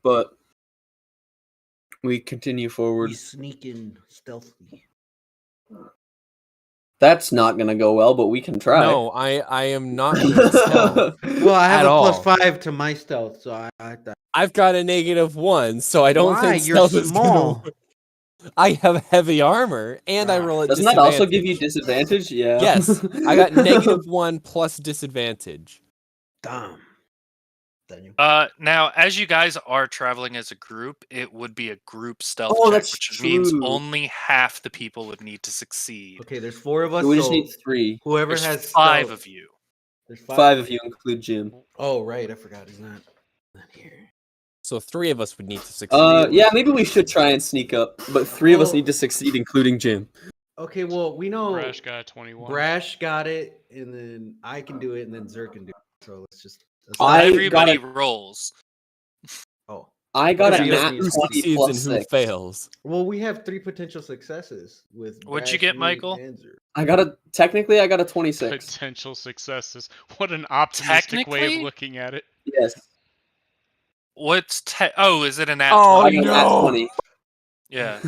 but we continue forward. We sneak in stealthily. That's not gonna go well, but we can try. No, I am not good at stealth. Well, I have At a all. +5 to my stealth, so I I've got a -1, so I don't Why? think You're stealth is small. gonna work. I have heavy armor, and I roll at Doesn't that also give you disadvantage? Yeah. Yes, I got -1 plus disadvantage. Damn. Daniel. Now, as you guys are traveling as a group, it would be a group stealth Oh, check, that's which means true. only half the people would need to succeed. Okay, there's 4 of us. We just so need 3. whoever There's has 5 stealth- of you. There's 5 of you include Jim. Oh, right. I forgot. He's not here. So 3 of us would need to succeed. Yeah, maybe we should try and sneak up, but 3 of us Oh. need to succeed, including Jim. Okay, well, we know Brash got a 21. Brash got it, and then I can do it, and then Zer can do it. So let's just. Everybody got rolls. Oh. I got a Everybody else nat needs Who 20 succeeds plus and who 6. fails? Well, we have 3 potential successes with. What'd you Brash, get, me, Michael? and Zer. Technically I got a 26. Potential successes. What an optimistic way Technically? of looking at it. Yes. Oh, is it a nat Oh, I 20? got a nat no. 20. Yeah.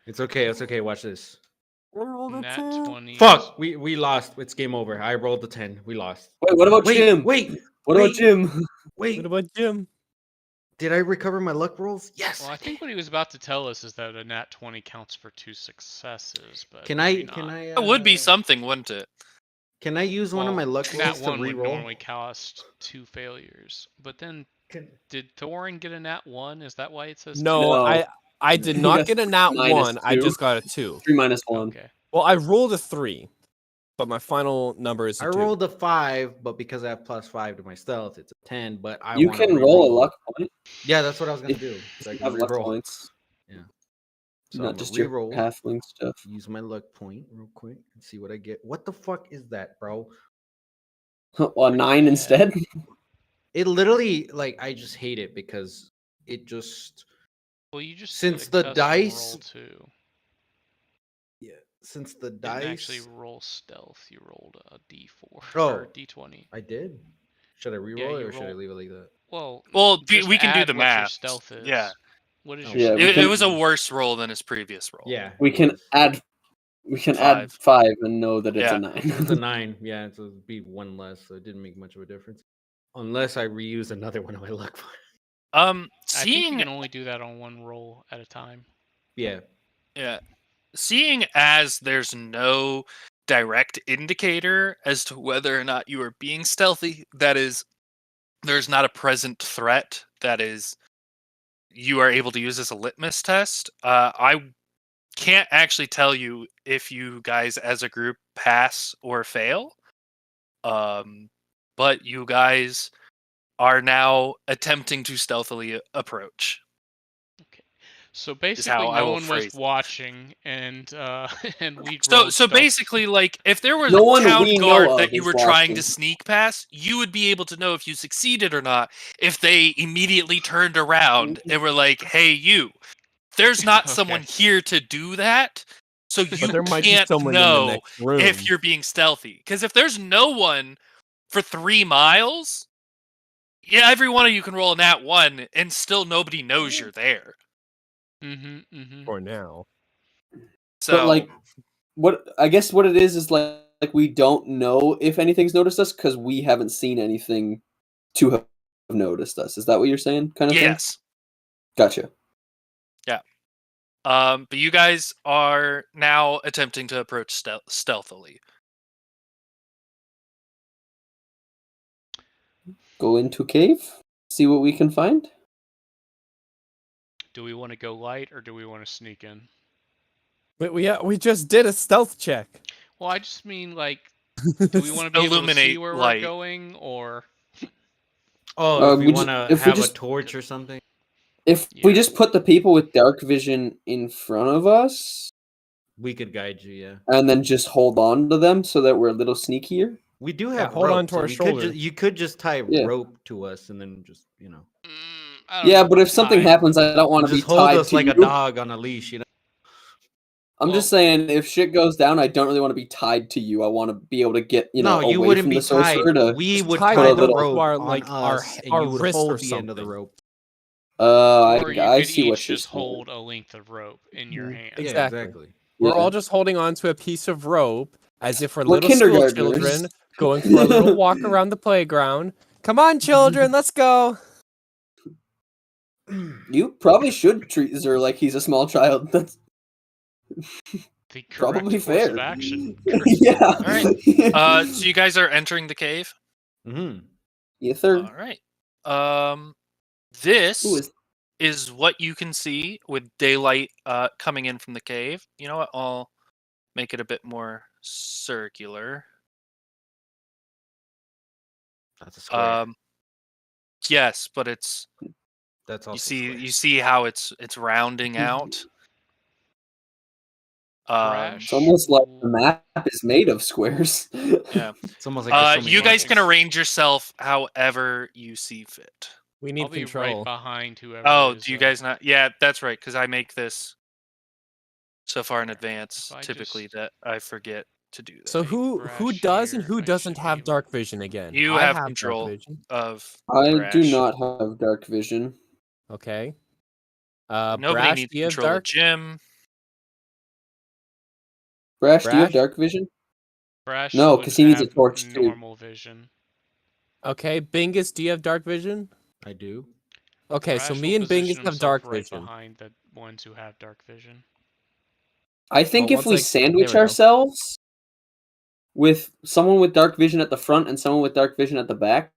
It's okay. It's okay. Watch this. Nat 20. Fuck. We lost. It's game over. I rolled the 10. We lost. Wait, what about Jim? Wait. What about Jim? What Wait. about Jim? Did I recover my luck rolls? Yes. Well, I think what he was about to tell us is that a nat 20 counts for 2 successes, but Can I? maybe Can not. I? It would be something, wouldn't it? Can I use one of my luck Nat rolls to 1 would reroll? normally cost 2 failures, but then did Thorin get a nat 1? Is that why it says No, 2? I did not Yes, get a nat minus 1. I 2. just got a 2. 3 minus 2? 1. Okay. Well, I rolled a 3, but my final number is a I 2. rolled a 5, but because I have +5 to my stealth, it's a 10. But I You wanna can roll a reroll. luck point. Yeah, that's what I was gonna If do. So I You can have luck reroll. points. Yeah. So So not I'm just gonna your reroll. halfling stuff. Use my luck point real quick and see what I get. What the fuck is that, bro? Well, a 9 instead? It literally, like, I just hate it because it just. Well, you just Since did a the custom dice- roll too. Yeah. Since the You dice. didn't actually roll stealth. You rolled a D4 Oh. or D20. I did. Should I reroll Yeah, it you or should I roll- leave it like that? Well, We just can do add the what your math. stealth is. Yeah. What is Oh, your Yeah, stealth? we can- It was a worse roll than his previous roll. Yeah. We it can was. add add 5 and know that it's Yeah. a 9. It's a 9. Yeah, so it'd be 1 less, so it didn't make much of a difference. Unless I reuse another one of my luck points. I think Seeing you can only do that on 1 roll at a time. Yeah. Yeah. Seeing as there's no direct indicator as to whether or not you are being stealthy, that is, there's not a present threat that is you are able to use as a litmus test. I can't actually tell you if you guys as a group pass or fail. But you guys are now attempting to stealthily approach. So how basically, I no will one phrase was it. watching, and and we. So rolled stealth. basically, like, if there was No a one town we know guard of that you is were trying watching. to sneak past, you would be able to know if you succeeded or not if they immediately turned around and were like, "Hey, you." There's not Okay. someone here to do that, so you But there might be can't someone in the know next room. if you're being stealthy. Because if there's no one for 3 miles, yeah, every one of you can roll a nat 1, and still nobody knows you're there. For now. So, But like, what I guess what it is like we don't know if anything's noticed us because we haven't seen anything to have noticed us. Is that what you're saying? Kind of thing. yes. Gotcha. But you guys are now attempting to approach stealthily. Go into cave. See what we can find. Do we want to go light or do we want to sneak in? We just did a stealth check. Well, I just mean like, do we want to be able to see Illuminate where light. we're going, or Oh, if we we just- want to if we have just- a torch or something. If we Yeah. just put the people with dark vision in front of us We could guide you, yeah. and then just hold on to them so that we're a little sneakier. We do have hold rope, on to so our we could shoulder. you could just tie Yeah. rope to us and then just, I don't Yeah, know but if about something time. happens, I don't want to be just hold tied us to like you. a dog on a leash, I'm just saying, if shit goes down, I don't really want to be tied to you. I want to be able to get, No, you away wouldn't from be the sorcerer tied. to We just would tie put tie a the little- rope to our, on like, our- us, and our you would wrist hold or the end of the something. rope. Or you I could see what each you're just saying. hold a length of rope in your hand. Yeah, Exactly. exactly. We're Yeah. all just holding on to a piece of rope as if we're We're little school kindergartners. children going for a little walk around the playground. Come on, children, let's go. You probably should treat Zer like he's a small child. That's The correct probably course fair. of action. Yeah. All right. So you guys are entering the cave. Mm-hmm. Yeah, third. All right. This Who is is what you can see with daylight coming in from the cave. You know what? I'll make it a bit more circular. That's a square. Yes, but it's That's also you see how it's rounding out. It's almost like the map is made of squares. Yeah. It's almost like there's so many You guys lines. can arrange yourself however you see fit. We I'll need be control. right behind whoever. Oh, is, do you guys not? Yeah, that's right. Because I make this so far in advance, if I typically, just- that I forget to do that. So who Brash does and here, who I doesn't should have be- dark vision again? You I have dark control. vision. Of I do Brash. not have dark vision. Okay. Nobody Brash, needs do you have control of dark? Jim. Brash, do you have Brash? dark vision? Brash No, would 'cause he needs a have torch, too. normal vision. Okay, Bingus, do you have dark vision? I do. Okay, so Brash me will and Bingus position have himself dark right vision. behind the ones who have dark vision. I think Well, if once we there sandwich we go. ourselves with someone with dark vision at the front and someone with dark vision at the back,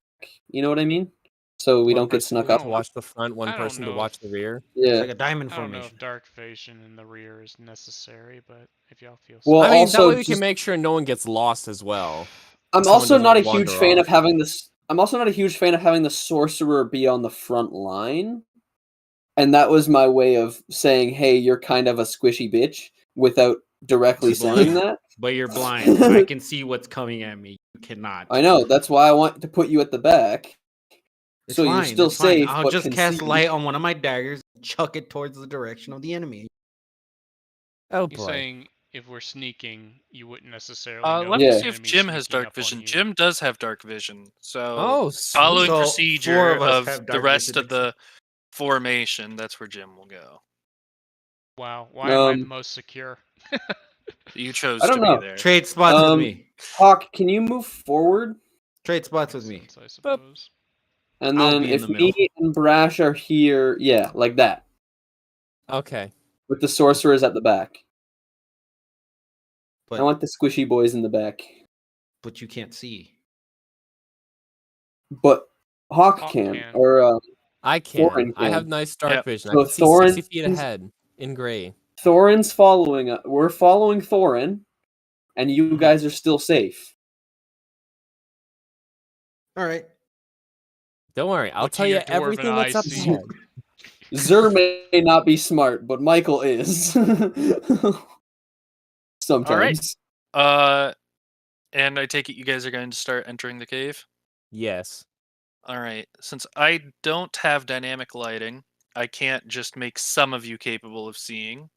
you know what I mean? So we One don't get person snuck to up. watch the front, one I don't person to know watch if- the rear. It's Yeah. like a diamond I don't know formation. if dark vision in the rear is necessary, but if y'all feel Well, I mean, also that way we can just- make sure no one gets lost as well. I'm Someone also not a doesn't huge wander fan off. of having this. I'm also not a huge fan of having the sorcerer be on the front line. And that was my way of saying, "Hey, you're kind of a squishy bitch," without directly saying that. But you're blind. I can see what's coming at me. You cannot. I know. That's why I want to put you at the back. It's So you're fine, still it's fine. safe, I'll but just can cast see. light on one of my daggers, chuck it towards the direction of the enemy. Oh you're boy. saying if we're sneaking, you wouldn't necessarily. know Let the me Yeah. see if enemy's Jim has sneaking dark up on vision. you. Jim does have dark vision. So Oh, following sweet. So, procedure 4 of us of have the dark rest vision of the formation, that's where Jim will go. Wow, why am I the Um, most secure? You chose I to don't know. be there. Trade spots Um, with me. Hawk, can you move forward? Trade spots with me. Makes sense, I suppose. And I'll then be in if the middle. me and Brash are here, yeah, like that, Okay. with the sorcerers at the back. But I want the squishy boys in the back. but you can't see. But Hawk Hawk can, can. or I can. Thorin I can. have nice dark Yep. vision. I So can see 60 feet Thorin's- ahead in gray. Thorin's following. We're following Thorin, and you Mhm. guys are still safe. All right. Don't worry, I'll What do tell you your dwarven everything that's up eyes see? ahead. Zer may not be smart, but Michael is. Sometimes. And I take it you guys are going to start entering the cave? Yes. All right. Since I don't have dynamic lighting, I can't just make some of you capable of seeing.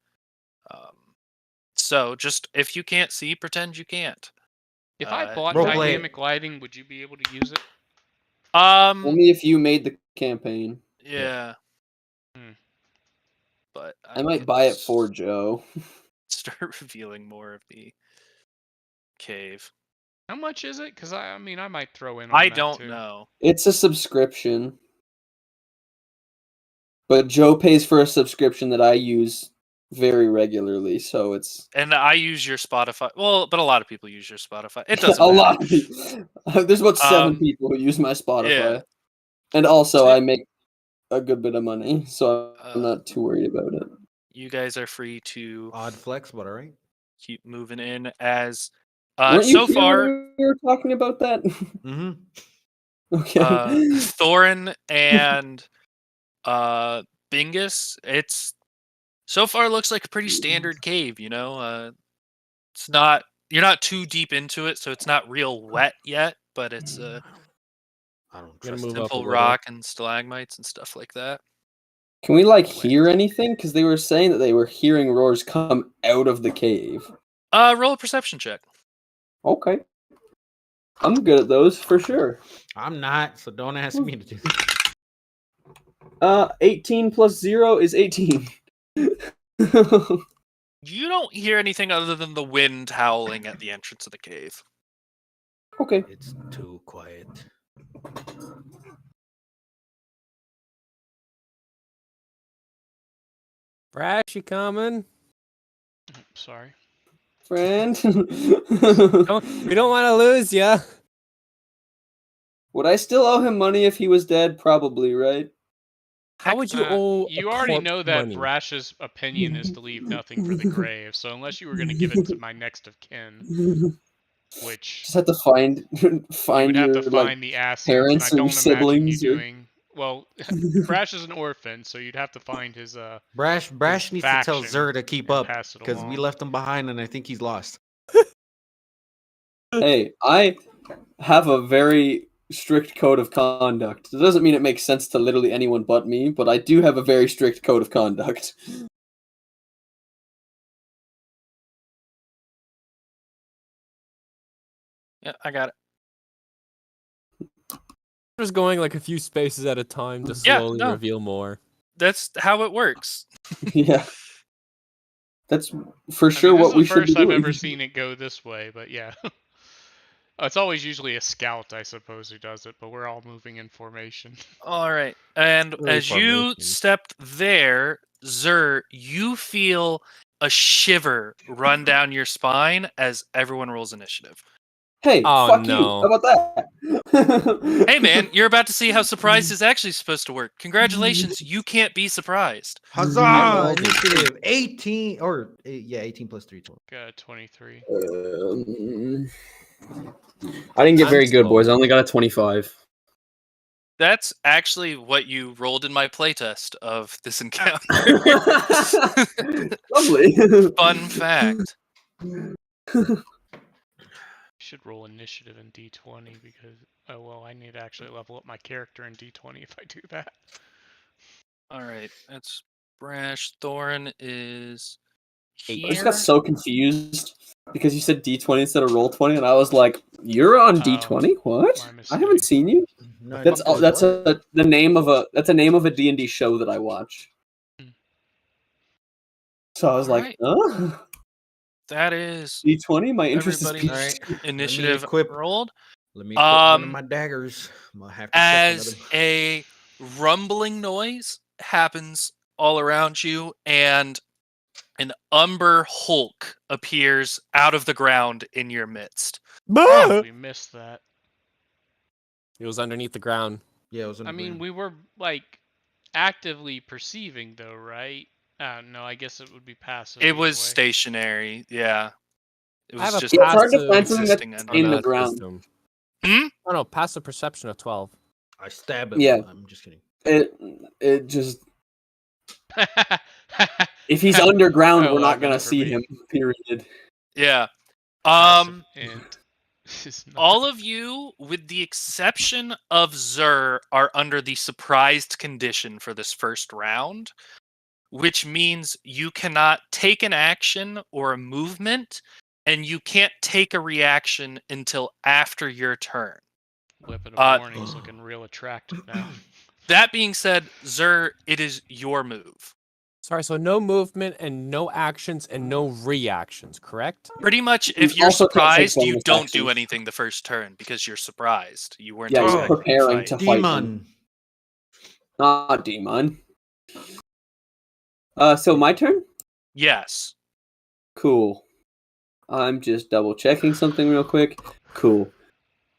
So just if you can't see, pretend you can't. If I Uh, bought roleplay. dynamic lighting, would you be able to use it? Only if you made the campaign. Yeah. Hmm. But I might can buy it s- for Joe. start revealing more of the cave. How much is it? Because I mean, I might throw in. On I that don't too. know. It's a subscription. But Joe pays for a subscription that I use very regularly, so it's And I use your Spotify. Well, but a lot of people use your Spotify. It doesn't a matter. lot of people. There's about 7 Um, people who use my Spotify. yeah. And also So- I make a good bit of money, so I'm Uh, not too worried about it. You guys are free to Odd flex, but all right. keep moving in as Weren't you so here far when we were talking about that? Mm-hmm. Okay. Thorin and Bingus, it's so far looks like a pretty standard cave, you know. It's not you're not too deep into it, so it's not real wet yet, but it's I don't Gonna trust move him. up a simple little. rock and stalagmites and stuff like that. Can we hear anything? Because they were saying that they were hearing roars come out of the cave. Roll a perception check. Okay. I'm good at those for sure. I'm not, so don't ask me to do that. 18 plus 0 is 18. You don't hear anything other than the wind howling at the entrance of the cave. Okay. It's too quiet. Brash, you coming? Sorry. Friend. We don't want to lose ya. Would I still owe him money if he was dead? Probably, right? How would you owe? You a already corpse know that money? Brash's opinion is to leave nothing for the grave. So unless you were going to give it to my next of kin, which Just have to find you find would have your to like find the assets, parents and I or don't imagine you siblings or- doing. Well, Brash is an orphan, so you'd have to find his Brash needs to tell faction Zer to keep and up pass it because we along. left him behind and I think he's lost. Hey, I have a very strict code of conduct. It doesn't mean it makes sense to literally anyone but me, but I do have a very strict code of conduct. Yeah, I got it. Just going like a few spaces at a time to Yeah, slowly no. reveal more. That's how it works. Yeah. That's for I sure mean, this what is we the should be first I've doing. ever seen it go this way, but yeah. It's always usually a scout, I suppose, who does it, but we're all moving in formation. All right. And Early as you formation. stepped there, Zer, you feel a shiver run down your spine as everyone rolls initiative. Hey, Oh, fuck no. you. How about that? Hey, man, you're about to see how surprise is actually supposed to work. Congratulations, you can't be surprised. Huzzah! Yeah. Initiative 18 or 18 plus 3. 23. I didn't get I'm very good, slow. boys. I only got a 25. That's actually what you rolled in my playtest of this encounter. Lovely. Fun fact. Should roll initiative in D20 because I need to actually level up my character in D20 if I do that. All right, that's Brash. Thorin is I here. just got so confused because you said D20 instead of roll 20, and I was like, "You're on D20? What? my I haven't mistake. seen you." No, That's the name of a D&D show that I watch. Hmm. So I was like, Alright. "Huh? That is D20? My interest is everybody's piqued." initiative equip- rolled. Let me equip one of Um, my daggers. I'm gonna have to check As another- a rumbling noise happens all around you, and an Umber Hulk appears out of the ground in your midst. Oh, we missed that. It was underneath the ground. Yeah, it was. I mean, we were like actively perceiving though, right? No, I guess it would be passive. It either was way. stationary, yeah. It I have was a just Yeah, it's hard to passive find something that's existing on in the that ground. system. Hmm? Oh no, passive perception of 12. I stab him. Yeah. I'm just kidding. It just if he's underground, we're not 11 gonna for see me. him. Period. yeah. Passive int is not- All of you, with the exception of Zer, are under the surprised condition for this first round, which means you cannot take an action or a movement, and you can't take a reaction until after your turn. Weapon of warning's Uh, looking real attractive now. That being said, Zer, it is your move. Sorry, so no movement and no actions and no reactions, correct? Pretty much, You if you're also can't take surprised, you bonus don't do actions. anything the first turn because you're surprised. You weren't Yeah, you're expecting preparing fight. to fight him. Demon. Not demon. So my turn? Yes. Cool. I'm just double checking something real quick. Cool.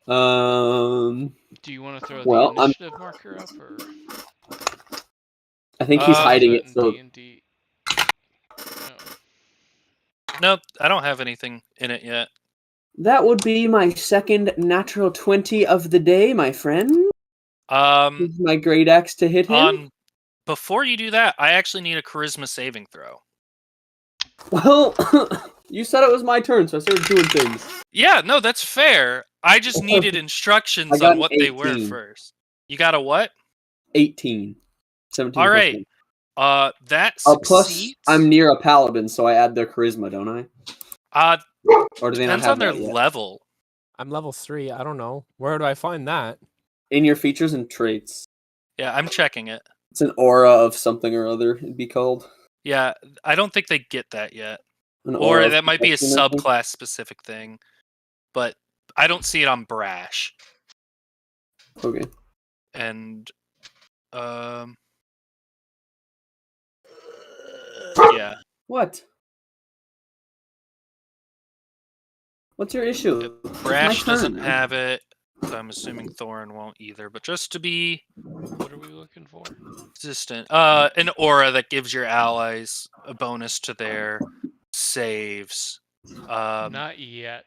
Do you want to throw Well, the initiative marker up, or I think he's Uh, hiding is it. that So in D&D? No. Nope, I don't have anything in it yet. that would be my second natural 20 of the day, my friend. This is my great axe to hit him. Before you do that, I actually need a charisma saving throw. Well, you said it was my turn, so I started doing things. Yeah, no, that's fair. I just needed instructions I got on an what they were 18. first. You got a what? 18. 17. All plus right. one. That Plus, succeeds. I'm near a paladin, so I add their charisma, don't I? Or do they not Depends have on their that yet? level. I'm level 3. I don't know. Where do I find that? In your features and traits. Yeah, I'm checking it. It's an aura of something or other. It'd be called Yeah, I don't think they get that yet. an Or aura of that might be a protection, I think. subclass specific thing. But I don't see it on Brash. Okay. And yeah. What? What's your issue? It's my Brash doesn't turn. have it. So I'm assuming Thorin won't either. But just to be What are we looking for? consistent, an aura that gives your allies a bonus to their saves. Not yet.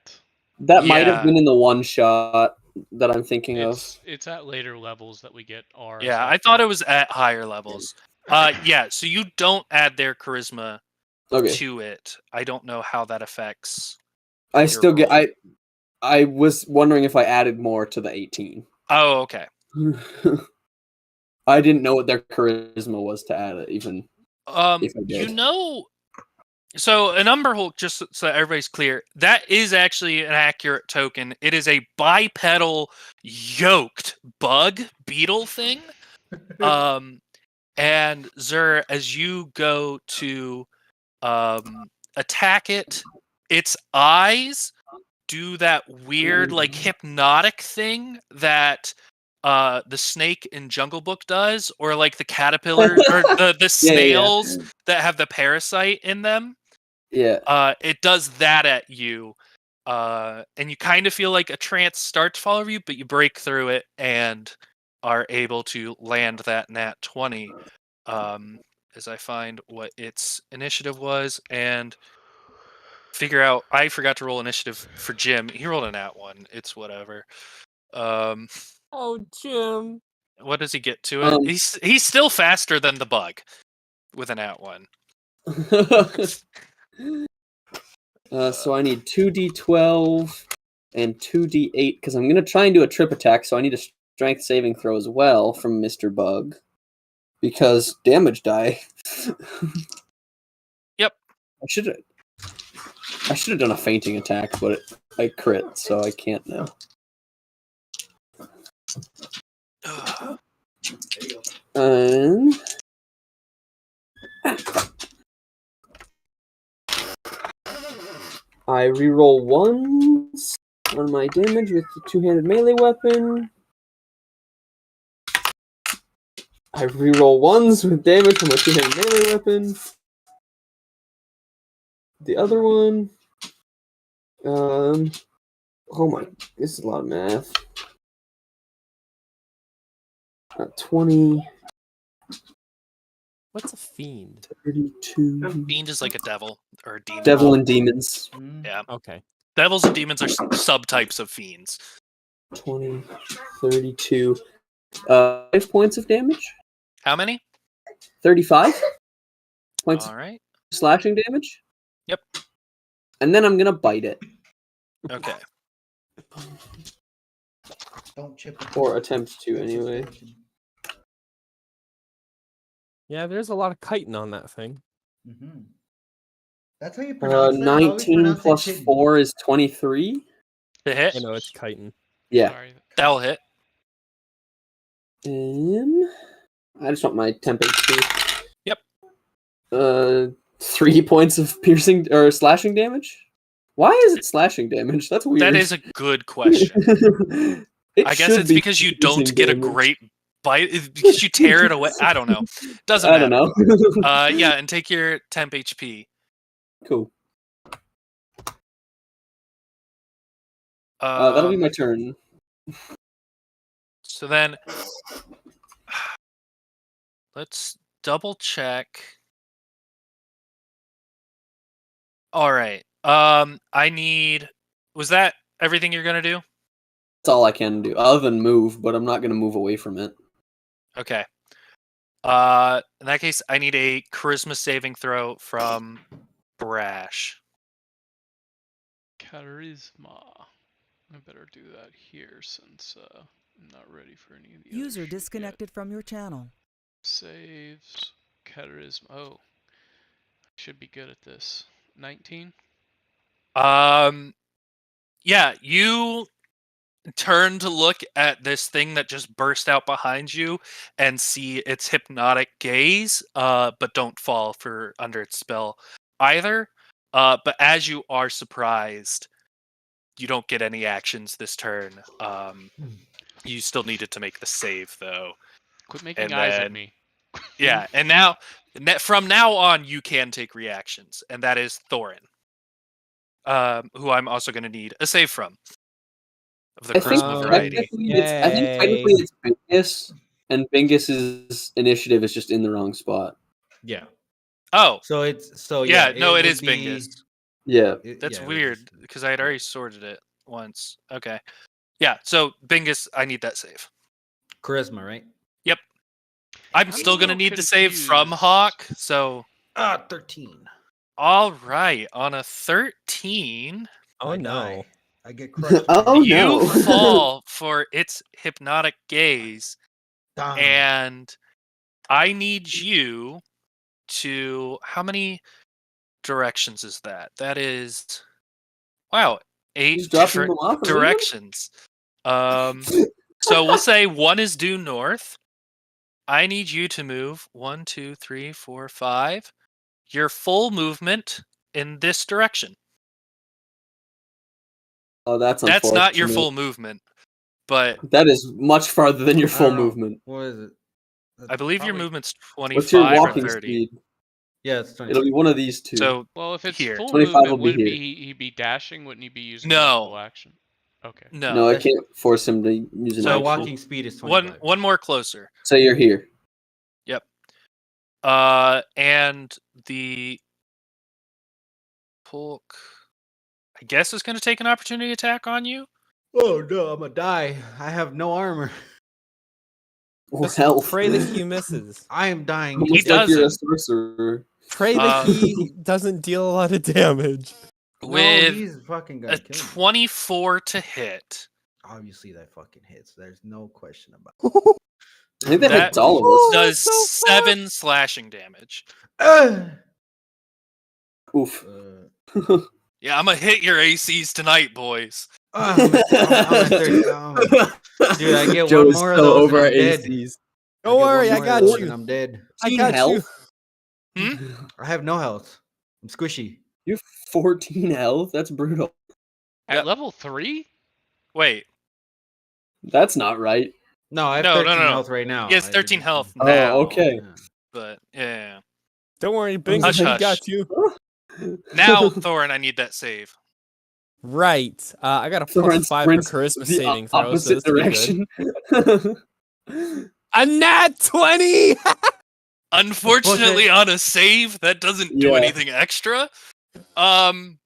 That might have Yeah. been in the one shot that I'm thinking of. It's at later levels that we get auras. Yeah, I like thought that. it was at higher levels. Yeah, so you don't add their charisma Okay. to it. I don't know how that affects. I your still get. roll. I was wondering if I added more to the 18. Oh, okay. I didn't know what their charisma was to add it, even. If I You did. know, so an Umber Hulk, just so everybody's clear, that is actually an accurate token. It is a bipedal yoked bug beetle thing. And Zur, as you go to attack it, its eyes do that weird, like, hypnotic thing that the snake in Jungle Book does, or like the caterpillar or the snails that have the parasite in them. Yeah. It does that at you, and you kind of feel like a trance starts to follow you, but you break through it and are able to land that nat 20. As I find what its initiative was and figure out, I forgot to roll initiative for Jim. He rolled a nat 1. It's whatever. Oh, Jim. What does he get to it? He's still faster than the bug with a nat 1. So I need 2d12 and 2d8 because I'm gonna try and do a trip attack. So I need a strength saving throw as well from Mr. Bug because damage die. Yep. I should have done a fainting attack, but I crit, so I can't now. I reroll once on my damage with the two-handed melee weapon. I reroll ones with damage from my two-handed melee weapon. The other one. Oh my, this is a lot of math. 20. What's a fiend? 32. Fiend is like a devil or a demon. Devil and demons. Yeah. Okay. Devils and demons are subtypes of fiends. 20, 32. 5 points of damage. How many? 35 points All right. of slashing damage. Yep. And then I'm gonna bite it. Okay. Don't chip Or attempt to, anyway. Yeah, there's a lot of chitin on that thing. Mm-hmm. That's how you pronounce that? I always 19 pronounce it plus chitin. 4 is 23. To hit? I know it's chitin. Yeah. Sorry. That'll hit. I just want my temp HP. Yep. 3 points of piercing or slashing damage. Why is it slashing damage? That's weird. That is a good question. I guess it's because you don't get a great bite. It's because you tear it away. I don't know. Doesn't matter. I don't know. Yeah, and take your temp HP. Cool. That'll be my turn. So then, let's double check. All right. I need. Was that everything you're gonna do? That's all I can do, other than move. But I'm not gonna move away from it. Okay. In that case, I need a charisma saving throw from Brash. Charisma. I better do that here since I'm not ready for any of the User other shit yet. disconnected from your channel. Saves. Charisma. Oh. I should be good at this. 19? Yeah, you turn to look at this thing that just burst out behind you and see its hypnotic gaze, but don't fall for under its spell either. But as you are surprised, you don't get any actions this turn. You still needed to make the save though. Quit making And eyes at then- me. Yeah, and now from now on you can take reactions, and that is Thorin, who I'm also going to need a save from of the I think charisma variety. technically it's Bingus, and Bingus's initiative is just in the wrong spot. Yeah. Oh, So it's so yeah, no, it would is be- Bingus. Yeah. That's yeah, it would weird just- because I had already sorted it once. Okay, yeah. So Bingus, I need that save. Charisma, right? I'm I'm still a going to little need the save from confused. Hawk. So 13. all right, on a 13, Oh I no. die. I get crushed. Oh, you no. fall for its hypnotic gaze, Damn. and I need you to. How many directions is that? That is, wow, 8 He's dropping different them off and leaving? directions. So we'll say one is due north. I need you to move 1, 2, 3, 4, 5. Your full movement in this direction. Oh, that's That's not your unfortunate. full movement, but That is much farther than your I full don't know. movement. What is it? I believe your Probably- movement's What's your 25 or walking 30. speed? Yeah, it's 20. It'll be one of these two. So Well, if it's Here. full 25 movement, will be wouldn't here. he be dashing? Wouldn't he be using No. multiple action? Okay. no. no, I can't force him to use an So My action. walking speed is 25. one more closer. So you're here. And the Polk, I guess, is going to take an opportunity attack on you. Oh no, I'm gonna die. I have no armor. Oh, Just health. pray that he misses. I am dying. Almost He like you're a doesn't. sorcerer. Pray that Um, he doesn't deal a lot of damage. No, With he's fucking a gonna kill me. 24 to hit. Obviously, that fucking hits. There's no question about it. I think that That- hits all of us. Oh, Does so fast. 7 slashing damage. Oof. Yeah, I'm going to hit your ACs tonight, boys. I'm at 30. Dude, I get Joe one is more of so those and over I'm our dead. ACs. Don't get worry, one I more of got those and you. I'm dead. I got you. I have no health. I'm squishy. You have 14 health? That's brutal. At Yep. level 3? Wait, That's not right. No, I have No, no, 13 no. health right now. he has I 13 just- health Oh, now. okay. Yeah. But, yeah. Don't worry, Bingus, Hush, I hush. got you. Now, Thorin, I need that save. Right. I got a Thorin +5 for sprints charisma the saving throw, so opposite this will be good. direction. A nat 20! Unfortunately, on a save, that doesn't do Yeah. anything extra. I'm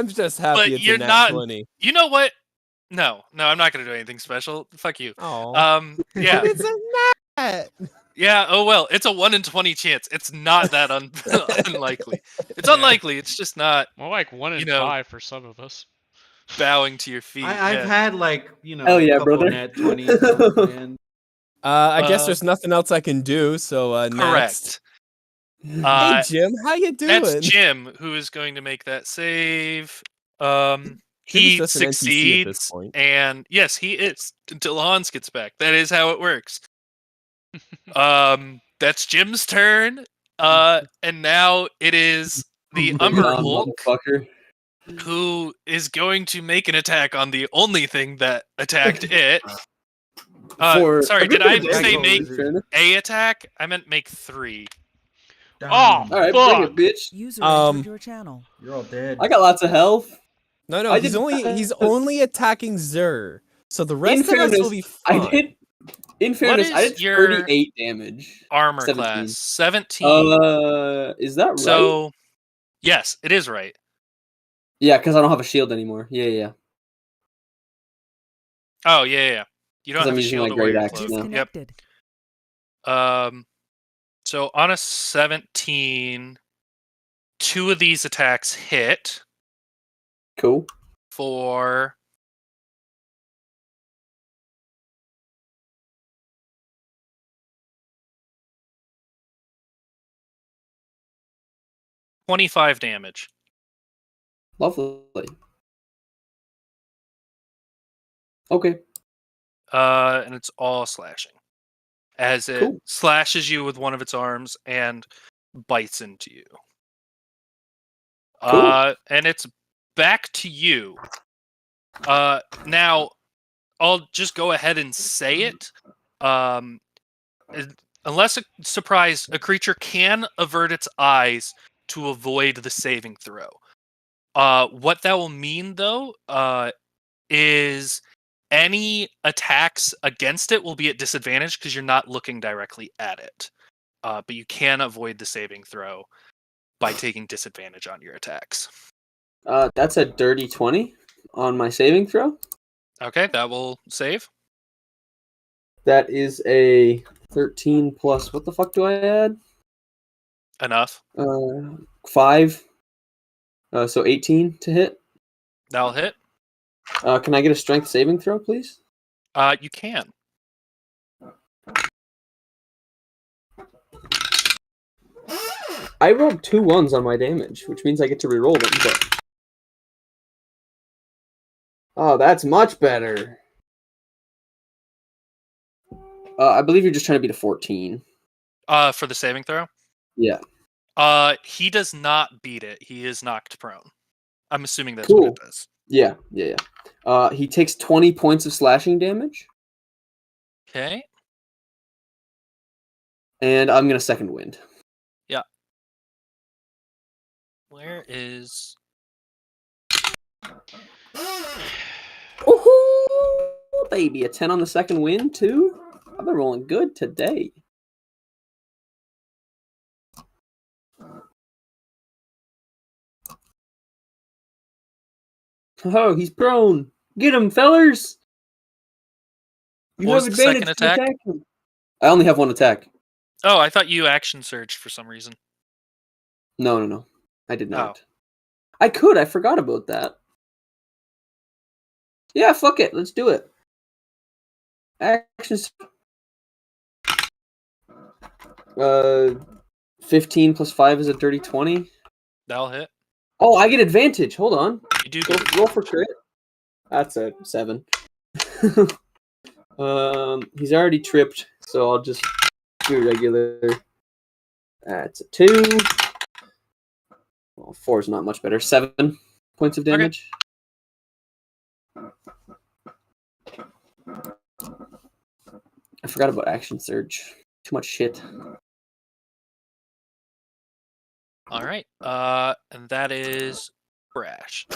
just happy But it's you're a nat not- 20. You know what? No, I'm not going to do anything special. Fuck you. Oh. Yeah, It's a nat! yeah. Oh well, it's a 1 in 20 chance. It's not that unlikely. It's Yeah. unlikely. It's just not More like 1 in You know- 5 for some of us. bowing to your feet. I've yeah. had like, Hell yeah, a couple brother. nat 20s, man. I guess Uh, there's nothing else I can do, so next. Correct. Uh, Hey, Jim, how you doing? That's Jim who is going to make that save. Jim is He just an NPC at this succeeds, point. and yes, he is until Hans gets back. That is how it works. That's Jim's turn. And now it is the Umber Hulk motherfucker. who is going to make an attack on the only thing that attacked it. Sorry, did I Jack say Old make Lizard. a attack? I meant make 3. Damn, Oh! All right, bring Fuck. it, bitch. User Um, entered your channel. You're all dead. I got lots of health. No, I he's did- he's only attacking Zur. So the rest of us will be fine. I did. In fairness, I is did your 38 damage. Armor 17. class 17. Is that right? So, yes, it is right. Yeah, because I don't have a shield anymore. Yeah. Oh, yeah. You don't 'Cause have I'm a using shield my to wear great your axe cloak. now. Yep. Disconnected. So on a 17, 2 of these attacks hit Cool. for 25 damage. Lovely. Okay. And it's all slashing. As it Cool. slashes you with one of its arms and bites into you. Cool. And it's back to you. Now, I'll just go ahead and say it. Unless surprised, a creature can avert its eyes to avoid the saving throw. What that will mean, though, is any attacks against it will be at disadvantage because you're not looking directly at it. But you can avoid the saving throw by taking disadvantage on your attacks. That's a dirty 20 on my saving throw. Okay, that will save. That is a 13 plus. What the fuck do I add? Enough. 5. So 18 to hit. That'll hit. Can I get a strength saving throw, please? You can. I rolled 2 1s on my damage, which means I get to reroll them. But... Oh, that's much better. I believe you're just trying to beat a 14. For the saving throw? Yeah. He does not beat it. He is knocked prone. I'm assuming that's Cool. what it does. Yeah. He takes 20 points of slashing damage. Okay. And I'm going to second wind. Where is... Woohoo! Baby, a 10 on the second wind, too? I've been rolling good today. Oh, he's prone. Get him, fellers! You What have was the second advantage to attack? attack him. I only have one attack. Oh, I thought you action surged for some reason. No. I did not. I could. I forgot about that. Yeah, fuck it. Let's do it. Actions. 15 plus 5 is a dirty 20. That'll hit. Oh, I get advantage. Hold on. You do Roll, get roll for crit. That's a 7. He's already tripped, so I'll just do regular. That's a 2. Well, 4 is not much better. 7 points of damage. I forgot about action surge. Too much shit. All right. And that is Brash.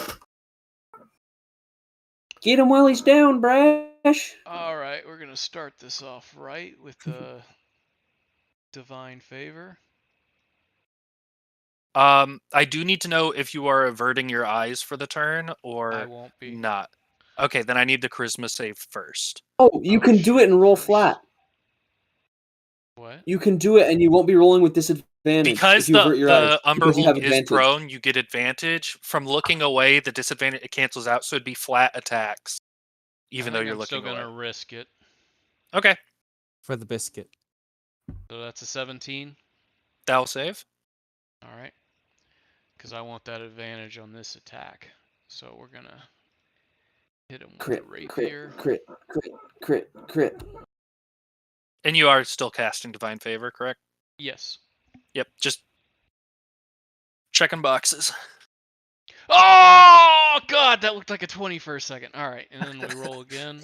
Get him while he's down, Brash. All right, we're gonna start this off right with the divine favor. I do need to know if you are averting your eyes for the turn I or won't be. not. Okay, then I need the charisma save first. Oh, you can do it and roll First. flat. What? You can do it and you won't be rolling with disadvantage. Because if you avert your eyes, the Umber because you have Hulk is advantage. prone, you get advantage. From looking away, the disadvantage it cancels out, so it'd be flat attacks, even I though think you're I'm looking still gonna away. risk it. Okay, For the biscuit. So that's a 17. that'll save. All right. Because I want that advantage on this attack. So we're gonna hit him with Crit, the rapier. crit. And you are still casting Divine Favor, correct? Yes. Yep, just checking boxes. Oh God, that looked like a 20 for a second. All right, and then we roll again.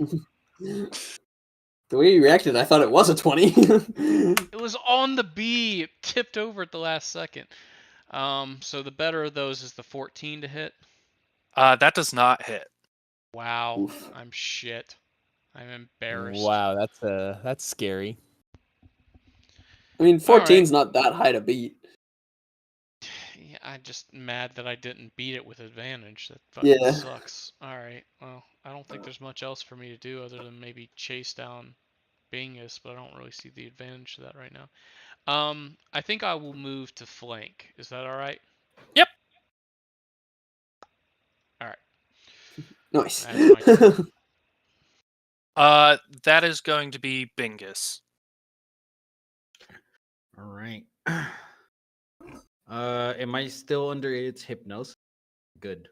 The way you reacted, I thought it was a 20. It was on the B. It tipped over at the last second. So the better of those is the 14 to hit. That does not hit. Wow, Oof. I'm shit. I'm embarrassed. Wow, that's scary. I mean, 14's not that high to beat. Yeah, I'm just mad that I didn't beat it with advantage. That fucking sucks. Alright, well, I don't think there's much else for me to do other than maybe chase down Bingus, but I don't really see the advantage to that right now. I think I will move to flank. Is that alright? Yep. Alright. Nice. That's my turn. That is going to be Bingus. All right. Am I still under its hypnosis? Good.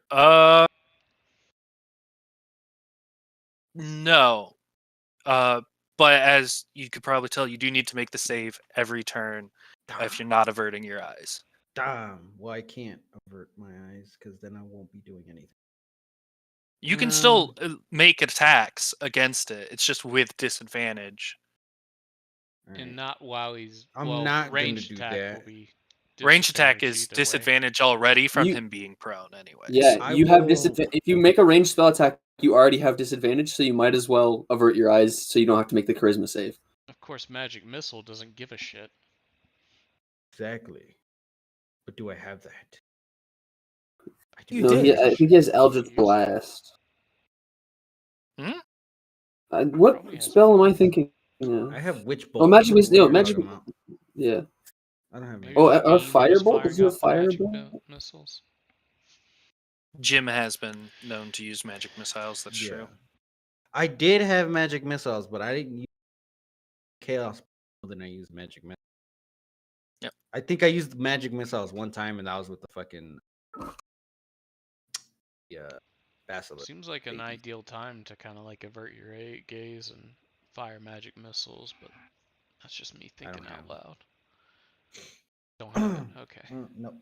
No. But as you could probably tell, you do need to make the save every turn if you're not averting your eyes. Damn. Well, I can't avert my eyes because then I won't be doing anything. You can still make attacks against it. It's just with disadvantage. Alright. And not while he's. I'm well, not gonna ranged do attack that. will be. Range attack disadvantage is either way. disadvantage already from You- him being prone, anyways. Yeah, I you have will- disadvantage. If you make a ranged spell attack, you already have disadvantage, so you might as well avert your eyes so you don't have to make the charisma save. Of course, magic missile doesn't give a shit. Exactly. But do I have that? I do You No, did. I think he has Eldritch Use it. Blast. Hmm? What Probably has spell am I both. thinking? Yeah. I have Witch Bolt. Magic so Missile- no, what are you Magic- talking about? Yeah. I don't have Maybe Magic Oh, the Missile. or game that was Firebolt? Does he have firing off the Firebolt? magic missiles. Jim has been known to use magic missiles. That's Yeah. true. I did have magic missiles, but I didn't use chaos more than I used magic missiles. Yep. I think I used magic missiles one time, and that was with the fucking basilisk. Seems like an baby. ideal time to kind of like avert your gaze and fire magic missiles, but that's just me I don't thinking out have loud. Don't have it. Okay. Nope.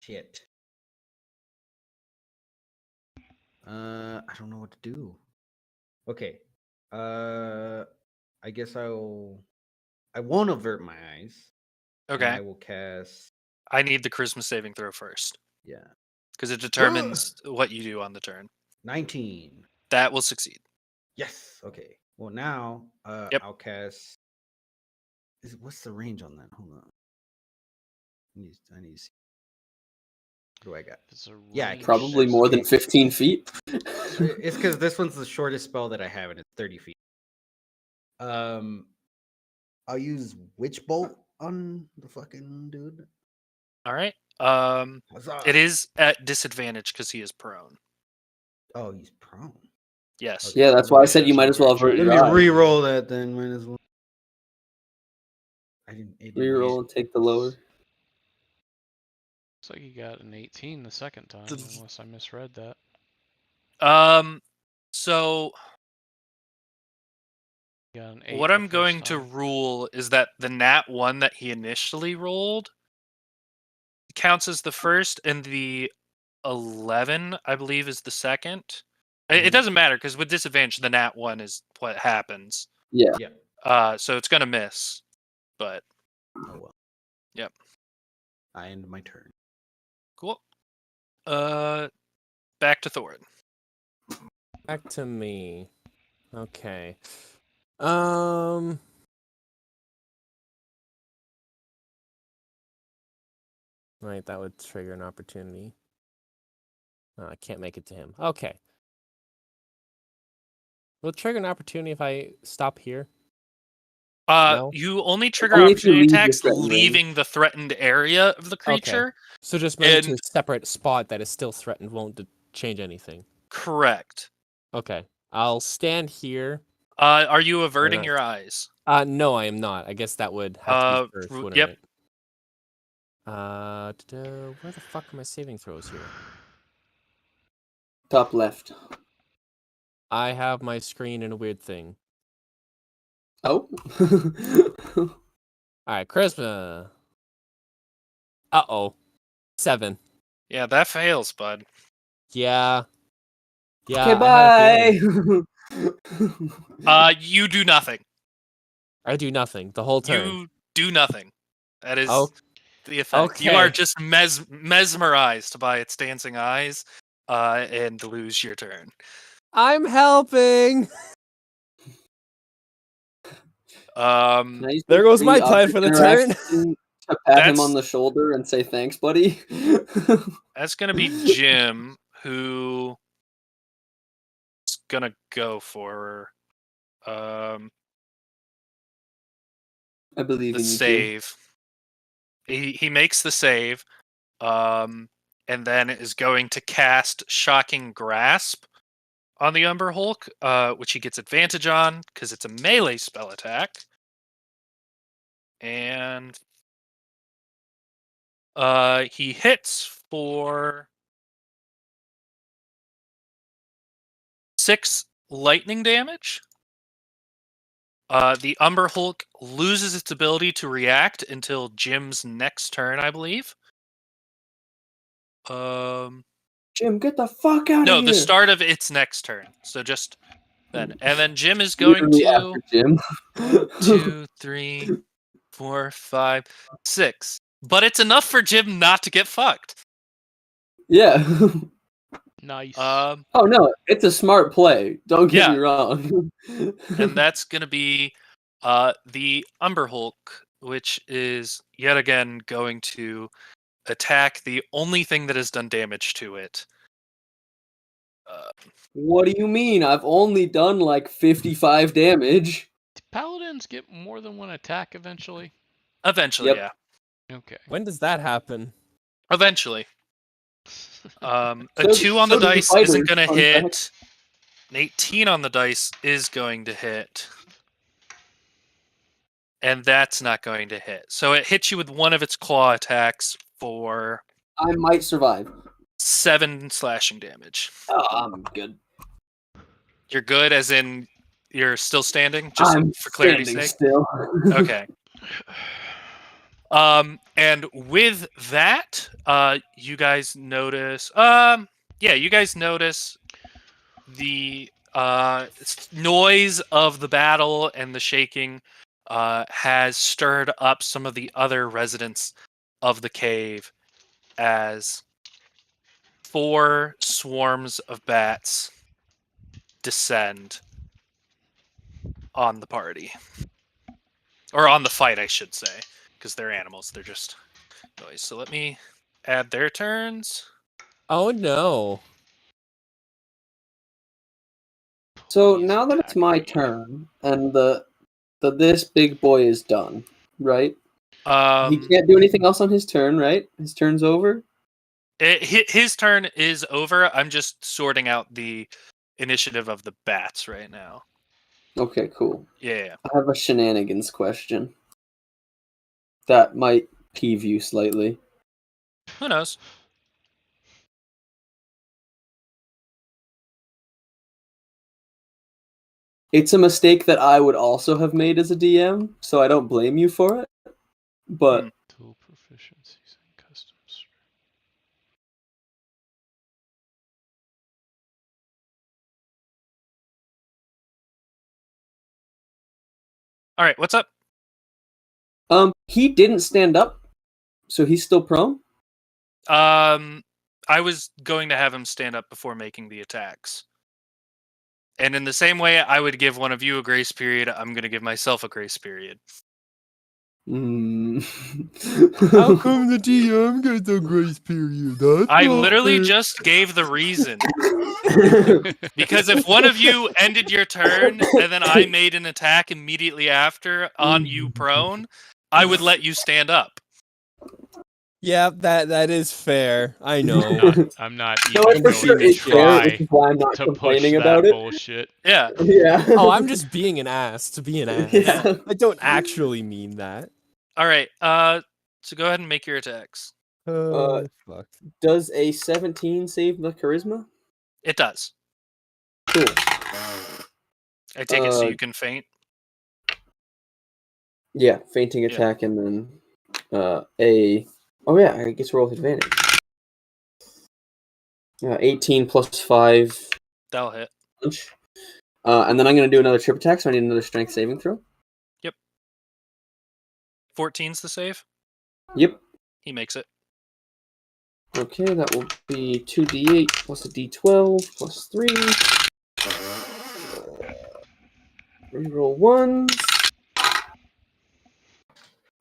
Shit. I don't know what to do. Okay. I guess I won't avert my eyes. and Okay. I will cast. I need the charisma saving throw first Yeah. because it determines what you do on the turn. 19. That will succeed. Yes. Okay. Well, now Yep. I'll cast. What's the range on that? Hold on. I need to see. What do I got? It's a Yeah, range Probably more than Okay. 15 feet. It's because this one's the shortest spell that I have, and it's 30 feet. I'll use Witch Bolt on the fucking dude. All right. Huzzah. It is at disadvantage because he is prone. Oh, he's prone. Yes. Okay. Yeah, that's why I said Yeah, you so might as well we're avert trying Let your me eyes. re-roll that then. Might as well. It didn't Reroll and take the lower. Looks like you got an 18 the second time, unless I misread that. So You got an 8 what the I'm first going to time. rule is that the nat 1 that he initially rolled counts as the first, and the 11, I believe, is the second. It Mhm. doesn't matter because with disadvantage, the nat 1 is what happens. Yeah. Yeah. So it's gonna miss, but Oh well. Yep. I end my turn. cool. Back to Thorin. Back to me. Okay. Right, that would trigger an opportunity. Oh, I can't make it to him. Okay. Will it trigger an opportunity if I stop here? No? You only trigger Only if you opportunity leave the attacks threatened range. leaving the threatened area of the creature. So just moving to And- a separate spot that is still threatened won't change anything. Correct. Okay. I'll stand here. Are you averting not? your eyes? No, I am not. I guess that would have to be first, wouldn't yep. it? Where the fuck are my saving throws here? Top left. I have my screen in a weird thing. Oh. All right, charisma. Uh-oh. 7. Yeah, that fails, bud. Yeah. Yeah. Okay, I had a feeling. bye. You do nothing. I do nothing the whole turn. You do nothing. That is Oh, the effect. You are okay. just mesmerized by its dancing eyes, and lose your turn. I'm helping. Can I use There goes my free plan for the object turn. interaction to pat him That's- on the shoulder and say thanks, buddy. That's gonna be Jim, who is gonna go for I believe the in you. Jim. save. He makes the save, and then is going to cast Shocking Grasp on the Umber Hulk, which he gets advantage on because it's a melee spell attack. And he hits for 6 lightning damage. The Umber Hulk loses its ability to react until Jim's next turn, I believe. Jim, get the fuck out of No, here! the start of its next turn. So just then. And then Jim is going Literally to after Jim. 1, 2, 3, 4, 5, 6. But it's enough for Jim not to get fucked. Yeah. Nice. Oh no, it's a smart play. Don't get me Yeah. wrong. and that's going to be the Umber Hulk, which is yet again going to attack the only thing that has done damage to it. What do you mean? I've only done like 55 damage. Do paladins get more than one attack eventually? Eventually, Yep. yeah. Okay. When does that happen? Eventually. A So- 2 on the so do the dice isn't fighters, going to fun hit. fact. An 18 on the dice is going to hit. And that's not going to hit. So it hits you with one of its claw attacks for I might survive. 7 slashing damage. Oh, I'm good. You're good, as in you're still standing, just I'm for clarity's standing sake. still. Okay. And with that, you guys notice. You guys notice the noise of the battle and the shaking has stirred up some of the other residents of the cave as 4 swarms of bats descend on the party. Or on the fight, I should say, because they're animals. They're just noise. So let me add their turns. Oh no. So Please now that it's attack my me. turn and this big boy is done, right? He Um, can't do anything else on his turn, right? His turn's over. his turn is over. I'm just sorting out the initiative of the bats right now. Okay, cool. Yeah. I have a shenanigans question. That might peeve you slightly. Who knows? It's a mistake that I would also have made as a DM, so I don't blame you for it. But Tool proficiencies and customs. All right. What's up? he didn't stand up, so he's still prone. I was going to have him stand up before making the attacks. And in the same way I would give one of you a grace period, I'm going to give myself a grace period. Mm. How come the DM gets a grace period? That's I not literally fair. just gave the reason. Because if one of you ended your turn and then I made an attack immediately after on you prone, I would let you stand up. Yeah, that is fair. I know. I'm not No, even for going sure to it's fair, which try is why I'm not to push complaining that about it. bullshit. Yeah. Yeah. Oh, I'm just being an ass to be an ass. Yeah. I don't actually mean that. All right. So go ahead and make your attacks. Fuck. Does a 17 save the charisma? It does. Cool. I take it so Uh, you can faint. Yeah, fainting Yeah. attack and then a. Oh yeah, I guess roll with advantage. 18 plus 5 That'll hit. punch. And then I'm going to do another trip attack, so I need another strength saving throw. 14's the save. Yep. He makes it. Okay, that will be 2d8 plus a d12 plus 3. Reroll 1s.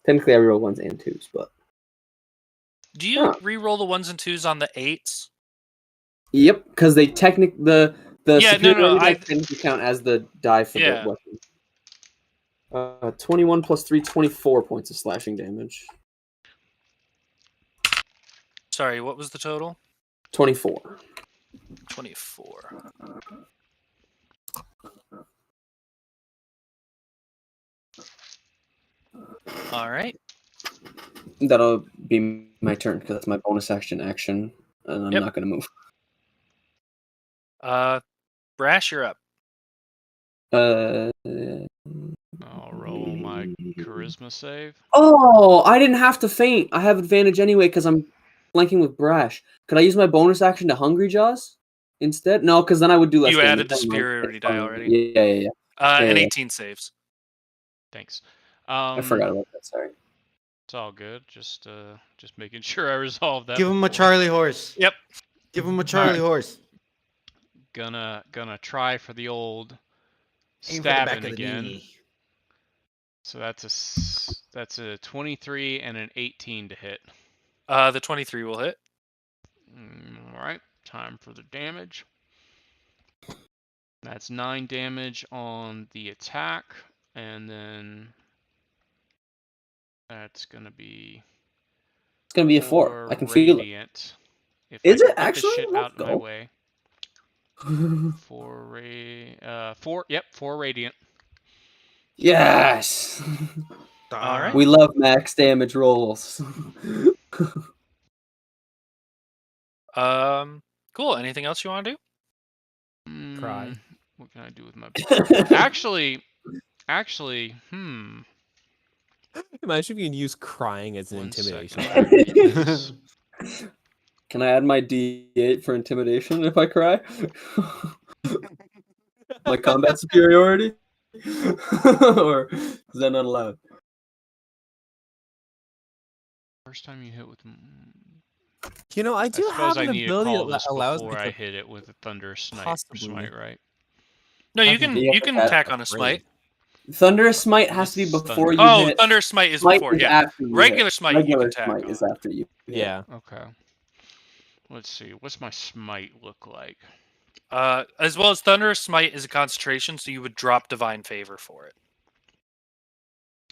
Technically, I reroll 1s and 2s, but. Do you Huh. re-roll the 1s and 2s on the 8s? Yep, because they the Yeah, no, superiority I- dice technically count as the die for Yeah. the weapon. 21 plus 3, 24 points of slashing damage. Sorry, what was the total? 24. 24. All right. That'll be my turn because that's my bonus action, and I'm Yep. not going to move. Brash, you're up. Uh, I'll roll my charisma save. Oh, I didn't have to faint. I have advantage anyway because I'm flanking with Brash. Could I use my bonus action to Hungry Jaws instead? No, because then I would do less You damage. added the Never mind. superiority die already. Yeah. And yeah. 18 saves. Thanks. I forgot about that. Sorry. It's all good. Just making sure I resolve that. Give him a before. Charlie horse. Yep. Give him a Charlie horse. Gonna try for the old Aim for the back stabbing of the again. knee. So that's a 23 and an 18 to hit. The 23 will hit. All right, time for the damage. That's 9 damage on the attack, and then that's gonna be. It's gonna be a 4. I can feel it. Radiant. If Is I it can get actually? this shit Let's out of my go. way. 4 radiant. Yes. All right. We love max damage rolls. Cool. Anything else you want to do? Cry. What can I do with my actually, Imagine if you can use crying as an 1 intimidation. second. Read this. Can I add my D8 for intimidation if I cry? My combat superiority? Or is that not allowed? First time you hit with. You know, I I do suppose have I an need to ability call that this allows me before I to hit it with a thunderous possibly- smite, right? No, you Have can you- you can Yeah, tack on a smite. Thunderous Smite has to be This is before you Oh, hit. Thunder Smite is Smite before. is Yeah. after you Regular hit. Smite you Regular can tack Smite is on. after you. hit. Yeah. Okay. Let's see. What's my smite look like? As well as Thunderous Smite is a concentration, so you would drop Divine Favor for it.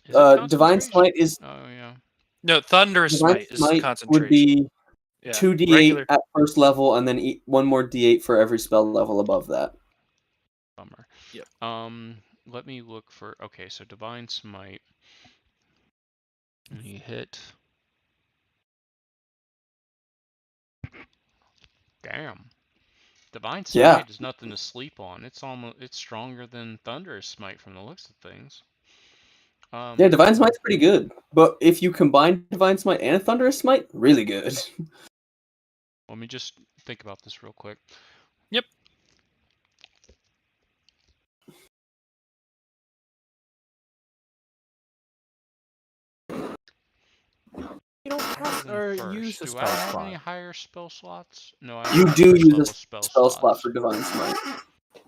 Is it Divine concentration? Smite is Oh yeah. No, Thunderous Divine Smite is Smite concentration. would be Yeah. 2d8 Regular- at first level, and then one more d8 for every spell level above that. Bummer. Yep. Let me look for. Okay, so divine smite. And you hit. Damn. Divine smite Yeah. is nothing to sleep on. It's stronger than thunderous smite from the looks of things. Yeah, Divine Smite's pretty good, but if you combine Divine Smite and Thunderous Smite, really good. Let me just think about this real quick. Yep. You don't cast or use a Do spell I have slot. any higher spell slots? No, I You have do first use a level spell slots. slot for Divine Smite.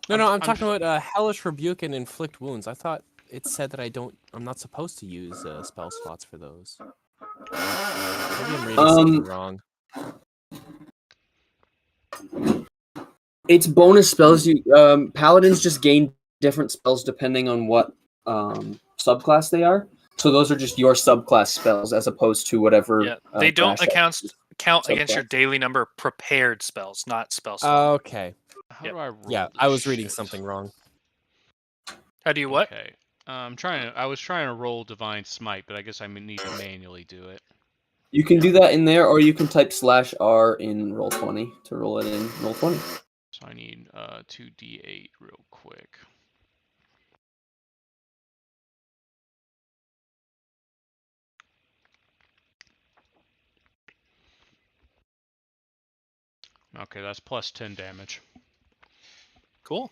No, I'm I'm talking about Hellish Rebuke and Inflict Wounds. I thought it said that I'm not supposed to use spell slots for those. Maybe I'm reading something wrong. It's bonus spells. You paladins just gain different spells depending on what subclass they are. So those are just your subclass spells as opposed to whatever. Yeah, they don't Brash count subclass. against your daily number of prepared spells, not spell slots. Okay. How Yep. do I roll Yeah, this I was reading shit? something wrong. How do you what? Okay. I was trying to roll divine smite, but I guess I need to manually do it. You can do that in there, or you can type /R in Roll20 to roll it in Roll20. So I need 2d8 real quick. Okay, that's plus 10 damage. Cool.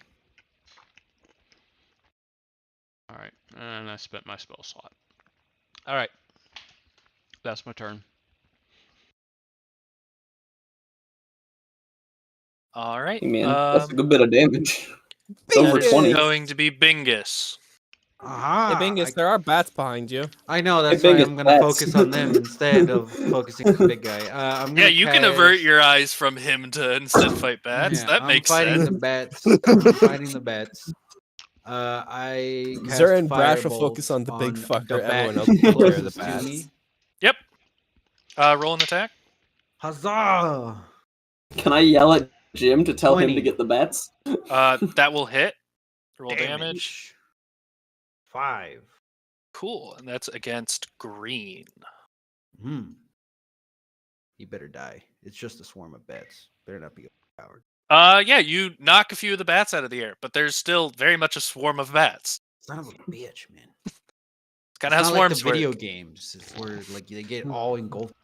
Alright, and I spent my spell slot. Alright. That's my turn. All right. Hey man, that's a good bit of damage. It's over That is 20. going to be Bingus. Aha! Hey, Bingus, there are bats behind you. I know, that's Hey, why Bingus, I'm gonna bats. focus on them instead of focusing on the big guy. I'm Yeah, gonna you can avert cast- your eyes from him to instead fight bats. Yeah, That I'm makes fighting sense. the bats. I'm fighting the bats. I cast Zura and Brash will Firebolt focus on the big the fucker. bat Everyone else will take care of the closest to bats. me. Yep. Roll an attack. Huzzah! Can I yell at Jim to tell him 20. to get the bats? That will hit. Roll damage. 5. Cool, and that's against green. He better die. It's just a swarm of bats. Better not be overpowered. Yeah, you knock a few of the bats out of the air, but there's still very much a swarm of bats. Son of a bitch, man. It's kind of It's how not like the swarms work. video games. It's where like they get all engulfed.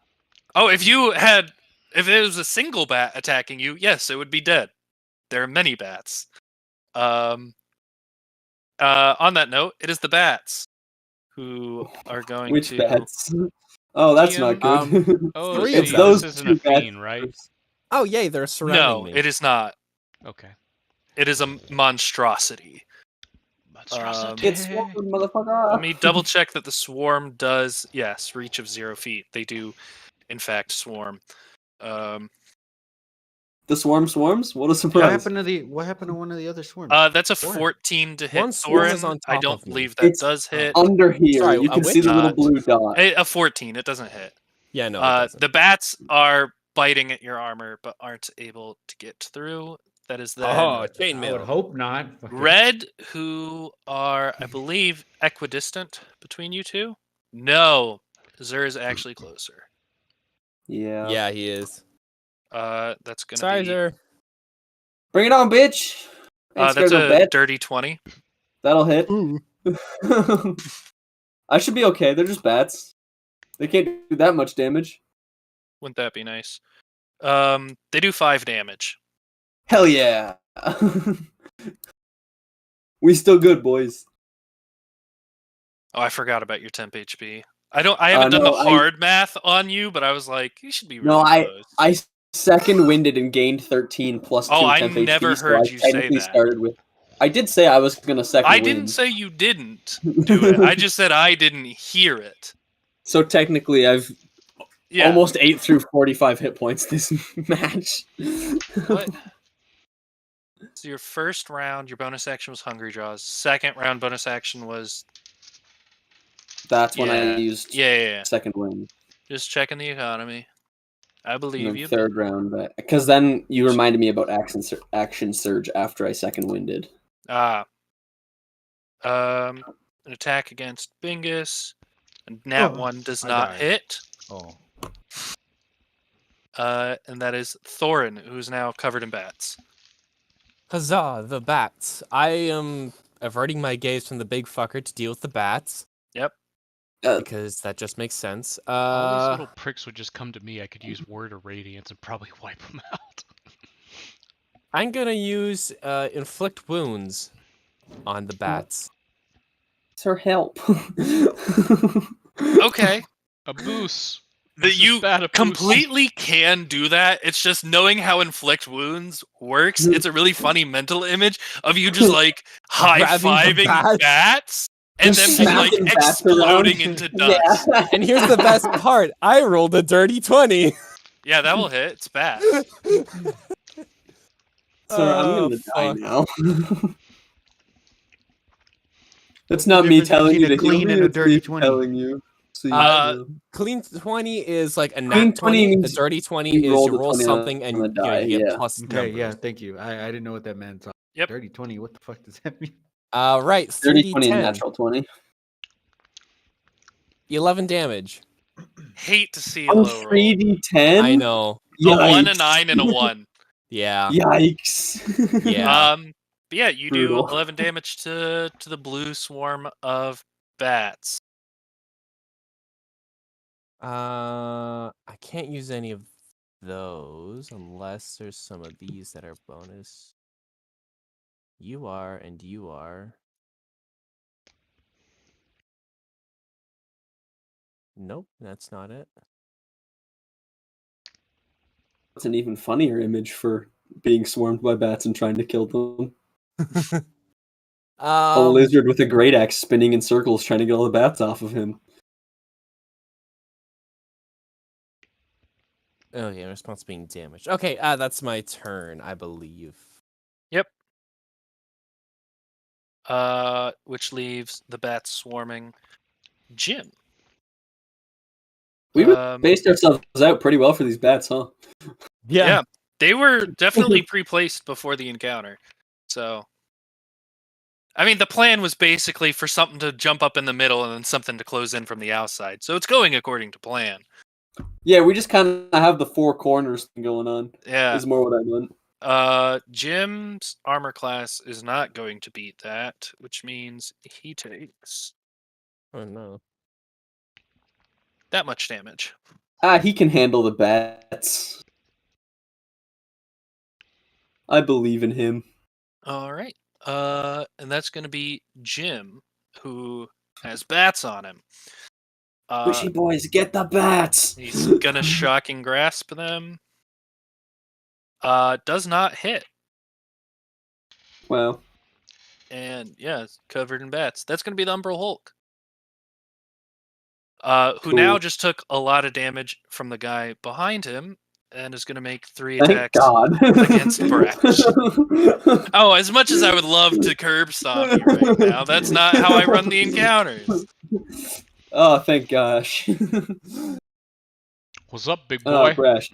Oh, if it was a single bat attacking you, yes, it would be dead. There are many bats. On that note, it is the bats who are going Which to. bats? Oh, that's not good. Oh, Three so of it's them. those this isn't two a bats fiend, right? first. Oh yay, they're surrounding No, me. it is not. Okay. It is a monstrosity. Get swarmed, motherfucker. Let me double check that the swarm does, yes, reach of 0 feet. They do, in fact, swarm. The swarms? What a What surprise! happened to one of the other swarms? That's a Thorin. 14 to hit One swarm is Thorin. on I top don't of me. believe that It's does hit. Under here, Sorry, you a can see the little witch? blue dot. A 14, it doesn't hit. Yeah, no, it doesn't. The bats are biting at your armor, but aren't able to get through. That is then Oh, I would chainmail. hope not. Fucking- Red, who are, I believe, equidistant between you two. No, Zur is actually closer. Yeah. Yeah, he is. That's gonna Sorry, be. sir. Bring it on, bitch! Ain't That's scared no a bet. dirty 20. That'll hit. I should be okay. They're just bats. They can't do that much damage. Wouldn't that be nice? They do 5 damage. Hell yeah! We still good, boys. Oh, I forgot about your temp HP. I haven't done no, the hard math on you, but I was like, you should be really No, close. I second winded and gained 13 plus 2 Oh, I temp HP. never so heard I you say technically that. started with. I did say I was gonna second. I didn't say you didn't do it. I just said I didn't hear it. So technically, I've Yeah. almost ate through 45 hit points this match. What? So your first round, your bonus action was Hungry Jaws. Second round bonus action was That's when Yeah. I used yeah. second wind. Just checking the economy. I And believe then you. third round, because then you reminded me about action surge after I second winded. An attack against Bingus. And Nat 1 does I not died. hit. Oh, And that is Thorin, who's now covered in bats. Huzzah, the bats. I am averting my gaze from the big fucker to deal with the bats. Yep. Because that just makes sense. All these little pricks would just come to me. I could use Word of Radiance and probably wipe them out. I'm gonna use inflict wounds on the bats. Sir, help. Okay. A boost. That This is you bad a boost. completely can do that. It's just knowing how inflict wounds works. It's a really funny mental image of you just like high-fiving the bats. bats and Just then like smacking bats around. exploding into dust. Yeah. And here's the best part. I rolled a dirty 20. Yeah, that will hit. It's bats. Sir, I'm Oh, gonna die fuck. now. That's not me difference telling you between to a heal clean me, and a it's dirty me 20? telling you. So you Uh, know. Clean 20 is like a Clean nat 20 20. A means dirty 20 you is roll you the roll 20 on something and the die, you get yeah. plus okay, numbers. yeah, thank you. I didn't know what that meant. So Yep. Dirty 20. What the fuck does that mean? Right, Dirty 20 and 3d10. natural 20. 11 damage. Hate to see a On low roll. 3d10? I know. A 1, a Yikes. 9, and a 1. Yeah. Yikes. Yeah. But yeah, you Brutal. do 11 damage to the blue swarm of bats. I can't use any of those unless there's some of these that are bonus. You are and you are. Nope, that's not it. It's an even funnier image for being swarmed by bats and trying to kill them. A lizard with a great axe spinning in circles trying to get all the bats off of him. Oh yeah, response being damaged. Okay, that's my turn, I believe. Which leaves the bats swarming Jim. We Um, based ourselves out pretty well for these bats, huh? Yeah. They were definitely pre-placed before the encounter. So, I mean, the plan was basically for something to jump up in the middle and then something to close in from the outside. So it's going according to plan. Yeah, we just kind of have the four corners thing going on. Yeah. Is more what I meant. Jim's armor class is not going to beat that, which means he takes Oh no. that much damage. He can handle the bats. I believe in him. All right. And that's going to be Jim, who has bats on him. Wishy boys, get the bats! He's gonna shocking grasp them. Does not hit. Wow. And yeah, it's covered in bats. That's gonna be the Umbral Hulk. Who Cool. now just took a lot of damage from the guy behind him and is gonna make 3 Thank attacks God. against Brash. Oh, as much as I would love to curb stomp you right now, that's not how I run the encounters. Oh, thank gosh. What's up, big boy? Brash.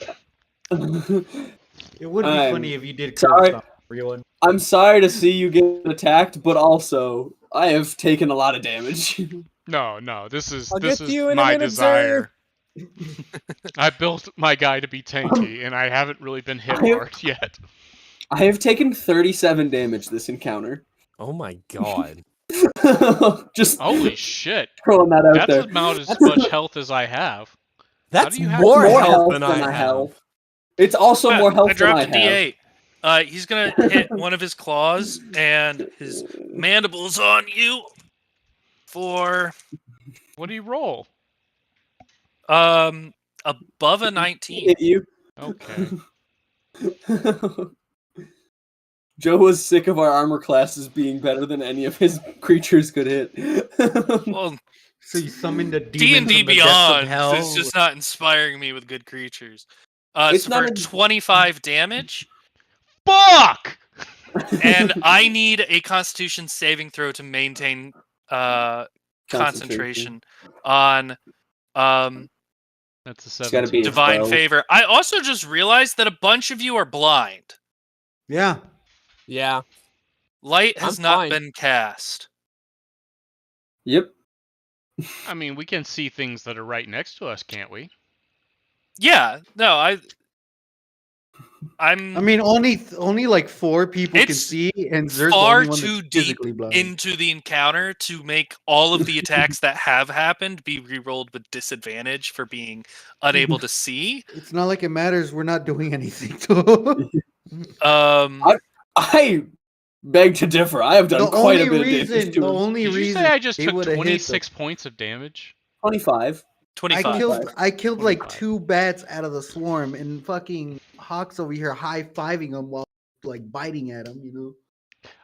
It would be I'm funny if you did sorry. curb stomp everyone. I'm sorry to see you get attacked, but also I have taken a lot of damage. No, this is I'll get to you in a my minute, desire. I built my guy to be tanky, and I haven't really been hit hard yet. I have taken 37 damage this encounter. Oh my god. Just Holy shit! throwing that out That's there. about as much health as I have. That's do you have more, More health than I have. have. It's also more health I than I dropped a have. D8. He's gonna hit one of his claws and his mandibles on you for What do you roll? above a 19. Hit you. Okay. Joe was sick of our armor classes being better than any of his creatures could hit. Well, So you summoned a demon D&D from the depths of Beyond hell. is just not inspiring me with good creatures. It's So not for a- 25 damage, Fuck! and I need a Constitution saving throw to maintain concentration on That's a It's gotta 17. be a Divine 12. Favor. I also just realized that a bunch of you are blind. Yeah. Yeah. Light has I'm not fine. been cast. Yep. I mean, we can see things that are right next to us, can't we? Yeah, no, I mean, only like 4 people can It's see, and Zer's the far only one too that's deep physically blind. into the encounter to make all of the attacks that have happened be rerolled with disadvantage for being unable to see. It's not like it matters. We're not doing anything to I beg to differ. I have done the quite a only bit of damage reason, to the him. only Did you reason say I just they took would've hit 26 points of damage? 25. 25. I killed like 25. 2 bats out of the swarm, and fucking Hawk's over here high-fiving them while like biting at them. You know.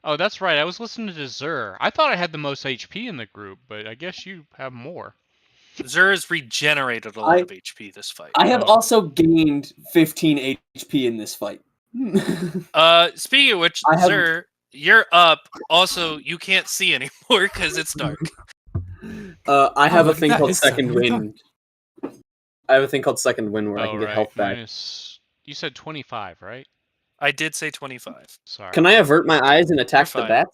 Oh, that's right. I was listening to Zer. I thought I had the most HP in the group, but I guess you have more. Zur has regenerated a lot of HP this fight. I have Oh. also gained 15 HP in this fight. Speaking of which, I have- Zur, you're up. Also, you can't see anymore because it's dark. I have a look at thing that, called it's Second suddenly Wind. I have a thing called Second Wind where I Oh, can get right. health back. You said 25, right? I did say 25. Sorry. Can I avert my eyes and attack You're the fine.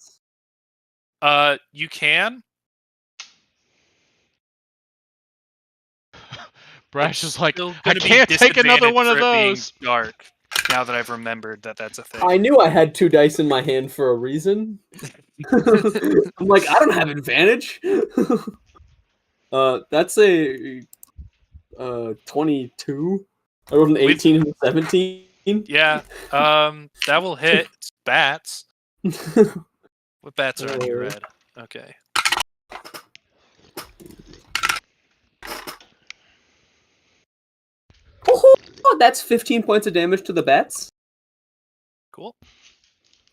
bats? You can. Brash is like, Still I gonna be can't take another disadvantaged one of for it being those. dark. Now that I've remembered that that's a thing. I knew I had 2 dice in my hand for a reason. I'm like, I don't have advantage. That's a 22. I rolled an 18 and a 17. Yeah. That will hit. It's bats. What bats are on your red? Okay. Oh, that's 15 points of damage to the bats. Cool.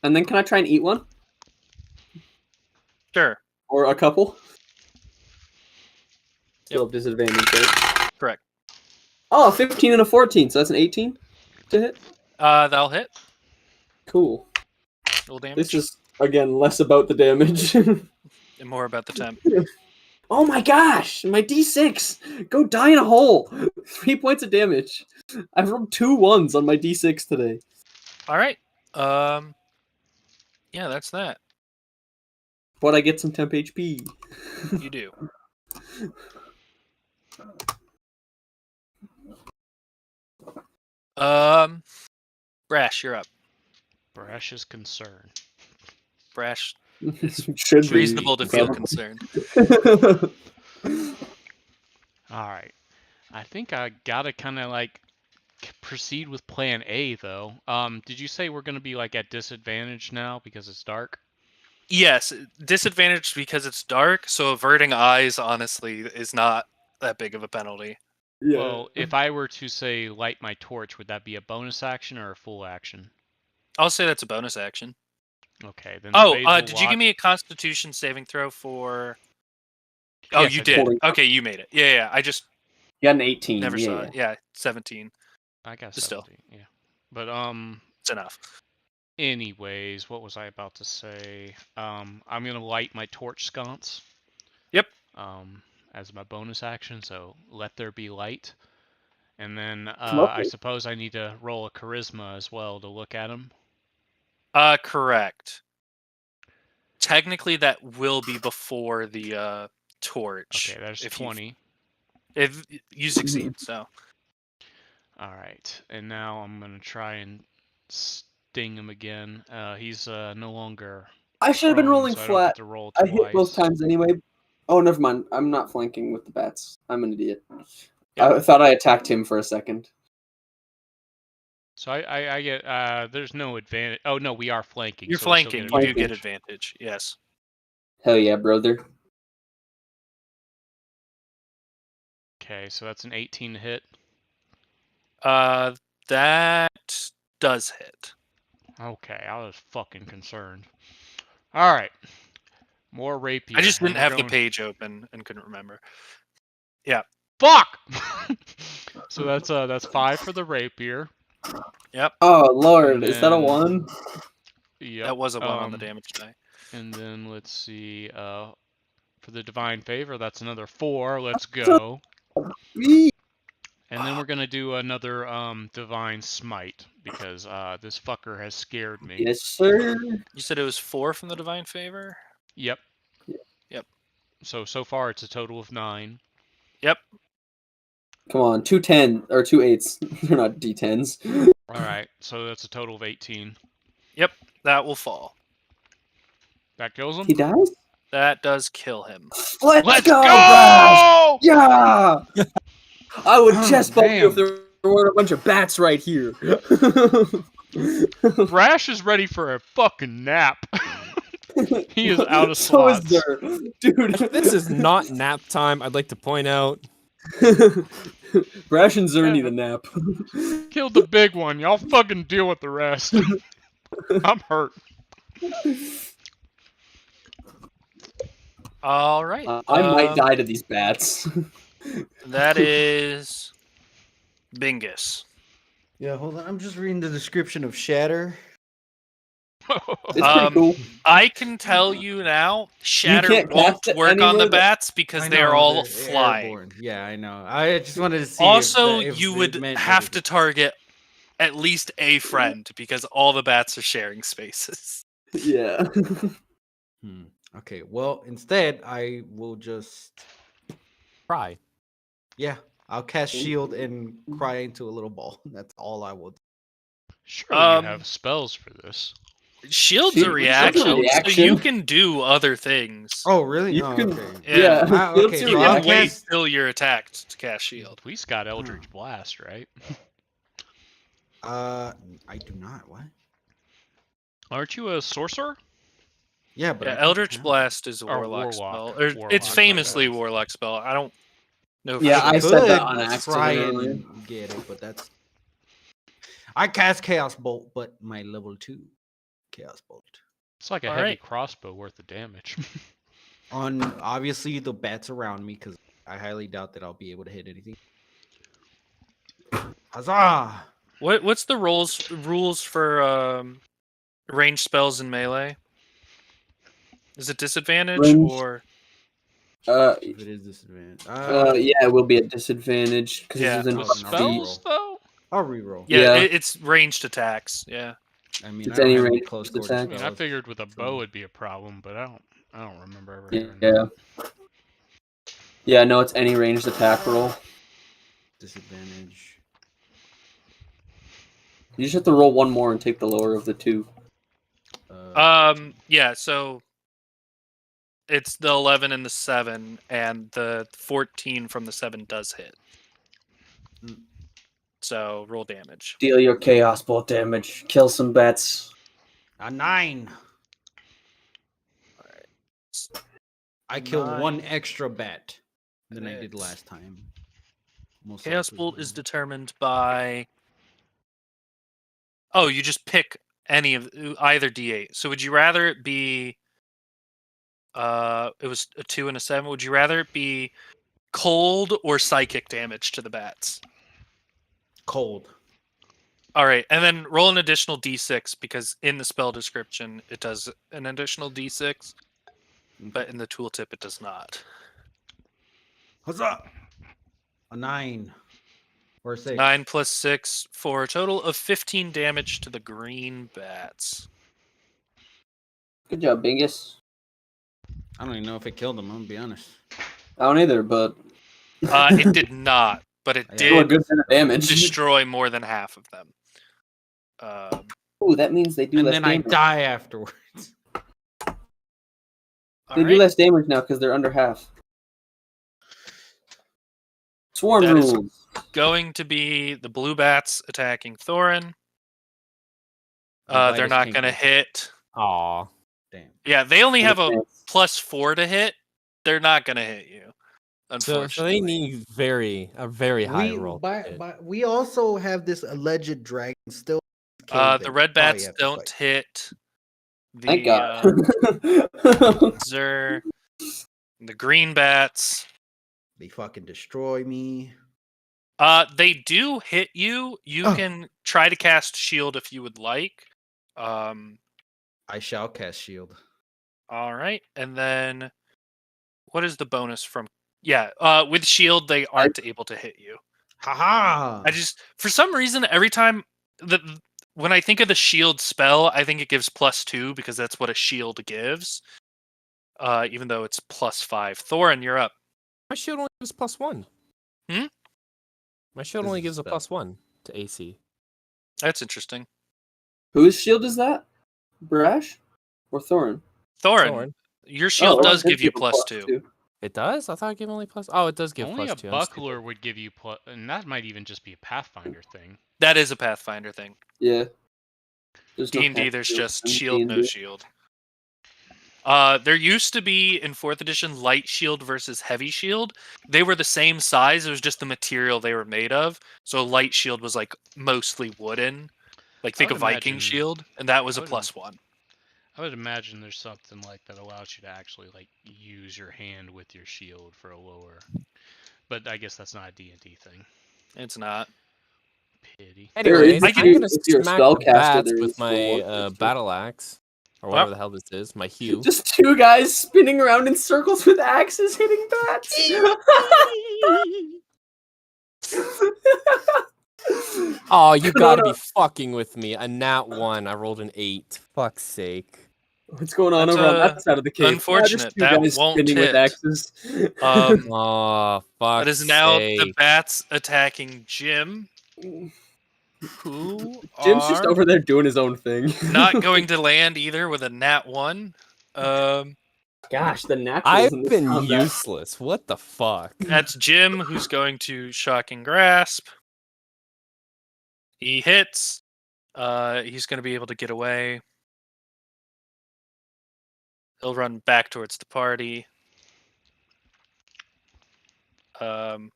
And then can I try and eat one? Sure. Or a couple? Still have disadvantage, right? Correct. Oh, 15 and a 14, so that's an 18 to hit? That'll hit. Cool. Roll damage. This is, again, less about the damage. And more about the temp. Oh my gosh! My D6! Go die in a hole! 3 points of damage. I've rolled 2 1s on my D6 today. All right. Yeah, that's that. But I get some temp HP. You do. Brash, you're up. Brash's concern. Brash. Should It's be reasonable to feel probably. concerned. All right. I think I gotta kind of like proceed with plan A though. Did you say we're gonna be like at disadvantage now because it's dark? Yes, disadvantaged because it's dark, so averting eyes honestly is not that big of a penalty. Yeah. Well, if I were to say light my torch, would that be a bonus action or a full action? I'll say that's a bonus action. Okay, then. Oh, Spade will did you lock- give me a Constitution saving throw for? Oh, Yes, you I did. did. Okay, you made it. Yeah. I just You got an 18. never yeah, saw it. Yeah, 17. I got But still. 17. Yeah. But It's enough. anyways, what was I about to say? I'm gonna light my torch sconce. Yep. As my bonus action, so let there be light. And then I Lovely. suppose I need to roll a charisma as well to look at him. Correct. Technically, that will be before the torch. Okay, there's if you- 20. If you succeed, so All right, and now I'm gonna try and sting him again. He's no longer. I should have been prone, rolling so I don't flat. get to roll I hit both twice. times anyway. Oh, never mind. I'm not flanking with the bats. I'm an idiot. Yep. I thought I attacked him for a second. So I get there's no advantage. Oh no, we are flanking. you're so we still flanking. get You do get advantage. advantage. Yes. Hell yeah, brother. Okay, so that's an 18 to hit. That does hit. Okay, I was fucking concerned. All right, more rapier. I just and didn't we're have the going- page open and couldn't remember. Fuck. So that's 5 for the rapier. Oh lord, And is that a then- 1? Yep. That was a 1 on the um, damage die. And then let's see. For the divine favor, that's another 4. Let's go. And then we're gonna do another divine smite because this fucker has scared me. Yes, sir. You said it was 4 from the divine favor. Yep. Yep. So far it's a total of 9. Yep. Come on, 2 10 or 2 8s. They're not D10s. All right, so that's a total of 18. That will fall. That kills him. He dies? That does kill him. Let's go, Brash! Yeah! I would Oh, chest bump you if damn. there weren't a bunch of bats right here. Brash is ready for a fucking nap. He is out of So is slots. there. Dude. This is not nap time. I'd like to point out. Brash and Zer need a nap. Killed the big one. Y'all fucking deal with the rest. I'm hurt. All right. I might die to these bats. That is Bingus. Yeah, hold on. I'm just reading the description of Shatter. It's pretty Um, cool. I can tell you now, Shatter can't won't cast it work on the anywhere that- bats because I they are know, all they're flying. airborne. Yeah, I know. I just wanted to see. Also, if you it would meant have that to it- target at least a friend because all the bats are sharing spaces. Yeah. Okay, well, instead, I will just. Cry. Yeah, I'll cast shield and cry into a little ball. That's all I will do. Surely you have spells for this. Shield's Shield- a shield's a reaction, so you reaction. can do other things. Oh, really? You Oh, can- okay. Yeah. Ah, Shield's okay, your You so can I'll reaction. wait cast. till you're attacked to cast shield. At least got Eldritch Blast, right? I do not. What? Aren't you a sorcerer? Yeah, but I Yeah, can Eldritch cast- Blast is a Or warlock, warlock. spell. Or Warlock, it's not famously a Blast. warlock spell. I don't know. For Yeah, sure. I said that could on try accident earlier. and get it, but that's. I cast Chaos Bolt, but my level 2 Chaos Bolt. It's like a All heavy right. crossbow worth of damage. On obviously the bats around me, because I highly doubt that I'll be able to hit anything. Huzzah! What's the rules for range spells in melee? Is it disadvantage Range- or If it is disadvantage. Yeah, it will be at disadvantage because Yeah. this is Oh, an no. Spells, though? I'll reroll. yeah, Yeah. It's ranged attacks. Yeah. I mean, It's I don't any have range close attack. quarter I mean, I spells. figured with a bow it'd be a problem, but I don't remember ever hearing Yeah. Yeah, no, it's any ranged attack roll. Disadvantage. You just have to roll one more and take the lower of the two. Yeah. So it's the 11 and the 7, and the 14 from the 7 does hit. Mm. So roll damage. Deal your chaos bolt damage. Kill some bats. A 9. I kill 9 one extra bat than I did hits. last time. Most Chaos likely. Bolt is determined by. Oh, you just pick either D8. So would you rather it be? It was a 2 and a 7. Would you rather it be cold or psychic damage to the bats? Cold. All right, and then roll an additional D6 because in the spell description it does an additional D6, but in the tooltip it does not. Huzzah! A 9. Or a 6. 9 plus 6 for a total of 15 damage to the green bats. Good job, Bingus. I don't even know if it killed him, I'm gonna be honest. I don't either, but It did not, but it Yeah. still a did good bit of damage. destroy more than half of them. Ooh, that means they do And less then damage. I die afterwards. All They do right. less damage now because they're under half. Swarm That is- rules. Going to be the blue bats attacking Thorin. The They're Vitus not going to Kinkers. hit. Aw. Damn. Yeah, they only have a Yes. +4 to hit. They're not going to hit you. So Unfortunately. they need a very high We, roll. to by, hit. by, we also have this alleged dragon still. The red bats don't hit. The, Thank God. Zer, the green bats. They fucking destroy me. They do hit you. You Oh. can try to cast shield if you would like. I shall cast shield. All right, and then what is the bonus from? Yeah, with shield they aren't able to hit you. Haha! I just for some reason every time when I think of the shield spell, I think it gives +2 because that's what a shield gives. Even though it's +5. Thorin, you're up. My shield only gives +1. Hmm? My shield This only is a gives a spell. +1 to AC. That's interesting. Whose shield is that? Brash or Thorin? Thorin, Thorin. your shield Oh, does it give you a +2. It does? I thought it gave only plus. Oh, it does give Only a +2. I'm buckler stupid. would give you plus, and that might even just be a Pathfinder thing. That is a Pathfinder thing. Yeah. There's no D&D, half there's shield just in shield, no D&D. shield. There used to be in 4th edition light shield versus heavy shield. They were the same size. It was just the material they were made of. So light shield was like mostly wooden. Like think would of Viking imagine- shield, and that was I a would +1. I would imagine there's something like that allows you to actually like use your hand with your shield for a lower. But I guess that's not a D&D thing. It's not. Pity. There Anyways, is I'm if gonna you're a smack spellcaster, the bats there with is my for one. battle axe, or Well. whatever the hell this is, my hue. Just two guys spinning around in circles with axes hitting bats. Oh, you Going gotta be on- fucking with me. A nat 1. I rolled an 8. Fuck's sake. What's going on That's, over on that side of the cave? unfortunate. Just two That guys won't spinning with hit. axes. Oh, fuck. That is now the bats attacking Jim, who Jim's just are over there doing his own thing. not going to land either with a nat 1. Gosh, the naturals I've in this been combat. useless. What the fuck? That's Jim, who's going to Shocking Grasp. He hits. He's going to be able to get away. He'll run back towards the party. Wait,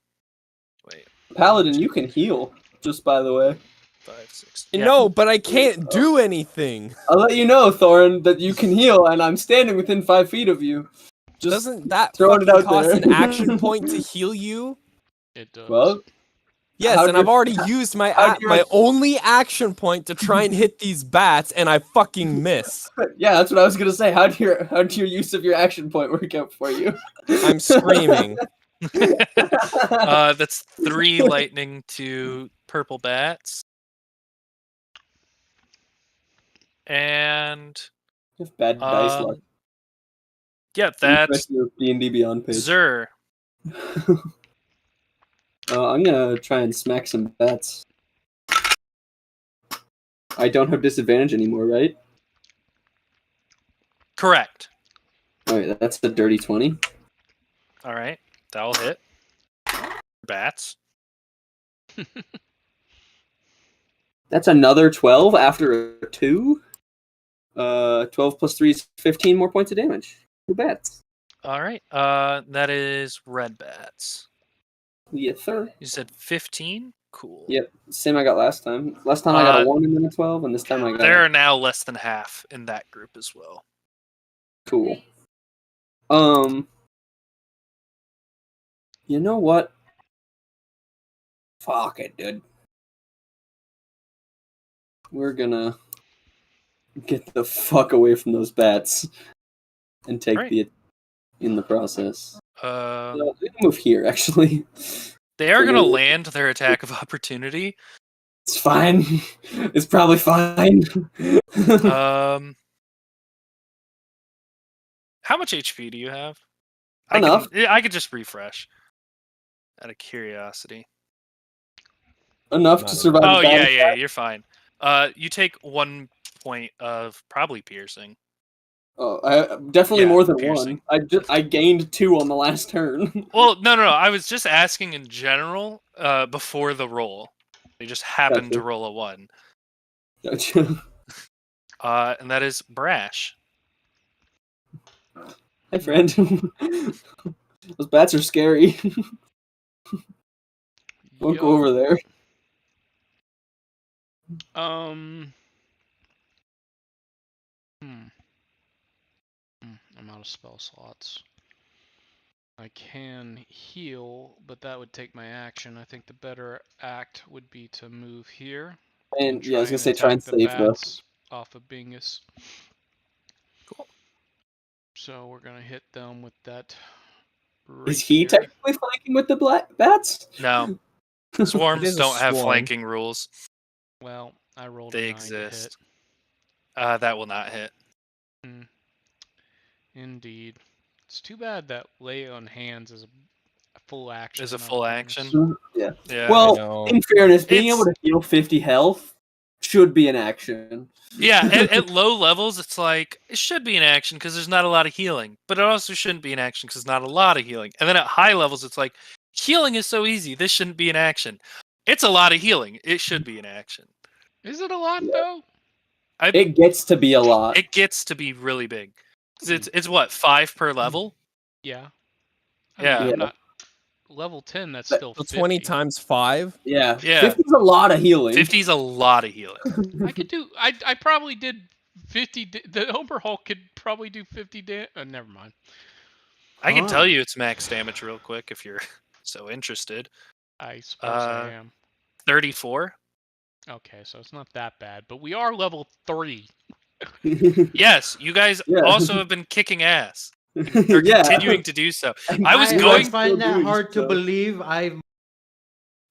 Paladin, you can heal. Just by the way, 5, 6. No, but I can't do anything. I'll let you know, Thorin, that you can heal, and I'm standing within 5 feet of you. Just Doesn't that throwing it fucking out cost there. an action point to heal you? It does. well, Yes, How'd and I've your- already used my how'd your- my only action point to try and hit these bats, and I fucking miss. yeah, that's what I was gonna say. How'd your use of your action point work out for you? I'm screaming. That's 3 lightning to purple bats. And If bad dice luck. yeah, that's D&D Beyond page. Zer. I'm gonna try and smack some bats. I don't have disadvantage anymore, right? Correct. All right, that's the dirty 20. All right, that'll hit. Bats. That's another 12 after a 2. 12 plus 3 is 15 more points of damage. Who bats? All right. That is red bats. Yes, sir. You said 15. Cool. Yep, same I got last time. Last time I got a 1 and then a 12, and this time I got There are now less than half in that group as well. cool. You know what? Fuck it, dude. We're gonna get the fuck away from those bats and take Right. the in the process. Um, No, we can move here, actually. They are We're going to gonna- land their attack of opportunity. It's fine. It's probably fine. How much HP do you have? Enough. I could just refresh. Out of curiosity. Enough Not to enough. survive. Oh a bad yeah, you're fine. You take 1 point of probably piercing. Oh, definitely Yeah, more than piercing. 1. I gained 2 on the last turn. Well, no. I was just asking in general before the roll. They just happened to Gotcha. roll a 1. Gotcha. And that is Brash. Hi, friend. Those bats are scary. Won't go Yo. over there. I'm out of spell slots. I can heal, but that would take my action. I think the better act would be to move here. And yeah, I was gonna say try and attack the save the. bats off of Bingus. Cool. So we're gonna hit them with that. Is he rapier. technically flanking with the black bats? No, It swarms is a don't have swarm. flanking rules. Well, I rolled They a 9 to hit. exist. That will not hit. Indeed. It's too bad that lay on hands is a full action. Is a not full bonus. action. Yeah. Yeah. Well, know. in fairness, being It's- able to heal 50 health should be an action. Yeah, at low levels, it's like it should be an action because there's not a lot of healing, but it also shouldn't be an action because there's not a lot of healing. And then at high levels, it's like healing is so easy. This shouldn't be an action. It's a lot of healing. It should be an action. Is it a lot Yeah. though? It gets to be a lot. It gets to be really big. 'Cause it's what 5 per level. Yeah. Yeah. I'm not level 10. That's But- still So 50. 20 times 5? Yeah. Yeah. 50 is a lot of healing. 50 is a lot of healing. I could do. I probably did 50. The Ober Hulk could probably do 50 damage. Never mind. I can Ah. tell you its max damage real quick if you're so interested. I suppose I Uh, am. 34. Okay, so it's not that bad, but we are level 3. Yes, you guys Yeah. also have been kicking ass. You're yeah. continuing to do so. I was going- find that Still hard to doing believe. I've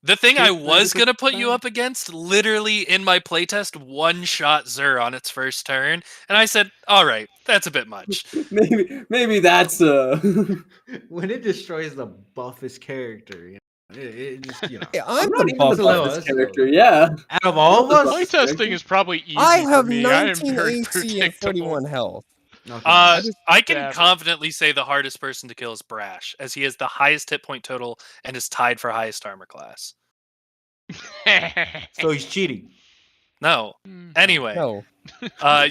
The thing I Kick was critical gonna put you time. up against, literally in my playtest, one-shot Zur on its first turn, and I said, "All right, that's a bit much." Maybe that's when it destroys the buffest character, you know, it just Hey, I'm not the even buff the level. buffest character. Yeah. out of all of us. Playtesting is probably easy I for have me. I am 19 very AC and predictable. 31 health. Okay. I can stab it. confidently say the hardest person to kill is Brash, as he has the highest hit point total and is tied for highest armor class. So he's cheating. No. Hmm. Anyway, No.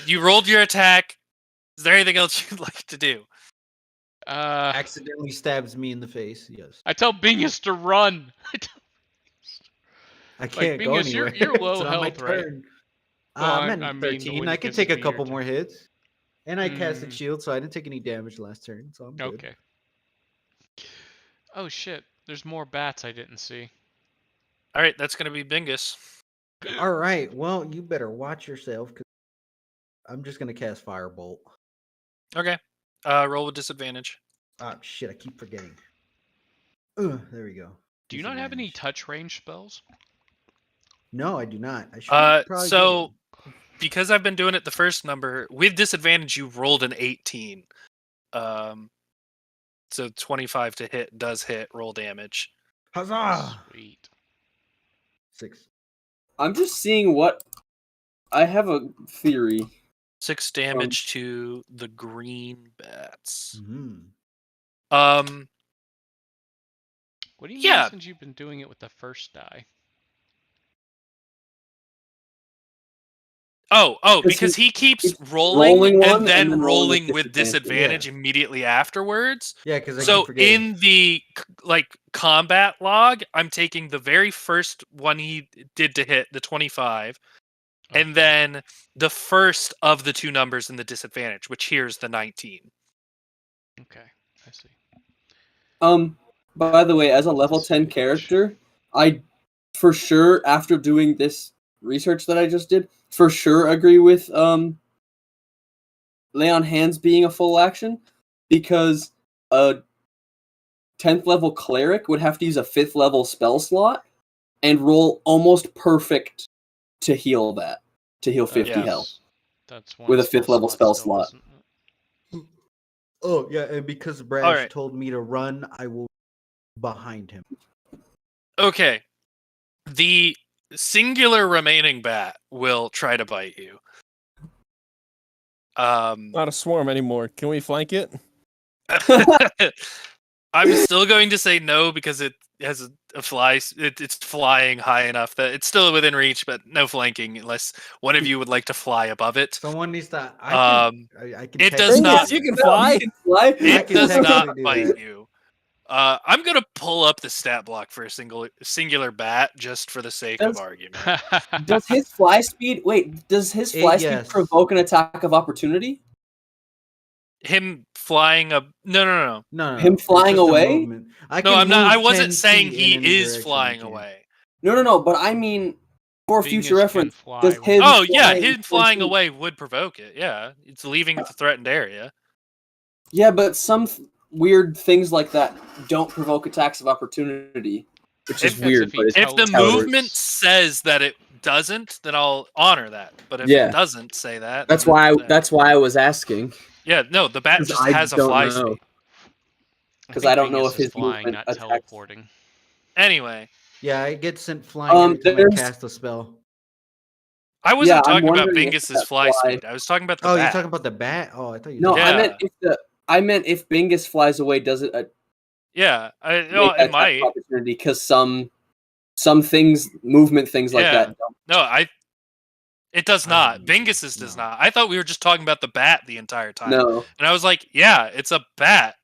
you rolled your attack. Is there anything else you'd like to do? Accidentally stabs me in the face. Yes. I tell Bingus to run. I can't go Bingus, you're- anywhere. you're low It's not my health, right? turn. Well, I'm I at mean, 13. when I it could gets take to a be your couple more turn. hits. And I casted Mm. shield, so I didn't take any damage last turn. So I'm good. Okay. Oh shit! There's more bats I didn't see. All right, that's going to be Bingus. All right. Well, you better watch yourself because I'm just gonna cast Firebolt. Okay. Roll with disadvantage. Ah, shit! I keep forgetting. There we go. Do you not have any Disadvantage. touch range spells? No, I do not. I should probably So get because I've been doing it the first number with disadvantage, you rolled an 18. So 25 to hit does hit. Roll damage. one. Huzzah! Sweet. 6. I'm just seeing what. I have a theory. 6 damage to the green bats. Mhm. What do you Yeah. mean since you've been doing it with the first die? Because he keeps keeps rolling rolling one and then rolling rolling with with disadvantage. disadvantage immediately afterwards. Yeah, because I So keep forgetting. in the combat log, I'm taking the very first one he did to hit, the 25, and then the first of the 2 numbers in the disadvantage, which here's the 19. Okay, I see. By the way, as a level 10 character, I for sure, after doing this research that I just did, for sure agree with Lay on Hands being a full action, because a 10th level cleric would have to use a 5th level spell slot and roll almost perfect to heal 50 Yeah. health. That's With a 5th level spell slot. Oh yeah, and because Brash Alright. told me to run, I will behind him. Okay. The singular remaining bat will try to bite you. Not a swarm anymore. Can we flank it? I'm still going to say no because it has a fly. It's flying high enough that it's still within reach, but no flanking unless one of you would like to fly above it. Someone needs to. I can. It does technically not- do You can that. fly. You can fly. It can does not technically do bite that. you. I'm gonna pull up the stat block for a singular bat just for the sake of Does- argument. Does his fly speed does his fly speed yes. provoke an attack of opportunity? Him flying up? No. No, Him it's flying just a away? movement. I No, can I'm not. I move wasn't 10 saying feet he in any is direction I flying can. away. No, but I mean, for Bingus future can reference, fly does with- him Oh yeah, flying him flying 10 feet- away would provoke it. Yeah, it's leaving the threatened area. Yeah, but some weird things like that don't provoke attacks of opportunity, which is If- weird. But it's If the how it is. movement says that it doesn't, then I'll honor that. But if Yeah. it doesn't say that, That's then why. it's- That's why I was asking, Yeah, no, the bat 'Cause just I has a don't fly know. speed. 'Cause think I don't know Bingus if is his flying, movement not attacks- teleporting. Anyway, Yeah, I get sent flying every time I there's- cast a spell. I wasn't I'm talking about wondering if Bingus's that fly fly- speed. I was talking about the Oh, bat. you're talking about the bat? Oh, I thought you. No, were talking Yeah. I meant if Bingus flies away, does it Yeah, make no, that it might. opportunity? Because some things, movement things like Yeah. that. Don't. No, it does not. Mm, Bingus's does no. not. I thought we were just talking about the bat the entire time. No. And I was like, yeah, it's a bat.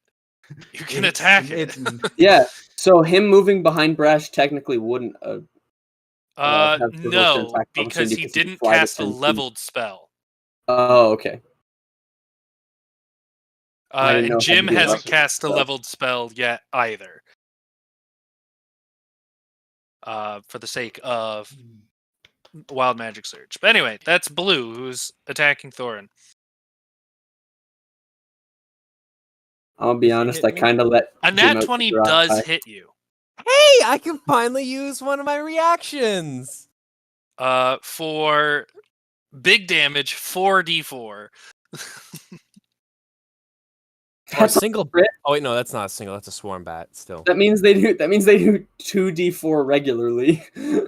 You can attack it. Yeah. So him moving behind Brash technically wouldn't. have provoked an No, attack of because opportunity he can didn't fly to cast a 10 feet. leveled spell. Oh, okay. I didn't know And if I Jim could do a hasn't leveled cast a spell. leveled spell yet either. For the sake of Wild Magic Surge. But anyway, that's Blue who's attacking Thorin. I'll be honest. hit I me? kind of let A Jim nat out 20 to dry. does hit you. Hey, I can finally use one of my reactions. For big damage, 4d4. Or a That's a single. crit. Oh wait, no, that's not a single. That's a swarm bat. Still. That means they do 2d4 regularly.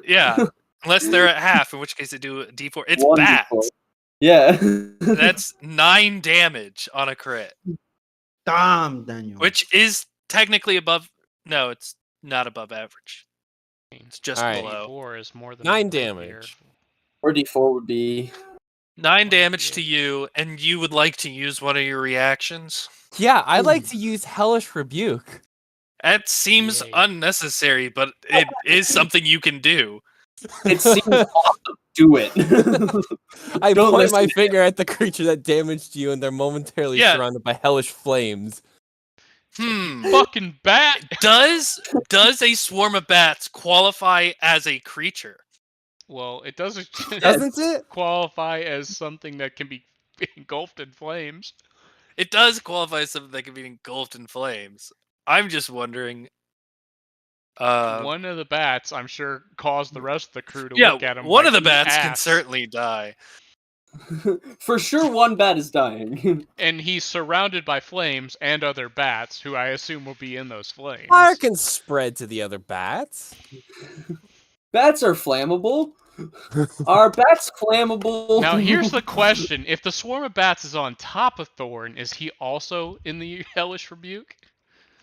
Yeah, unless they're at half, in which case they do a d4. It's 1d4. bats. Yeah. That's 9 damage on a crit, Damn, Daniel. which is technically above. No, it's not above average. It's just Alright. below. 4 is more than 9 a rapier. damage. 4d4 would be 9 damage to you, and you would like to use one of your reactions? Yeah, I like to use Hellish Rebuke. That seems Yay. unnecessary, but it is something you can do. it seems awesome. Do it. I Don't point my listen. finger at the creature that damaged you, and they're momentarily Yeah. surrounded by hellish flames. Fucking bat! Does a swarm of bats qualify as a creature? Well, it doesn't Doesn't it? qualify as something that can be engulfed in flames. It does qualify as something that can be engulfed in flames. I'm just wondering. One of the bats, I'm sure, caused the rest of the crew to Yeah, look at him. one like, of the "Eat bats can ass." certainly die. For sure, one bat is dying. And he's surrounded by flames and other bats, who I assume will be in those flames. Fire can spread to the other bats. Bats are flammable. Are bats flammable? Now here's the question: if the swarm of bats is on top of Thorn, is he also in the hellish rebuke?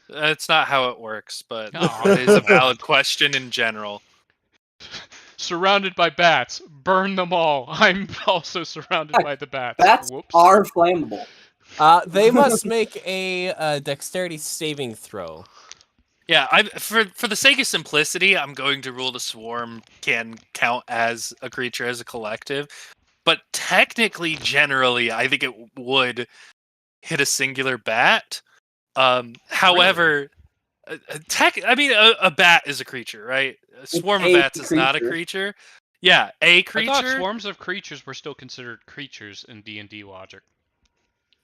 That's not how it works, but Aw. it is a valid question in general. Surrounded by bats, burn them all. I'm also surrounded by the bats. Bats Whoops. are flammable. They must make a dexterity saving throw. Yeah, for the sake of simplicity, I'm going to rule the swarm can count as a creature as a collective. But technically, generally, I think it would hit a singular bat. However, a bat is a creature, right? A swarm of a bats is not a creature. creature. Yeah, a I creature. thought swarms of creatures were still considered creatures in D&D logic.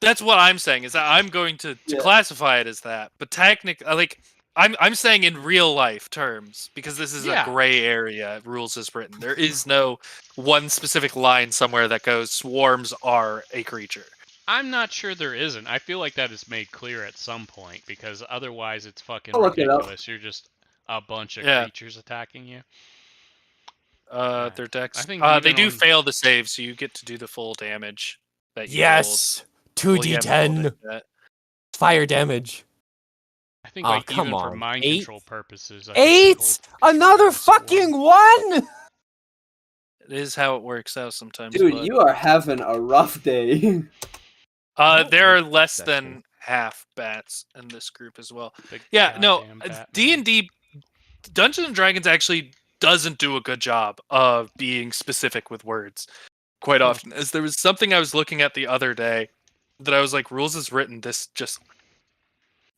That's what I'm saying. Is that I'm going to Yeah. classify it as that, but technically, I'm saying in real life terms because this is a gray area. Rules as written. There is no one specific line somewhere that goes swarms are a creature. I'm not sure there isn't. I feel like that is made clear at some point because otherwise it's fucking I'll look it up. ridiculous. You're just a bunch of Yeah. creatures attacking you. Their decks. I think They even do on- fail the save, so you get to do the full damage that you Yes, rolled. Well, you haven't 2d10 rolled it yet. fire damage. I think Oh, like come even for on. mind 8? control purposes. I think the 8? whole Another swarm- fucking 1? It is how it works out sometimes. Dude, bud. you are having a rough day. don't There are like less that than thing. half bats in this group as well. the Yeah, no, goddamn Batman. D&D Dungeons and Dragons actually doesn't do a good job of being specific with words quite often. As there was something I was looking at the other day that I was like, rules as written, this just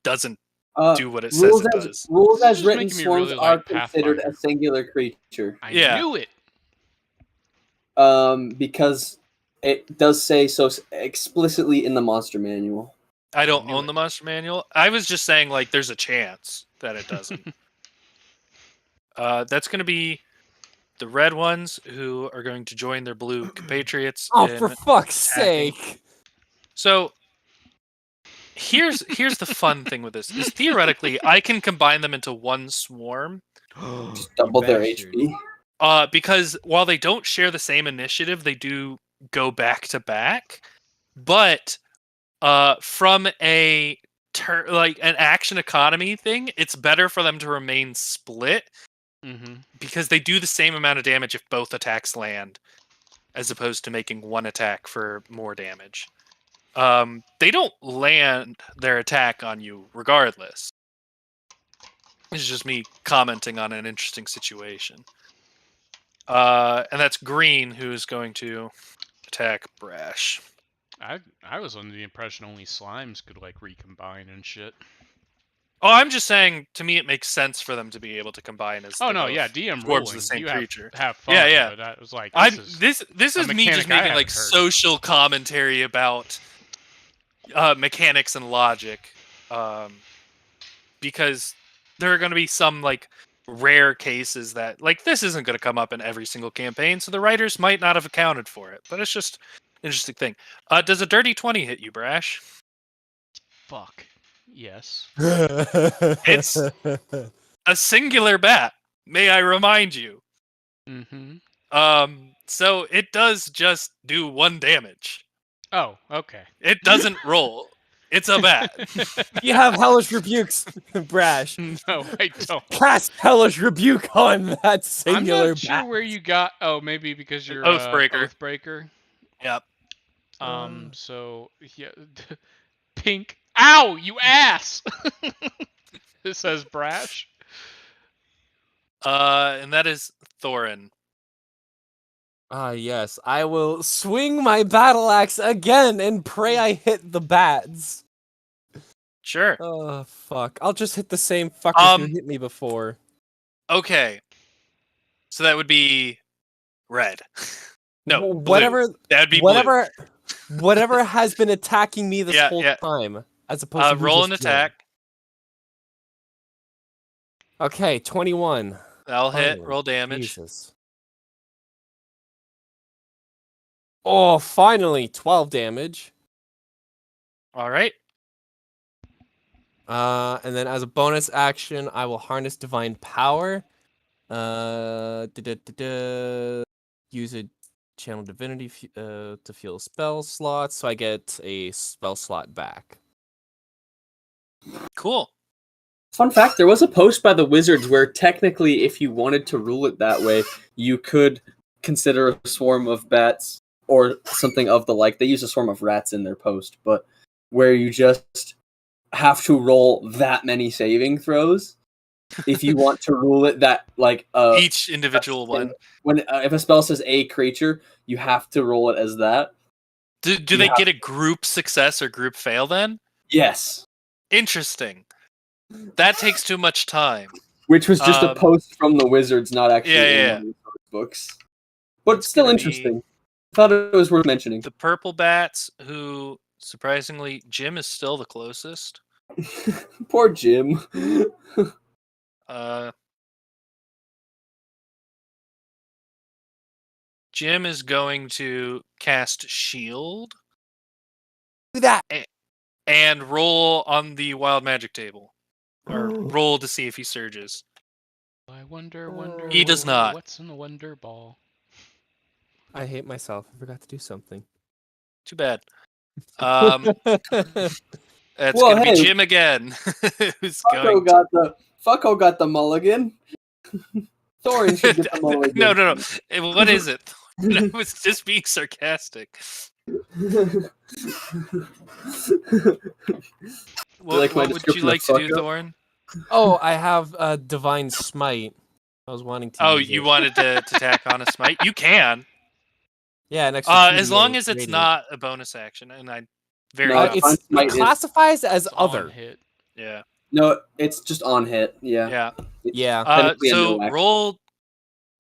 doesn't do what it says rules it as does. rules This is as just written, making me swarms really are like considered a Pathfinder. singular creature. I Yeah. knew it. Because it does say so explicitly in the monster manual. I don't knew own it. the monster manual. I was just saying like there's a chance that it doesn't. That's going to be the red ones who are going to join their blue compatriots. Oh, in for fuck's attacking. sake. So here's the fun thing with this is theoretically I can combine them into one swarm. Just double their bastard. HP. Because while they don't share the same initiative, they do go back to back. But from an action economy thing, it's better for them to remain split Mm-hmm. because they do the same amount of damage if both attacks land, as opposed to making one attack for more damage. They don't land their attack on you regardless. This is just me commenting on an interesting situation. And that's Green who's going to attack Brash. I was under the impression only slimes could like recombine and shit. Oh, I'm just saying. To me, it makes sense for them to be able to combine as. Oh they're no, both yeah, DM swarms ruling. of the same you creature. have fun. Yeah, yeah. But I was like, This is a me just mechanic I making like haven't heard. social commentary about mechanics and logic, because there are going to be some like rare cases that like this isn't going to come up in every single campaign, so the writers might not have accounted for it. But it's just an interesting thing. Does a dirty 20 hit you, Brash? fuck. Yes. It's a singular bat. May I remind you? Mm-hmm. So it does just do 1 damage. Oh, okay. It doesn't roll. It's a bat. You have Hellish Rebukes, Brash. No, I don't. Cast Hellish Rebuke on that I'm singular not sure bat. where you got. Oh, maybe because you're Oathbreaker. Oathbreaker. Yep. So yeah, pink. Ow, you ass! It says Brash. And that is Thorin. Ah, yes. I will swing my battle axe again and pray I hit the bats. Sure. Oh, fuck. I'll just hit the same fuckers who hit me before. Okay. So that would be red. No, blue. Whatever. That'd be blue. Whatever has been attacking me this Yeah, whole yeah. time, as opposed to who Roll an just attack. did. Okay, 21. That'll hit. Finally. Roll damage. Jesus. Oh, finally, 12 damage. All right. And then as a bonus action, I will harness divine power. use a channel divinity to fill spell slots, so I get a spell slot back. Cool. Fun fact, there was a post by the Wizards where technically if you wanted to rule it that way, you could consider a swarm of bats or something of the like. They use a swarm of rats in their post, but where you just have to roll that many saving throws if you want to rule it that like Each individual one. When if a spell says a creature, you have to roll it as that. Do they get a group success or group fail then? Yes. Interesting. That takes too much time. Which was just a post from the Wizards, not actually Yeah. in the books. But It's still gonna interesting. Thought it was worth mentioning. The purple bats, who surprisingly, Jim is still the closest. Poor Jim. Jim is going to cast Shield. Do that. And roll on the wild magic table. Or roll to see if he surges. I wonder. He does not. What's in the wonder ball? I hate myself. I forgot to do something. Too bad. It's Well, gonna hey. be Jim again. Who's Fucko got the mulligan. Thorin should get the mulligan. No. What is it? I was just being sarcastic. What would you description like of to do, fucko? Thorin? Oh, I have a divine smite. I was wanting to. Oh, use you it. wanted to tack on a smite? You can. Yeah, an extra. As 2d8 long as it's radiant. not a bonus action, and I very No, often- It's Smite it is- classifies as It's on other. hit. yeah. No, it's just on hit. Yeah. Yeah. Yeah. Technically a So no action. roll.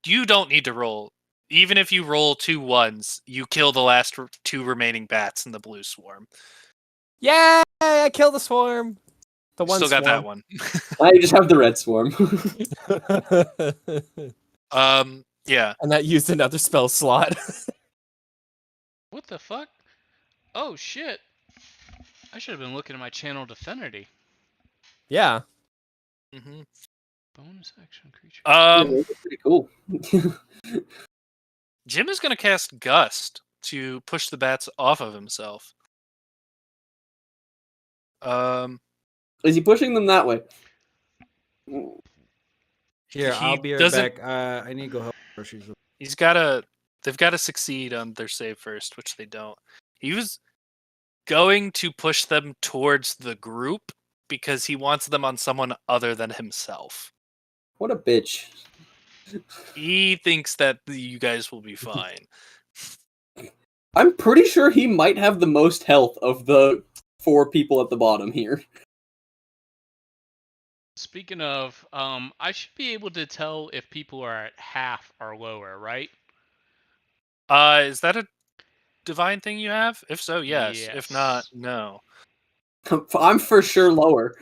You don't need to roll. Even if you roll 2 1s, you kill the last 2 remaining bats in the blue swarm. Yeah, I killed the swarm. The one Still got that swarm. one. Now you just have the red swarm. Yeah. And that used another spell slot. What the fuck? Oh shit! I should have been looking at my channel Divinity. Yeah. hmm Bonus action creature. Those are pretty cool. Jim is going to cast Gust to push the bats off of himself. Is he pushing them that way? Here, He I'll be right doesn't- back. I need to go help groceries. He's got to. They've got to succeed on their save first, which they don't. He was going to push them towards the group because he wants them on someone other than himself. What a bitch. He thinks that you guys will be fine. I'm pretty sure he might have the most health of the 4 people at the bottom here. Speaking of, I should be able to tell if people are at half or lower, right? Is that a divine thing you have? If so, yes. If not, Yes. no. I'm for sure lower.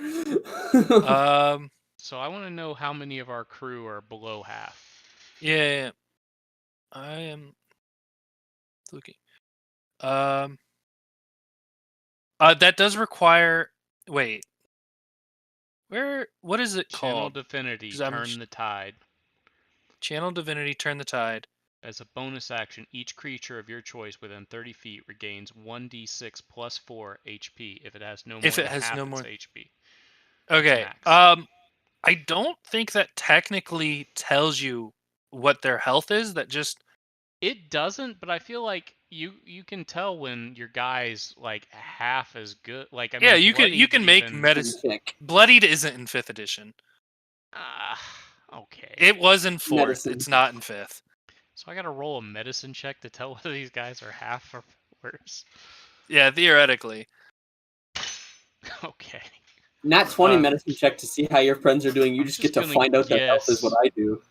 So I want to know how many of our crew are below half. Yeah. I am looking. That does require. Wait. What is it Channel called? Divinity, 'Cause I'm turn the tide. Channel Divinity, turn the tide. As a bonus action, each creature of your choice within 30 feet regains 1d6 plus 4 HP if it has no more If it than has half no its more- HP. Okay. max. I don't think that technically tells you what their health is. That just It doesn't, but I feel like you can tell when your guy's like half as good. Like I yeah, mean, you can Bloodied make even- medicine. Check. Bloodied isn't in 5th edition. Okay. It was in 4th. Medicine. It's not in 5th. So I gotta roll a medicine check to tell whether these guys are half or worse. Yeah, theoretically. Okay. Nat 20 Uh, medicine check to see how your friends are doing. You I'm just just get to gonna find out their health is guess. what I do. You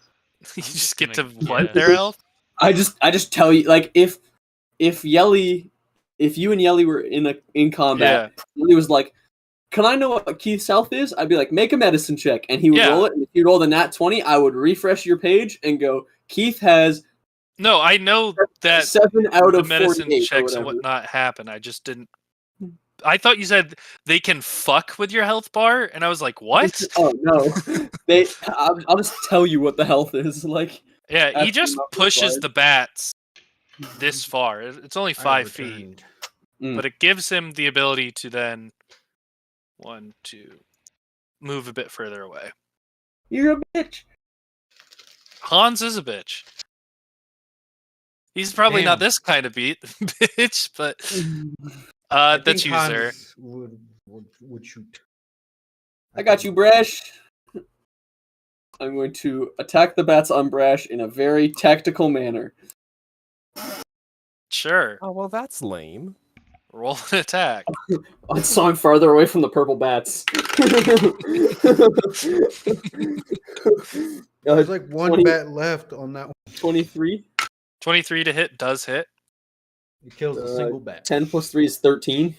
I'm just just get to gonna what guess. their health? I just tell you, like, if you and Yelly were in combat, Yelly was like, "Can I know what Keith's health is?" I'd be like, "Make a medicine check," and he would Yeah. roll it. And if you roll the nat 20, I would refresh your page and go, "Keith has No, I know that 7 out the of medicine 48 or checks and whatever." whatnot happen. I just didn't. I thought you said they can fuck with your health bar, and I was like, what? Oh no, I'll just tell you what the health is. Like, Yeah, he That's just not pushes required. the bats this far. It's only I 5 feet, returned. but it gives him the ability to then 1, 2, move a bit further away. You're a bitch. Hans is a bitch. He's probably not Damn. this kind of bitch, but I that's think you, sir. Hans would shoot. I got you, Brash. I'm going to attack the bats on Brash in a very tactical manner. Sure. Oh well, that's lame. Roll an attack. So I'm farther away from the purple bats. There's like one 20 bat left on that one. 23. 23 to hit does hit. It kills a single bat. 10 plus 3 is 13.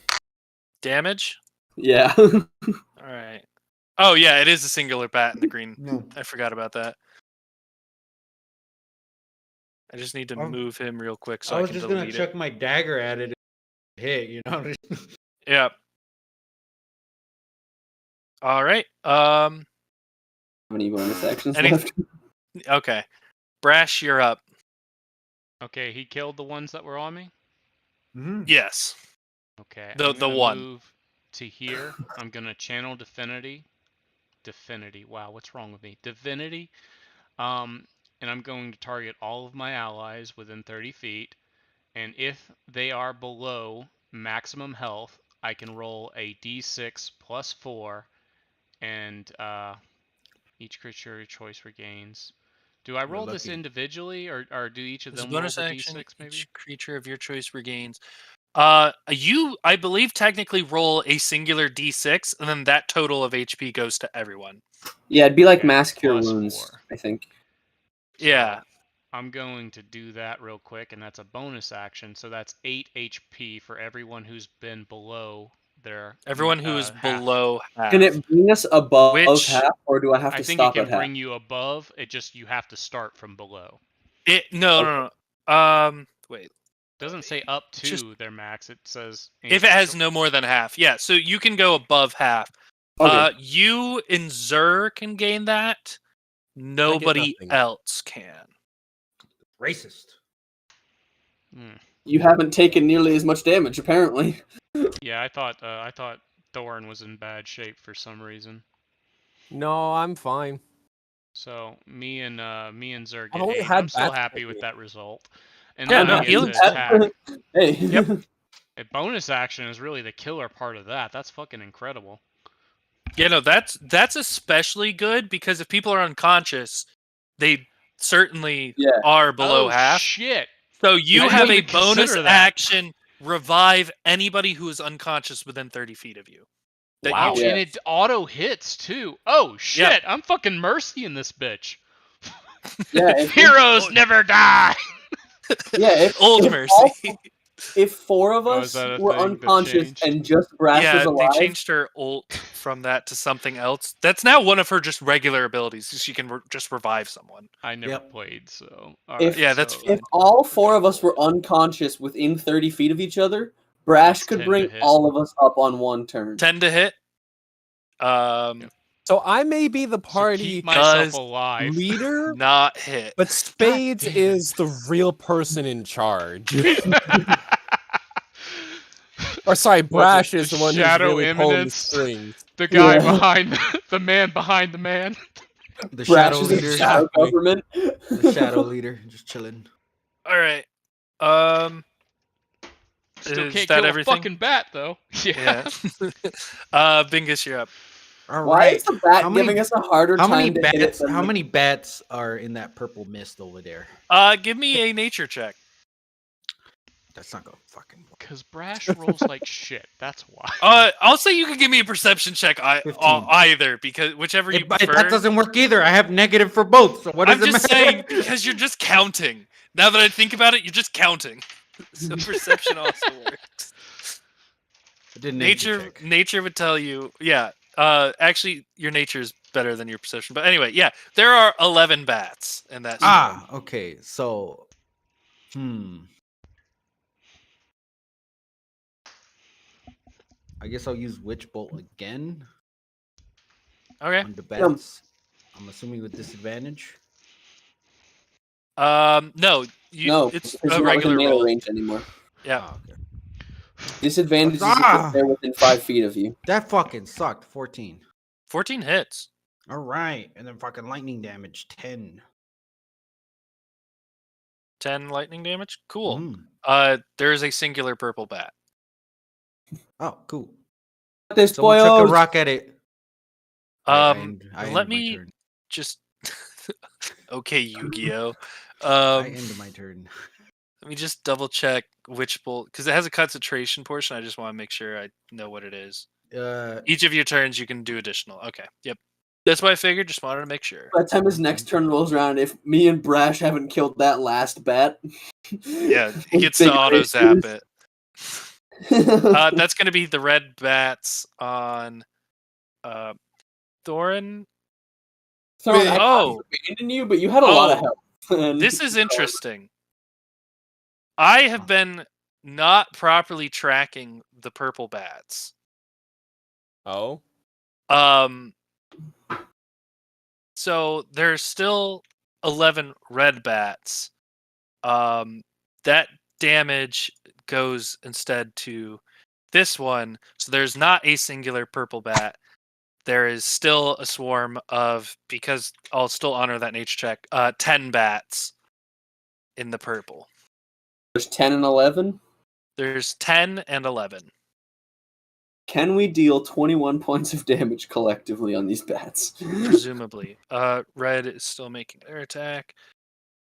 Damage? Yeah. Alright. Oh yeah, it is a singular bat in the green. No. I forgot about that. I just need to move him real quick so I I was can just gonna delete chuck it. my dagger at it and hit, you know. Yeah. Alright. How many bonus actions Any- left? Okay. Brash, you're up. Okay, he killed the ones that were on me. Yes. Okay. The- I'm the gonna one. move to here. I'm gonna channel Divinity. Wow, what's wrong with me? Divinity. And I'm going to target all of my allies within 30 feet. And if they are below maximum health, I can roll a d6 plus 4, and each creature of your choice regains. Do I roll this lucky. individually, or do each of As a them roll bonus the action, d6 maybe? each creature of your choice regains. You, I believe, technically roll a singular d6, and then that total of HP goes to everyone. Yeah, it'd be like Okay, mass cure plus wounds, 4. I think. Yeah. So I'm going to do that real quick, and that's a bonus action. So that's 8 HP for everyone who's been below their Everyone who is half. below half. Can it bring us above Which- half, or do I have I to think it stop can at half? bring you above. It just you have to start from below. No. Wait. Doesn't say up to Just- their max. It says If it has no more than half. Yeah, so you can go above half. Okay. You and Zur can gain that. Nobody nothing. else can. Racist. You haven't taken nearly as much damage, apparently. Yeah, I thought Thorn was in bad shape for some reason. No, I'm fine. So me and Zur I've get only 8. had I'm still bats happy lately. with that result. And Yeah, then no, I get healing- to attack. Hey. Yep. A bonus action is really the killer part of that. That's fucking incredible. Yeah, no, that's especially good because if people are unconscious, they certainly Yeah. are below oh, half. shit. So I you didn't have a even consider bonus that. action revive anybody who is unconscious within 30 feet of you. That Wow, you Yeah. and it auto hits too. Oh shit, I'm fucking Mercy in this bitch. Yeah, if- Heroes never die. Yeah, if, Old if Mercy. if 4 of Oh, us is that a were thing that unconscious changed? and just Brash Yeah, was they alive, changed her ult from that to something else. That's now one of her just regular abilities. She can just revive someone. I never Yep. played, so If- Yeah, that's if all 4 of us were unconscious within 30 feet of each other, Brash That's could 10 to bring hit. all of us up on one turn. 10 to hit. Yep. So I may be the to party keep myself does alive. leader, Not hit. but Spades damn it. is the real person in charge. Or sorry, Brash is the one who's Shadow really pulling the Eminence? strings. The guy Yeah. behind the man behind the man. The Brash shadow is in leader. shadow Exactly. government. The shadow leader, just chilling. All right. Still Is can't that kill everything? a fucking bat though. Yeah. Bingus, you're up. All Why right. is the bat How many- giving us a harder How time many to hit it bats? than How the- many bats are in that purple mist over there? Give me a nature check. That's not gonna fucking work. Because Brash rolls like shit. That's why. I'll say you can give me a perception check 15. either because whichever you prefer. That doesn't work either. I have negative for both. So what does I'm it just matter? saying because you're just counting. Now that I think about it, you're just counting. So perception also works. I did nature check. Nature would tell you, yeah. Actually, your nature is better than your perception. But anyway, yeah, there are 11 bats in that. storm. Ah, okay. So, I guess I'll use Witch Bolt again Okay. on the bats. I'm assuming with disadvantage. No, No, it's because a you're not within regular melee roll. range anymore. Yeah. Oh, okay. Disadvantage is if Ah! they're within 5 feet of you. That fucking sucked. 14. 14 hits. All right, and then fucking lightning damage 10. 10 lightning damage. Cool. Mm. There is a singular purple bat. Oh, cool. They Someone chuck a spoiled. rock at it. I end Let my me turn. just. Okay, Yu-Gi-Oh. I end my turn. Let me just double check which bolt because it has a concentration portion. I just want to make sure I know what it is. Each of your turns, you can do additional. Okay. Yep. That's what I figured. Just wanted to make sure. By the time his next turn rolls around, if me and Brash haven't killed that last bat, Yeah, he with gets to big auto zap it. racers. That's going to be the red bats on Thorin. Thorin, I Oh, abandoned you, but you had a lot of Oh, help. And this is interesting. I have been not properly tracking the purple bats. Oh, So there's still 11 red bats. That damage goes instead to this one. So there's not a singular purple bat. There is still a swarm of, because I'll still honor that nature check, 10 bats in the purple. There's 10 and 11. There's 10 and 11. Can we deal 21 points of damage collectively on these bats? Presumably. Red is still making their attack.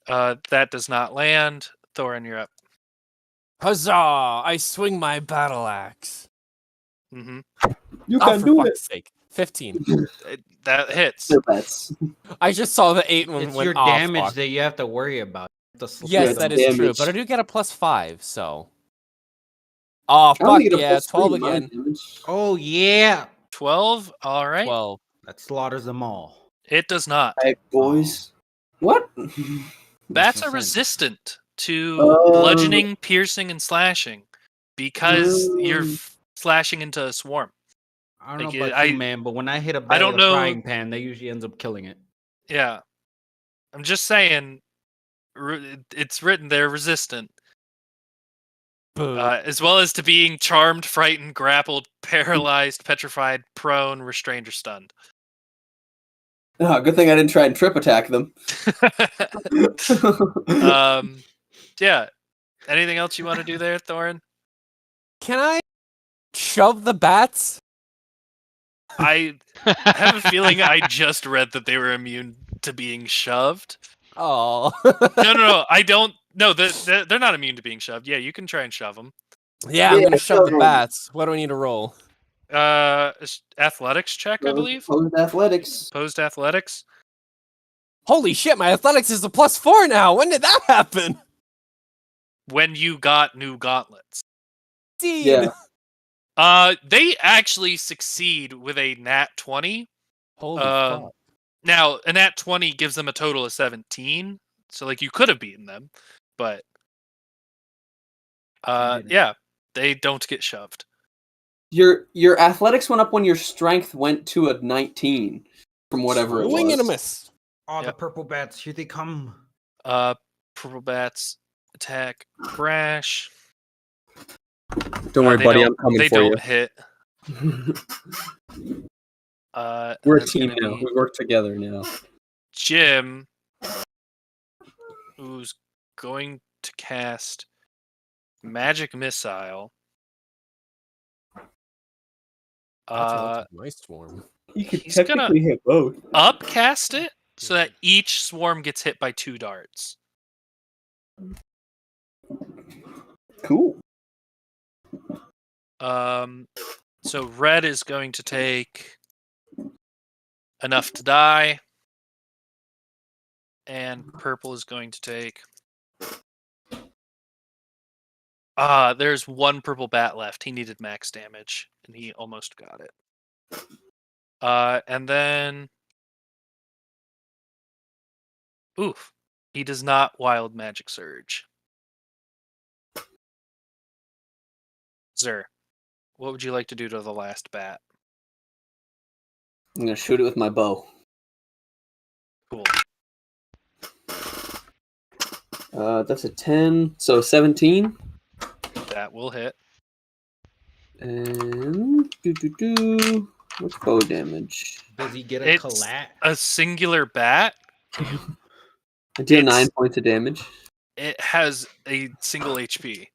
That does not land. Thorin, you're up. huzzah! I swing my battle axe. Mm-hmm. You Oh, can for do fuck's it. sake. 15. That hits. They're bats. I just saw the 8 one It's went your off. damage Fuck. that you have to worry about. You have to Yes, Yeah, split that them. is true, damage. but I do get a +5, so. Oh, I fuck only get a yeah, plus 12 3 my again. damage. Oh, yeah. 12. All right. 12. That slaughters them all. It does not. Alright, boys. What? Bats no are sense. resistant to Oh. bludgeoning, piercing, and slashing because you're Mm. slashing into a swarm. I don't know Like, about I- you, man, but when I hit a I bat don't with a know- frying pan, that usually ends up killing it. Yeah. I'm just saying, it's written they're resistant. Boo. As well as to being charmed, frightened, grappled, paralyzed, petrified, prone, restrained, or stunned. Oh, good thing I didn't try and trip attack them. Yeah. Anything else you want to do there, Thorin? Can I shove the bats? I have a feeling I just read that they were immune to being shoved. Oh. No, I don't. No, they're not immune to being shoved. Yeah, you can try and shove them. Yeah, I'm Yeah, gonna shove shove the 'em. bats. What do I need to roll? Athletics check, I believe. Opposed athletics. Opposed athletics. Holy shit, my athletics is a +4 now. When did that happen? When you got new gauntlets. Dean. Yeah. They actually succeed with a nat 20. Holy fuck. Now, a nat 20 gives them a total of 17. So, like, you could have beaten them, but didn't. yeah, they don't get shoved. Your athletics went up when your strength went to a 19 from whatever it Swing was. and a miss. Oh, the Yep. purple bats, here they come. Purple bats attack Brash. Don't worry, They buddy. don't- I'm coming They for don't hit. you. And We're a that's team gonna now. be We work together now. Jim, who's going to cast Magic Missile. That's a nice swarm. You could He's gonna- technically hit both. Upcast it so that each swarm gets hit by 2 darts. Cool. So red is going to take enough to die, and purple is going to take. There's one purple bat left. He needed max damage, and he almost got it. And then, oof, he does not wild magic surge. Zer, what would you like to do to the last bat? I'm gonna shoot it with my bow. Cool. That's a 10, so 17. That will hit. And what's bow damage? Does he get a It's collat? a singular bat. I deal It's- 9 points of damage. It has a single HP.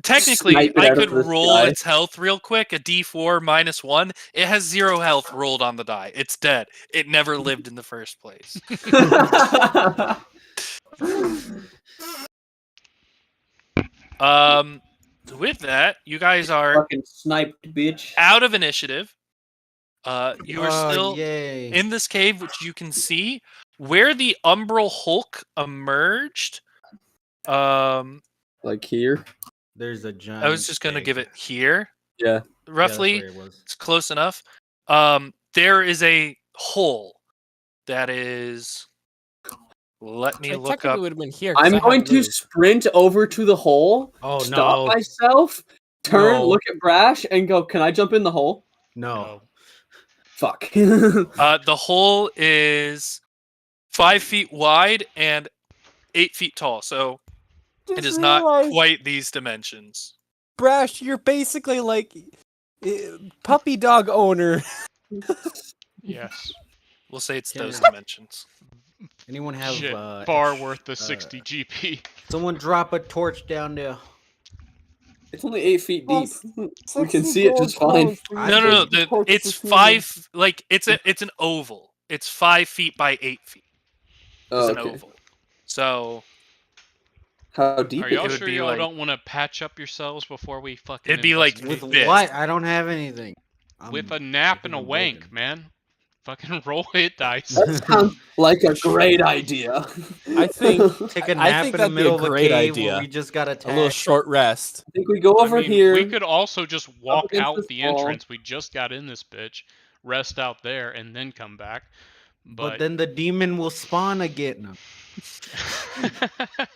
Technically, Snipe it I out of could the roll sky. its health real quick. A D4 -1. It has 0 health rolled on the die. It's dead. It never lived in the first place. With that, you guys are Fucking sniped, bitch. out of initiative. You are still Yay. in this cave, which you can see where the Umbral Hulk emerged. Like here. There's a giant. I was just gonna egg. give it here, Yeah. Yeah, that's roughly. where it was. It's close enough. There is a hole that is. Let me I look technically up. would have been here. 'cause I'm I going haven't to moved. sprint over to the hole, Oh stop no. myself, turn, No. look at Brash, and go, can I jump in the hole? No. Fuck. The hole is 5 feet wide and 8 feet tall, so it Just is not realized, quite these dimensions. Brash, you're basically like puppy dog owner. Yes. We'll say it's those Can- dimensions. Anyone have Shit, far sh- worth the 60 GP. Someone drop a torch down there. It's only 8 feet deep. Well, We can see it just fine. No. It's 5. Like it's an oval. It's 5 feet by 8 feet. Oh, It's an okay. oval. So How deep Are is y'all it? would sure be y'all like- don't want to patch up yourselves before we fucking It'd be like investigate? With this. what? I don't have anything. With a I'm nap and a fucking wank, broken. man. Fucking roll hit dice. That sounds like a great idea. I think Take a I nap think in the that'd be a middle of a great cave idea. where we just got a little attacked. short rest. I think we go over I mean, here. we could also just walk against out this the wall. entrance. We just got in this bitch, rest out there, and then come back. But then the demon will spawn again. No.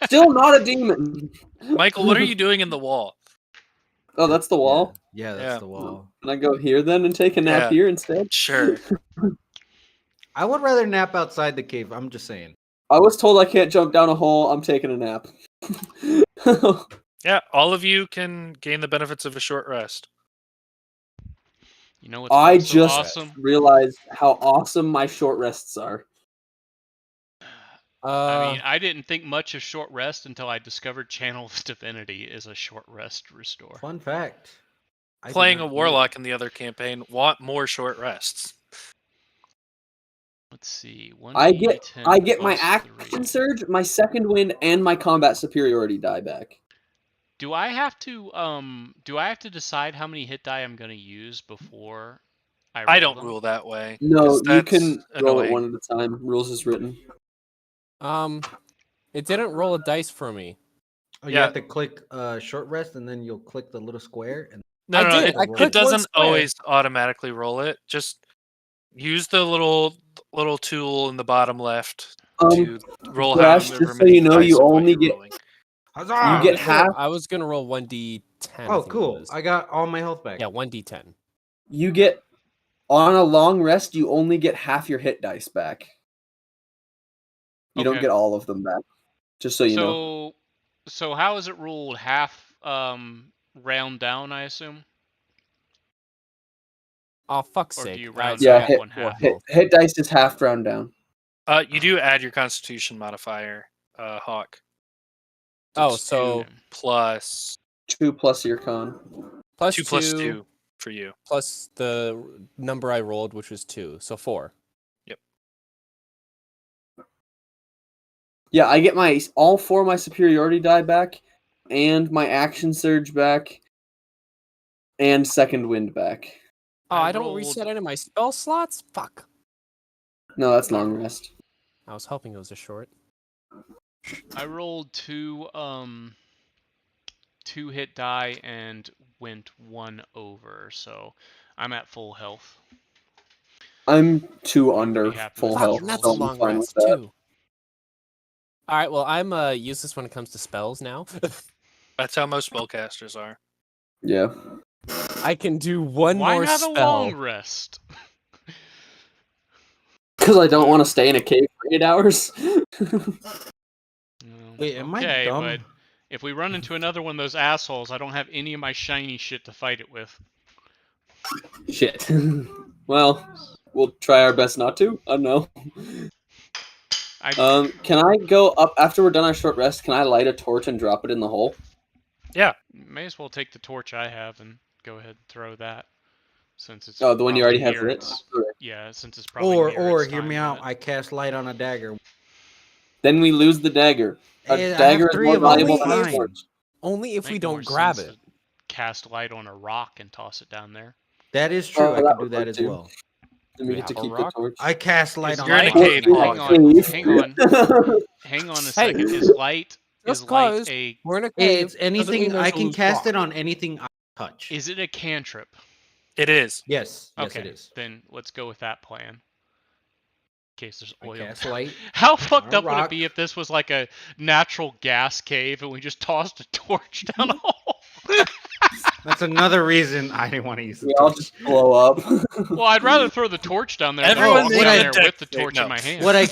Still not a demon. Michael, what are you doing in the wall? Oh, that's the wall? Yeah, that's Yeah. the wall. Can I go here then and take a nap Yeah. here instead? Sure. I would rather nap outside the cave. I'm just saying. I was told I can't jump down a hole. I'm taking a nap. Yeah, all of you can gain the benefits of a short rest. You know what's I also just awesome? realized how awesome my short rests are. I mean, I didn't think much of short rest until I discovered Channel of Divinity is a short rest restore. Fun fact. I did Playing a not know warlock in the other campaign want more short rests. Let's see. I get my plus action 3. surge, my second wind, and my combat superiority die back. Do I have to decide how many hit die I'm going to use before I don't them? rule that way. No, 'cause you that's can roll it annoying. one at a time. Rules is written. It didn't roll a dice for me. Oh, you Yeah. have to click short rest and then you'll click the little square and No, I no, did. I it clicked one doesn't square. always automatically roll it. Just use the little tool in the bottom left to roll Brash, however just so many you know, dice you of what only you're get- rolling. Huzzah! You get half. I was gonna roll 1d10. I Oh, think it cool. was. I got all my health back. Yeah, 1d10. You get on a long rest. You only get half your hit dice back. You don't Okay. get all of them back. Just so you know. So how is it ruled? Half round down, I assume. Oh fuck's Or do sake! you I round still Yeah, have hit- one half? Hit dice is half round down. You do add your Constitution modifier, Hawk. Oh, It's so 2 plus 2 plus your con. plus 2 plus 2 for you. plus the number I rolled, which was 2, so 4. Yeah, I get all 4 of my superiority die back, and my action surge back, and second wind back. Oh, I I don't rolled- reset any of my spell slots. Fuck. No, that's long rest. I was hoping it was a short. I rolled 2 hit die and went 1 over, so I'm at full health. I'm 2 under happy full with health, that. That's so a I'm long fine with rest that. too. All right, well, I'm useless when it comes to spells now. That's how most spellcasters are. Yeah. I can do one Why more not spell. a long rest? Because I don't want to stay in a cave for 8 hours. Wait, am I Okay, dumb? but if we run into another one of those assholes, I don't have any of my shiny shit to fight it with. Shit. Well, we'll try our best not to. I don't know. Can I go up after we're done our short rest? Can I light a torch and drop it in the hole? May as well take the torch I have and go ahead and throw that, since it's Oh, the one you already probably have near lit. its- Okay. Yeah, since it's probably Or near its hear time me out. limit. I cast light on a dagger. Then we lose the dagger. A Hey, I have dagger is 3 more of them. valuable than a Fine. torch. Only if Make we more don't grab sense it. to cast light on a rock and toss it down there. That is true. I that could do would that work as too. well. Then Do we we get to have a keep the rock? torch. I cast light on You're in a light. cave, Hang Paul. on, hang on. Hang on a Hey. second. Is light Just light cause a we're in a cave. It's doesn't mean anything. there's I a can loose cast rock. it on anything I touch. is it a cantrip? It is. Yes. Yes, Okay, it is. then let's go with that plan. In case there's I oil. cast light. How fucked a up would it rock. be if this was like a natural gas cave and we just tossed a torch down a hole? That's another reason I didn't want to use the We all torch. just blow up. Well, I'd rather throw the torch down there Everyone than walk make down a there deck with the save. torch No. in my hand. What I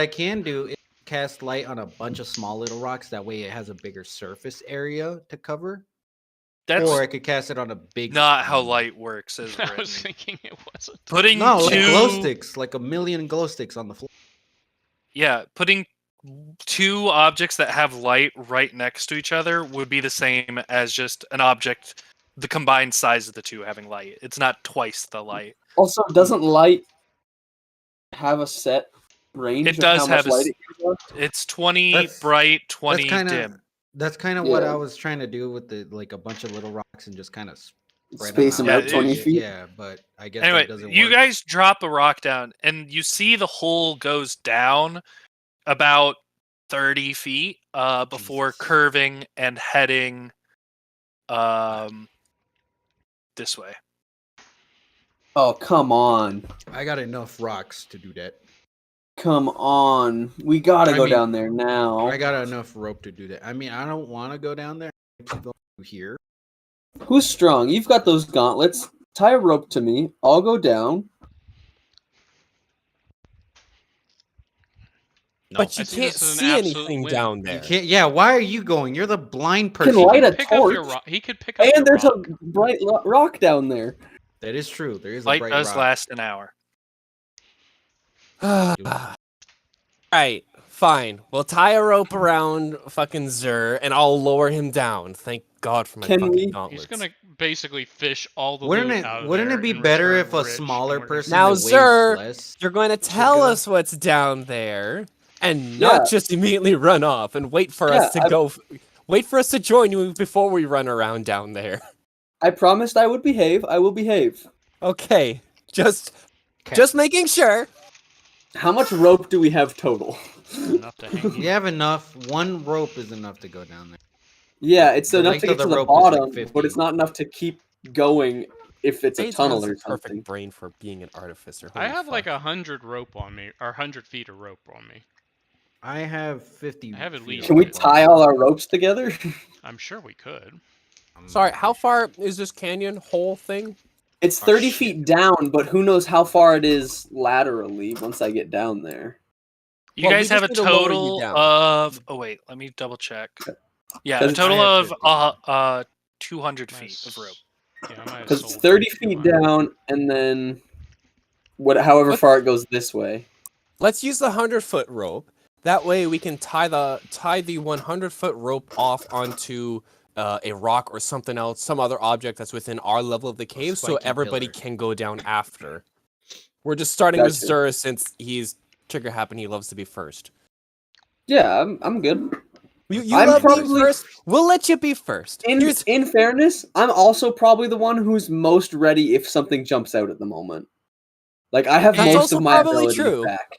can do is cast light on a bunch of small little rocks. That way, it has a bigger surface area to cover. That's Or I could cast it on a big. not how light works as I written. was thinking it wasn't. Putting No, like two, glow sticks, like a million glow sticks on the floor. yeah, putting two objects that have light right next to each other would be the same as just an object, the combined size of the two having light. It's not twice the light. Also, doesn't light have a set range It of does how much have a light s- it gives off? It's 20 That's- bright, 20 kinda, dim. That's kind of what Yeah. I was trying to do with the like a bunch of little rocks and just kind of spread Space them them out. out out 20 it- feet. Yeah, but I guess Anyway, that doesn't you work. guys drop a rock down, and you see the hole goes down about 30 feet before Jesus. curving and heading this way. Oh, come on. I got enough rocks to do that. Come on. We gotta I go mean, down there now. I got enough rope to do that. I mean, I don't want to go down there. I keep going here. Who's strong? You've got those gauntlets. Tie a rope to me. I'll go down. No. But I you see can't this as an see absolute anything win. down You there. can't. Yeah, why are you going? You're the blind Can person. light a Pick up your torch. rock. He could pick up your And there's rock. a bright rock down there. That is true. There is a Light bright does rock. last an hour. Alright, fine. We'll tie a rope around fucking Zur and I'll lower him down. Thank God for my Can fucking we- gauntlets. He's gonna basically fish all the Wouldn't loot it? out of Wouldn't there it be and better return if a rich, smaller and we're person Now, that weighs sir, less? You're going to should tell go? us what's down there and not Yeah. just immediately run off and wait for us Yeah, to go. Wait for us to join you before we run around down there. I promised I would behave. I will behave. Okay, just Okay. just making sure. How much rope do we have total? enough to hang. You have enough. One rope is enough to go down there. Yeah, it's The enough length to of get the to the rope is like bottom, 50. but it's not enough to keep going if it's a Spades tunnel has or the perfect something. brain for being an artificer. I holy have like fuck. 100 rope on me, or 100 feet of rope on me. I have 50. I have at feet least of Can we rope. tie all our ropes together? I'm sure we could. Sorry, how far is this canyon hole thing? It's Oh, 30 shit. feet down, but who knows how far it is laterally once I get down there. You Well, we guys have a just need to lower you total down. of. Oh wait, let me double check. Yeah, a Because total I have of 50. 200 feet of rope. Yeah, I might have Because it's sold 30 for feet 200. down, and then however Let's- far it goes this way. Let's use the 100-foot rope. That way we can tie the 100-foot rope off onto a rock or something else, some other object that's within our level of the cave, so spiky everybody pillar. can go down after. We're just starting with Gotcha. Zur since he's trigger happy. He loves to be first. Yeah, I'm good. You I'm love probably- being first. We'll let you be first. Here's- In fairness, I'm also probably the one who's most ready if something jumps out at the moment. Like I have That's most also of my probably abilities true. back.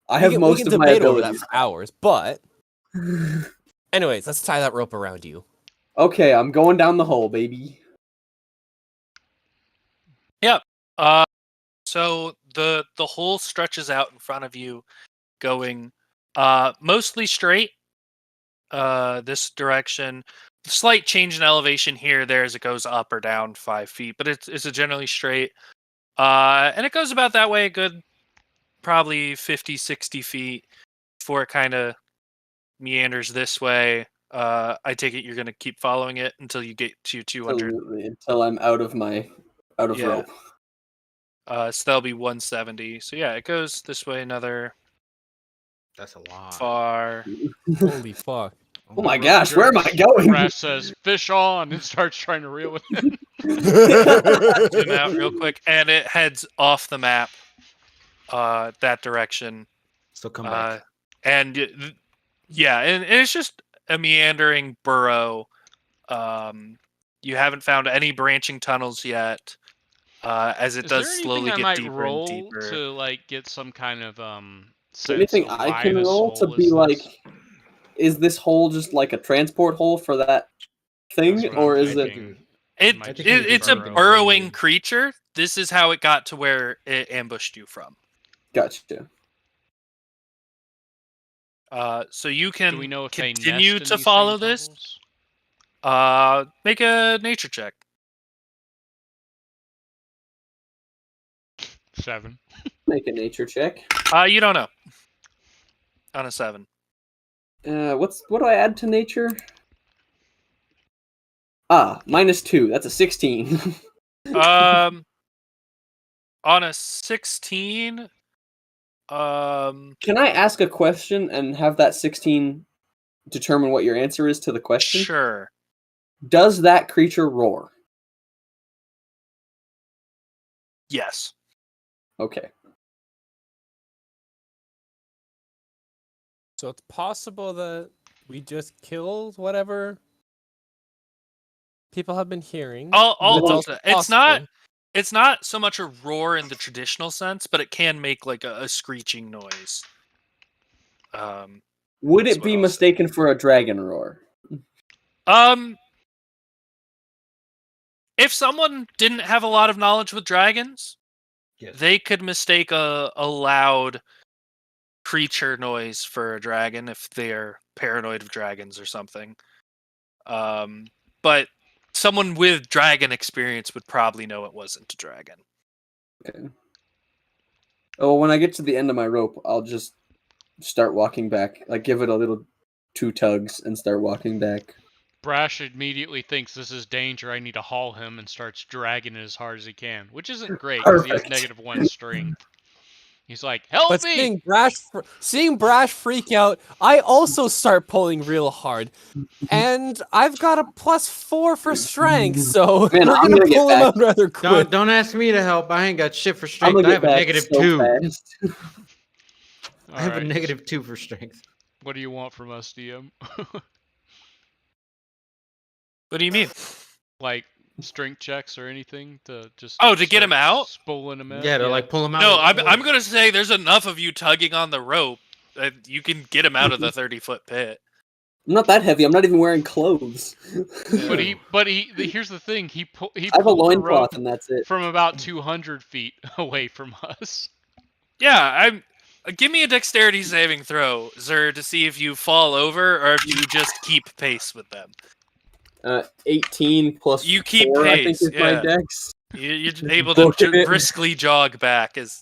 I we have can- most we can of my debate over that abilities. for hours, but anyways, let's tie that rope around you. Okay, I'm going down the hole, baby. So the hole stretches out in front of you, going mostly straight. This direction. Slight change in elevation here, there as it goes up or down 5 feet, but it's a generally straight. And it goes about that way a good probably 50, 60 feet before it kind of meanders this way. I take it you're going to keep following it until you get to 200. Absolutely, until I'm out of Yeah. rope. So that'll be 170. So yeah, it goes this way another That's a lot. far. Holy fuck. Oh my gosh, where am I going? Brash says, "Fish on," and starts trying to reel it in. Zoom out real quick, and it heads off the map. That direction. So come back. And yeah, and it's just a meandering burrow. You haven't found any branching tunnels yet. As it Is does there anything slowly I get might deeper roll and deeper. to like get some kind of sense Anything of I why can this roll to hole be is like, this? is this hole just like a transport hole for that thing, That's what or I'm is it? thinking. It, might think be you could it's a burrow. burrowing creature. This is how it got to where it ambushed you from. Gotcha. So you can Do we know if they continue nest in to these follow same this. tunnels? Make a nature check. 7. Make a nature check. You don't know. On a 7. What do I add to nature? -2. That's a 16. On a 16. Can I ask a question and have that 16 determine what your answer is to the question? Sure. Does that creature roar? Yes. Okay. So it's possible that we just killed whatever people have been hearing. I'll Well, also, it's not so much a roar in the traditional sense, but it can make like a screeching noise. Would That's it what be I'll say. mistaken for a dragon roar? If someone didn't have a lot of knowledge with dragons, Yes. they could mistake a loud creature noise for a dragon if they're paranoid of dragons or something. But someone with dragon experience would probably know it wasn't a dragon. Okay. Oh, when I get to the end of my rope, I'll just start walking back. Like, give it a little 2 tugs and start walking back. Brash immediately thinks this is danger. I need to haul him and starts dragging it as hard as he can, which isn't great because he has Perfect. -1 strength. He's like, "Help But me!" seeing Brash freak out, I also start pulling real hard. And I've got a +4 for strength, so Man, we're I'm gonna gonna get pull him back. out rather quick. Don't ask me to help. I ain't got shit for I'm strength. gonna I get have a back -2. so fast. I have a Alright, -2 for strength. What do you want from us, DM? What do you mean? Like strength checks or anything to just Oh, to get him start out? spooling him out? Yeah, to like pull him out. No, of the I'm hole. gonna say there's enough of you tugging on the rope that you can get him out of the 30-foot pit. I'm not that heavy. I'm not even wearing clothes. But here's the thing. He I have a pulled the loincloth rope and that's it. from about 200 feet away from us. Yeah, give me a dexterity saving throw, Zer, to see if you fall over or if you just keep pace with them. 18 plus You keep 4, I think, pace, is my yeah. dex. You're able to Book it. briskly jog back as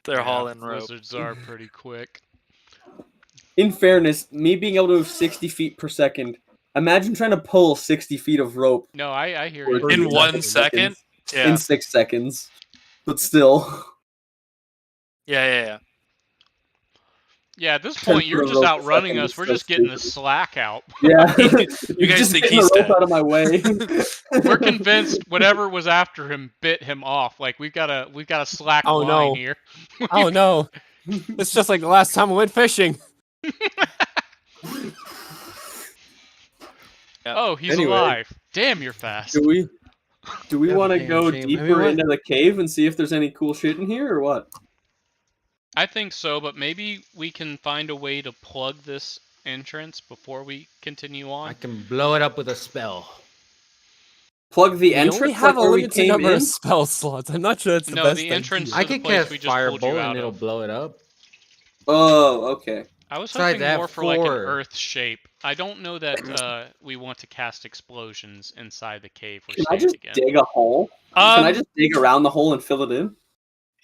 they're Yeah, hauling rope. Wizards are pretty quick. In fairness, me being able to move 60 feet per second, imagine trying to pull 60 feet of rope No, I hear Or you. In in 1 second? Yeah. in 6 seconds. But still. Yeah. Yeah, at this 10 point, you're foot of just rope outrunning second us. is We're so just getting the stupid. slack out. Yeah. You You're guys just think getting he's the rope dead. out of my way. We're convinced whatever was after him bit him off. Like we've got a slack Oh, line no. here. Oh no. It's just like the last time I went fishing. Oh, he's Anyway. alive. Damn, you're fast. Do we That's want a to damn go shame. I mean, deeper what- into the cave and see if there's any cool shit in here or what? I think so, but maybe we can find a way to plug this entrance before we continue I on. can blow it up with a spell. Plug the We entrance only have like a where we limited came number in? of spell slots. I'm not sure that's the No, best the entrance idea. I to the could place cast we just pulled you Firebolt out and it'll of. blow it up. Oh, okay. I was Besides hoping that, more for like an 4. earth shape. I don't know that we want to cast explosions inside the cave we're Can I staying just again. dig a hole? Can I just dig around the hole and fill it in?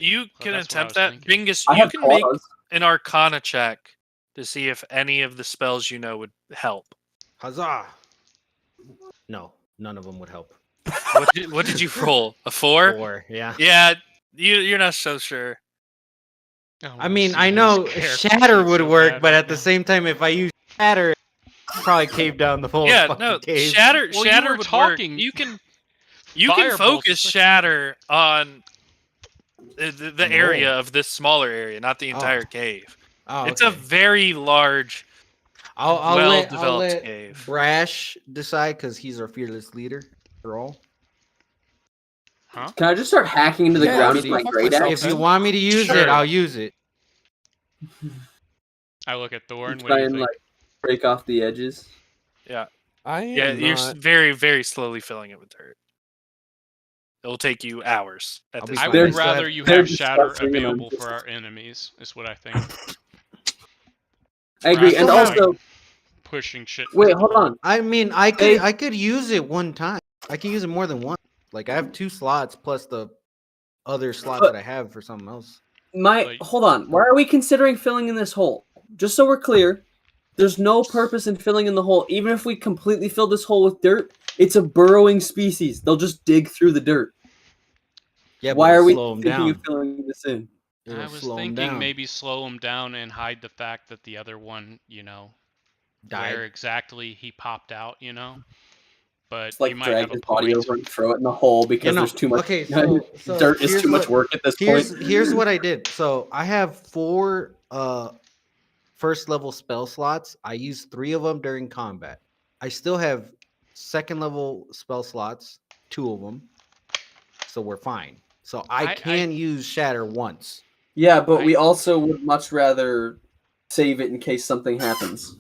You can that's what I attempt was that. thinking. Bingus, I you have can make claws. an Arcana check to see if any of the spells you know would help. Huzzah! No, none of them would help. What did you roll? A 4? 4, yeah. Yeah, you're not so sure. I mean, I know Shatter would work, but at the same time, if I use Shatter, I'd probably cave down the whole Yeah, fucking no, cave. Shatter Well, you Shatter were would talking. work. You can Firebolts focus is like- Shatter on the area No. of this smaller area, not the Oh. entire cave. Oh, It's a okay. very large, I'll well-developed let cave. Brash decide because he's our fearless leader. For all. Huh? Can I just start hacking into the Yeah, ground I with my mean, fuck great myself. axe? If you want me to use Sure. it, I'll use it. I look at Thorn. And What try do you and think? like break off the edges. I Yeah, am you're not. very, very slowly filling it with dirt. It'll take you hours at I'll this be I point. fine. would still rather have- you they're have Shatter disgusting and available I'm for our enemies. Is what I think. I agree. Brash And is also, like pushing shit. wait, hold on. I mean, Hey. I could use it one time. I can use it more than one. Like I have 2 slots plus the other slots But- that I have for something else. Like- Hold on. Why are we considering filling in this hole? Just so we're clear, there's no purpose in filling in the hole. Even if we completely fill this hole with dirt, it's a burrowing species. They'll just dig through the dirt. Yeah, but Why it'll are we slow 'em thinking down? of filling this in? It'll I was slow 'em thinking down. maybe slow him down and hide the fact that the other one, Died. where exactly he popped out, But It's like you might drag have a his body point. over and throw it in the hole because You know, there's too much. okay, so dirt is here's too much what- work at this Here's point. here's what I did. So I have 4 first level spell slots. I used 3 of them during combat. I still have second level spell slots, 2 of them. So we're fine. So I I- can use Shatter once. Yeah, but I- we also would much rather save it in case something happens.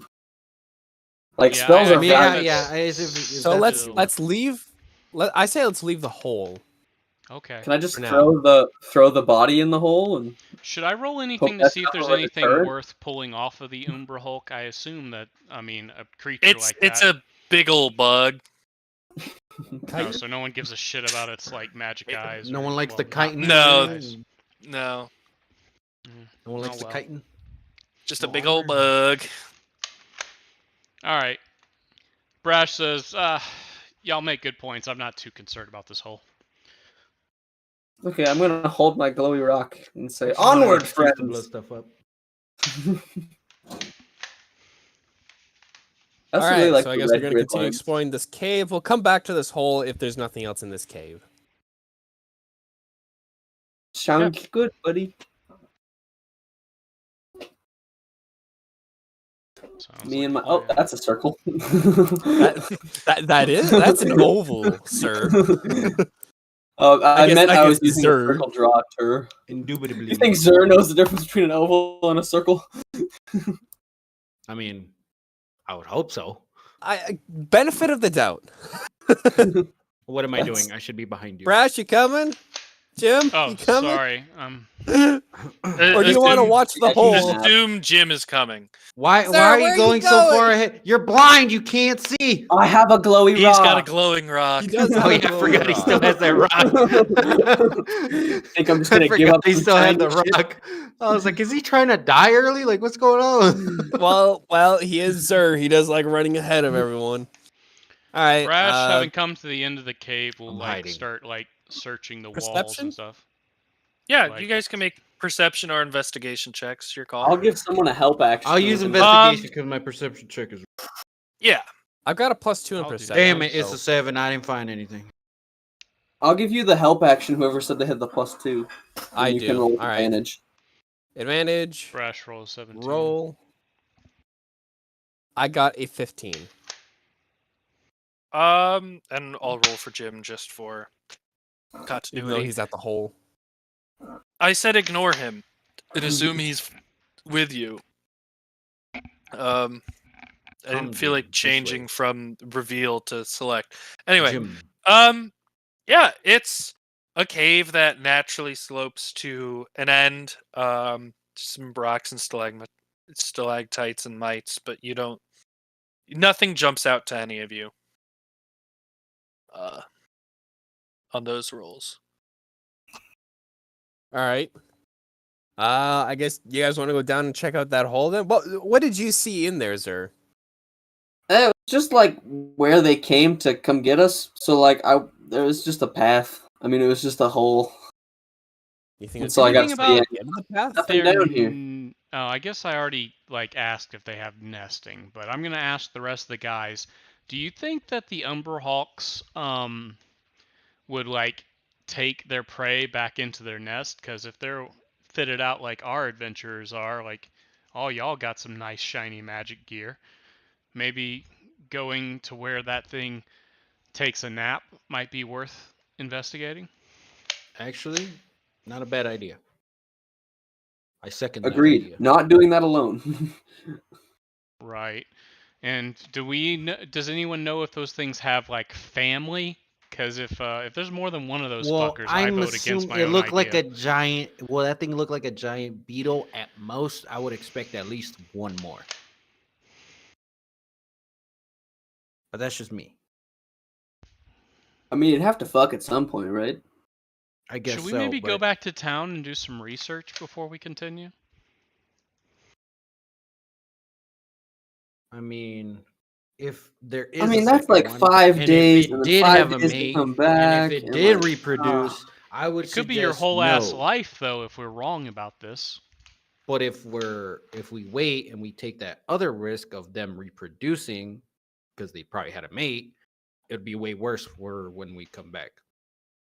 Like Yeah, spells I are mean, valuable. that's- So let's that's- leave. I say let's leave the hole. Okay. Can I just For now. throw the body in the hole and Should I roll anything to that's see if not there's like a anything turn? worth pulling off of the Umbra Hulk? I assume that. I mean, a creature It's like it's that. a big old bug. Oh, so no one gives a shit about its like magic eyes. No or- one likes the well, chitin. not No. magic eyes. No, No one likes Oh, the well. chitin. just a No big old armor. bug. All right. Brash says, "Y'all make good points. I'm not too concerned about this hole." okay, I'm gonna hold my glowy rock and say, Just wanna "Onward, excuse to blow friends!" stuff up. I also All right, really like so I the guess red we're going to grid continue lines. exploring this cave. We'll come back to this hole if there's nothing else in this cave. Sounds good, buddy. Sounds Me like and my a oh, plan. that's a circle. That's an oval, sir. Oh, I I guess- meant I I was guess using Zer. a circle draw tur. Indubitably. You think Zer knows the difference between an oval and a circle? I mean, I would hope so. Benefit of the doubt. What am I That's- doing? I should be behind you. Brash, you coming? Jim, Oh, you coming? sorry. Or do you want to watch the Yeah, hole? he's- Assume Jim is coming. Why Sir, are where you are going you so far going? ahead? You're blind. You can't see. I have a glowy He's rock. got a glowing rock. He does Oh have a yeah, I forgot he glowy still rock. has that rock. Think I'm just I gonna give forgot up he some still had the shiny shit? rock. I was like, is he trying to die early? Like, what's going on? Well, he is Zer. He does like running ahead of everyone. All right. Brash, having come to the end of the cave, will I'm like hiding. start like searching the walls Perception? and stuff. Yeah, Like- you guys can make perception or investigation checks. Your call. I'll give someone a help action. I'll use with investigation because my perception check is. Yeah, I've got a +2 in I'll do that. perception. Damn it! It's so- a 7. I didn't find anything. I'll give you the help action. Whoever said they had the +2. I you do. Can roll with All right. advantage. Advantage. Brash rolls 17. Roll. I got a 15. and I'll roll for Jim just for Even though continuity. he's at the hole. I said ignore him and assume he's with you. I didn't feel like this changing way. from reveal to select. Anyway, Jim. yeah, it's a cave that naturally slopes to an end. Some rocks and stalactites and mites, but nothing jumps out to any of you. On those rolls. All right. I guess you guys want to go down and check out that hole then. What did you see in there, Zer? It was just like where they came to come get us. So like there was just a path. I mean, it was just a hole. You think So I got Anything to about see the path? nothing down here. Oh, I guess I already like asked if they have nesting, but I'm gonna ask the rest of the guys. Do you think that the Umber Hawks would like take their prey back into their nest? Because if they're fitted out like our adventurers are, like all y'all got some nice shiny magic gear. Maybe going to where that thing takes a nap might be worth investigating. Actually, not a bad idea. I second that Agreed. idea. Not doing that alone. Right. And does anyone know if those things have like family? Because if there's more than one of those fuckers, I I'm vote against assuming my it own looked like a idea. giant. Well, that thing looked like a giant beetle. At most, I would expect at least one more. But that's just me. I mean, you'd have to fuck at some point, right? I guess Should we so, maybe go but- back to town and do some research before we continue? I mean, if there is, I a mean, that's second like one, 5 and days, if it and then did 5 have a days to mate, come back. and if it and did like, reproduce, I would It could be your suggest whole ass no. life though if we're wrong about this. But if we wait and we take that other risk of them reproducing because they probably had a mate, it'd be way worse for when we come back.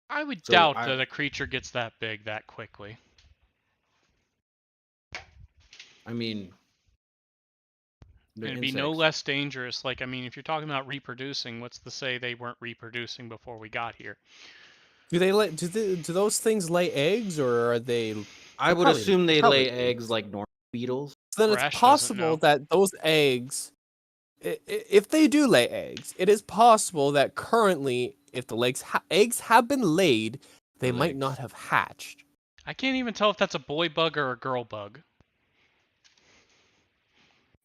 I would So doubt that a creature gets that big that quickly. I mean, they're It'd be no insects. less dangerous. Like, I mean, if you're talking about reproducing, what's to say they weren't reproducing before we got here? Do those things lay eggs, or are they? I would Probably- assume they probably lay eggs like normal beetles. So then Brash it's doesn't possible know. that those eggs, if they do lay eggs, it is possible that currently, if the eggs have been laid, they might not have hatched. I can't even tell if that's a boy bug or a girl bug.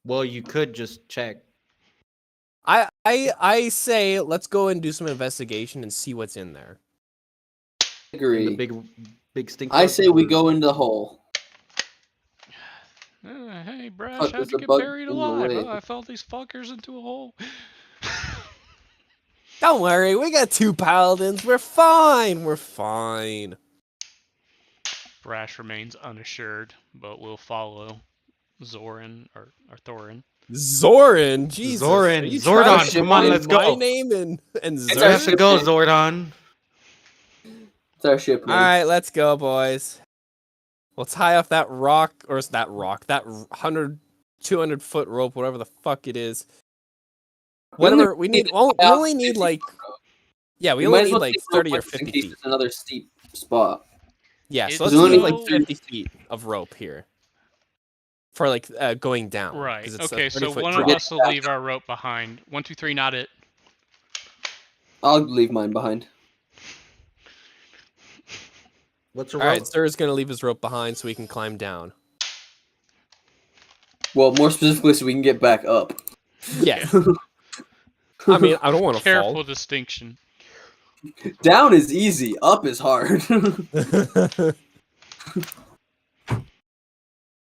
Well, you could just check. I say let's go and do some investigation and see what's in there. In agree. the big stink. I bug, say we or- go into the hole. Hey, Brash, Fuck, how'd there's you a get bug buried in the alive? way. Oh, I fell these fuckers into a hole. Don't worry, we got 2 paladins. We're fine. We're fine. Brash remains unassured, but will follow Zoran or Thorin. Zoran, Jesus. Zoran, are you Zordon, trying to come on, change let's my go. name and It's We our have Zoran. to ship go, name. Zordon. It's our ship All name. right, let's go, boys. We'll tie off that rock, or is that 100, 200 foot rope, whatever the fuck it is. Whatever we need. Well, we only need like, yeah, we We might only as need well like take 30 or rope with us in 50 case feet. it's another steep spot. Yeah, It's so let's only need like so- 50 feet of rope here for like going down. 'cause Right. it's a Okay, so 30-foot one of drop. us will leave our rope behind. 1, 2, 3, not it. I'll leave mine behind. What's a All right, rope? Sir's gonna leave his rope behind so he can climb down. Well, more specifically, so we can get back up. Yeah. I mean, I don't want to Careful fall. distinction. Down is easy. Up is hard. All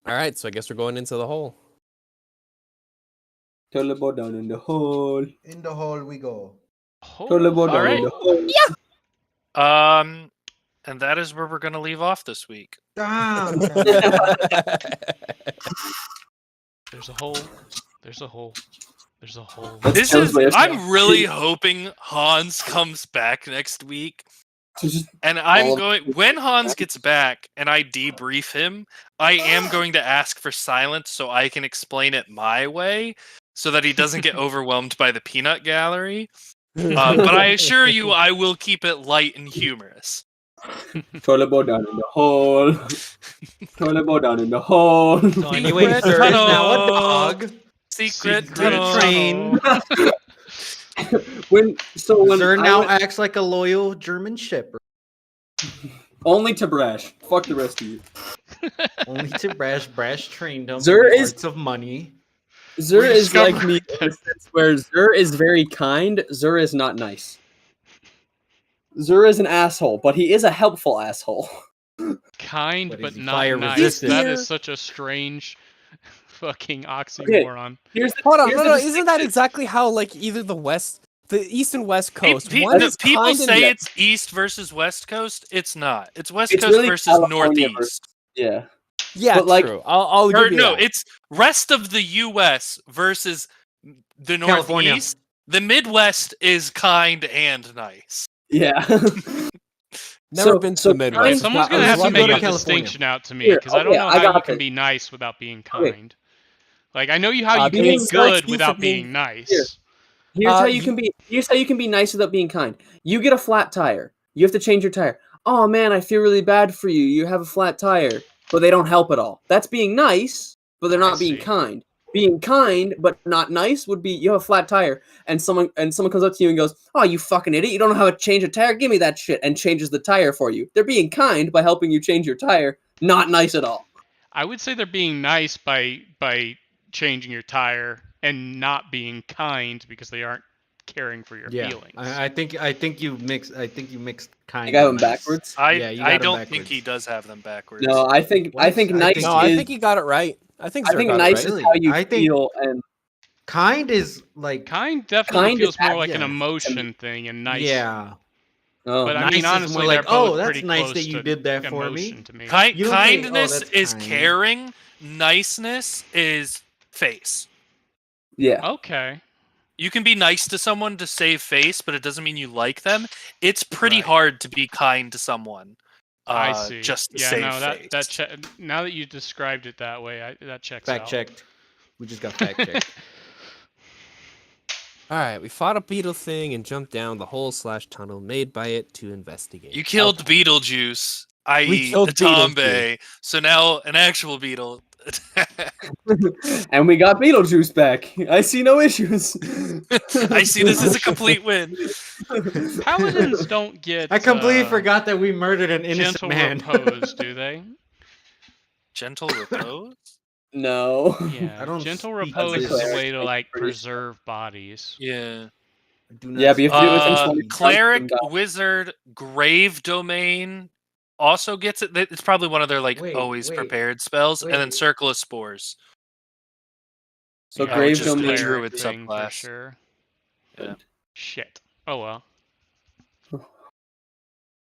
right, so I guess we're going into the hole. Teleport down in the hole. In the hole we go. Teleport down in Alright. the hole. And that is where we're gonna leave off this week. Damn. There's a hole. There's a hole. There's a hole. That's This Joe's is way of I'm saying- really hoping Hans comes back next week. Just- And All I'm of going when Hans gets back and I debrief him, I am going to ask for silence so I can explain it my way so that he doesn't get overwhelmed by the peanut gallery. But I assure you I will keep it light and humorous. Teleport down in the hole. Teleport down in the hole. So anyway, Secret Sir is now a tunnel. dog. Secret train. when Sir I now went- acts like a loyal German Shepherd. only to Brash. Fuck the rest of you. Only to Brash. Brash trained him. Zer in the is- arts of money. Zur We is like discovered me in the sense where Zur is very kind. Zur is not nice. Zur is an asshole, but he is a helpful asshole. Kind What is but he, not fire nice. resistant? That Here- is such a strange fucking oxymoron. Here's the, Hold on, here's no, the no, isn't that distinction. exactly how like either the east and west coast? Pe- One no, is people kind and say the- it's east versus west coast. It's not. It's west It's coast really versus California northeast. Yeah. yeah, but, like- true. I'll Or give you no, that. it's rest of the U.S. versus the California. northeast. The Midwest is kind and nice. Yeah. Never been to the Midwest. Okay, It's someone's not- gonna I have was to lucky make to a go to distinction out to me Here, because I don't okay, know I how you got can this. be nice without being kind. Like I know how you can being be nice good to you without for being- being nice. Here. Here's how you you- can be. Here's how you can be nice without being kind. You get a flat tire. You have to change your tire. Oh man, I feel really bad for you. You have a flat tire, but they don't help at all. That's being nice, but they're I not being see. kind. Being kind but not nice would be you have a flat tire and someone comes up to you and goes, "Oh, you fucking idiot! You don't know how to change a tire. Give me that shit," and changes the tire for you. They're being kind by helping you change your tire. Not nice at all. I would say they're being nice by changing your tire and not being kind because they aren't caring for your Yeah, feelings. I think you mixed. I think you mixed kind. I got and them nice. backwards. Yeah, you got I 'em don't think backwards. he does have them backwards. No, I think What? I think I nice think- No, I is think he got it right. I think I Zerk think got nice it right. is how you I think- feel and Kind is like Kind definitely Kind feels is more like an yeah. emotion thing, and nice. yeah. oh, But I Nice mean, is honestly, more like, they're both "Oh, that's pretty nice close that you to did that for me." emotion to me. You don't say, "Oh, Kindness that's is kind." caring. Niceness is face. yeah. Okay. You can be nice to someone to save face, but it doesn't mean you like them. It's pretty Right. hard to be kind to someone. I see. Just to Yeah, save no, face. now that you described it that way, that checks Fact out. checked. We just got fact checked. All right, we fought a beetle thing and jumped down the hole/tunnel made by it to investigate. You killed Beetlejuice, i.e. killed Atombe. So now an actual beetle. And we got Beetlejuice back. I see no issues. I see this as a complete win. Paladins don't get. I completely forgot that we murdered an innocent gentle man. repose, do they? Gentle repose? No. Yeah. I don't Gentle speak repose is cleric, a way to like, like priest. preserve bodies. Yeah. I do not Yeah, but you have to do it within 20 jumps Cleric, and die. wizard, grave domain also gets it. It's probably one of their like Wait, always wait, prepared spells, and then wait. circle of spores. So Yeah, grave which is the domain. druid thing for subclass. sure. Yeah. Shit. Oh well.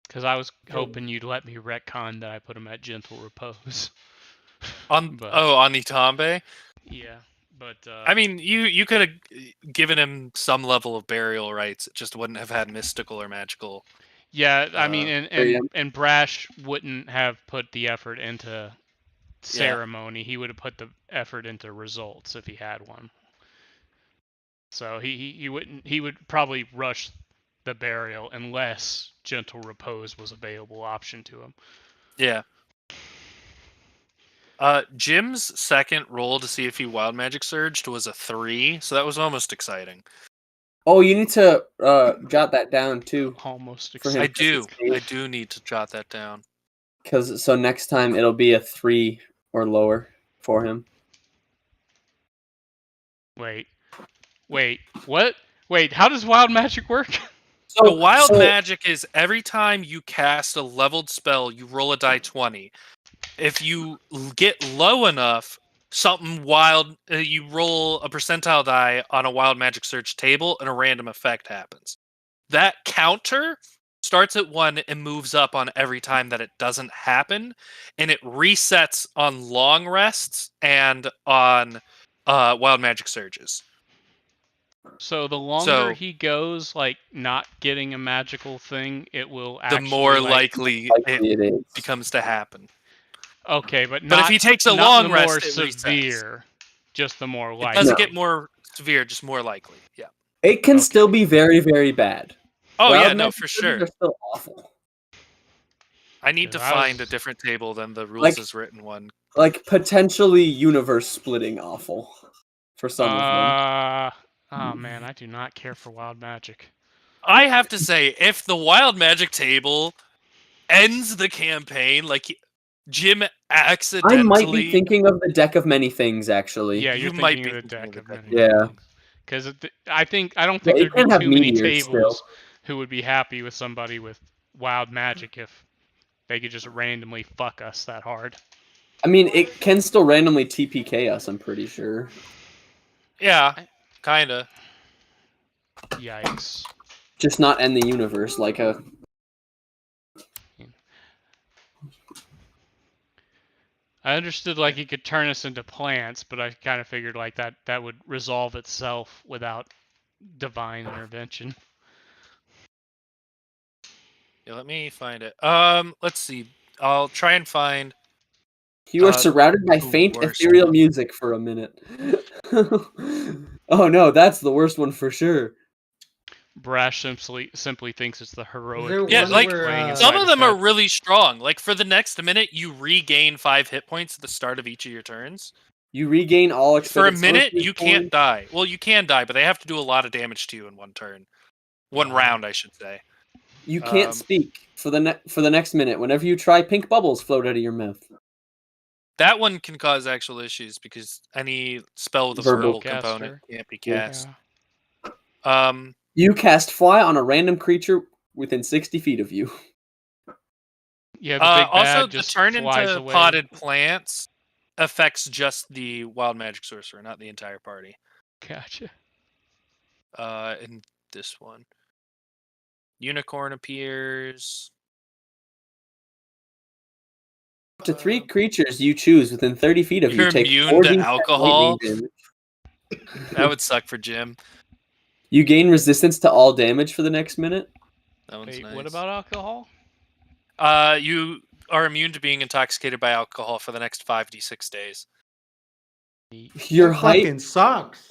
Because I was hoping you'd let me retcon that I put him at gentle repose. On But- on Itambe. Yeah, but I mean, you could have given him some level of burial rights. It just wouldn't have had mystical or magical. yeah, I mean, and there you and Brash wouldn't have put the effort into ceremony. He would have put the effort into results if he had one. So he wouldn't. He would probably rush the burial unless gentle repose was available option to him. Yeah. Jim's second roll to see if he wild magic surged was a 3, so that was almost exciting. Oh, you need to jot that down too, Almost For him. I exciting. do need to jot that down. because so next time it'll be a 3 or lower for him. Wait, what? Wait, how does wild magic work? So wild so- magic is every time you cast a leveled spell, you roll a die 20. If you get low enough, something wild, you roll a percentile die on a wild magic surge table, and a random effect happens. That counter starts at 1 and moves up on every time that it doesn't happen, and it resets on long rests and on wild magic surges. So the longer So- he goes, like not getting a magical thing, it will The actually more like, likely Likely it it is. becomes to happen. Okay, but But not if he takes a not long the rest, more it resets. severe, just the more It likely. doesn't No. get more severe, just more likely. Yeah. It can Okay. still be very, very bad. Oh Wild yeah, no, magic for surges sure. Are still awful. I need to Dude, I find a was- different table than the rules Like- as written one. Like potentially universe splitting awful for some of them. Oh man, I do not care for wild magic. I have to say, if the wild magic table ends the campaign, like Jim I accidentally, might be thinking of the deck of many things actually. Yeah, you're You might thinking be of the thinking deck of of the many Yeah. things. Because I don't Yeah, think you there'd can be have too many meteors tables still. who would be happy with somebody with wild magic if they could just randomly fuck us that hard. I mean, it can still randomly TPK us, I'm pretty sure. Yeah, kinda. Yikes. Just not end the universe like a... I understood like he could turn us into plants, but I kind of figured like that would resolve itself without divine intervention. Yeah, let me find it. Let's see. I'll try and find. You are surrounded by the faint worst ethereal one. music for a minute. Oh no, that's the worst one for sure. Brash simply thinks it's the heroic. there Yeah, one like where, playing some inside of his them are head. really strong. Like for the next minute, you regain 5 hit points at the start of each of your turns. You regain all For a expended minute, sorcery you can't points. die. Well, you can die, but they have to do a lot of damage to you in one turn, one round, I should say. You can't Um, speak for the next minute. Whenever you try, pink bubbles float out of your mouth. That one can cause actual issues because any spell with a Verbal verbal component can't be Yeah. cast. Yeah. You cast fly on a random creature within 60 feet of you. Yeah, the big also, bad the just turn flies into away. potted plants affects just the wild magic sorcerer, not the entire party. Gotcha. In this one, unicorn appears. Up to 3 creatures you choose within 30 feet of you You're take immune 4 to D10 alcohol? lightning damage. That would suck for Jim. You gain resistance to all damage for the next minute. That one's Wait, nice. what about alcohol? You are immune to being intoxicated by alcohol for the next 5d6 days. Your That height fucking sucks.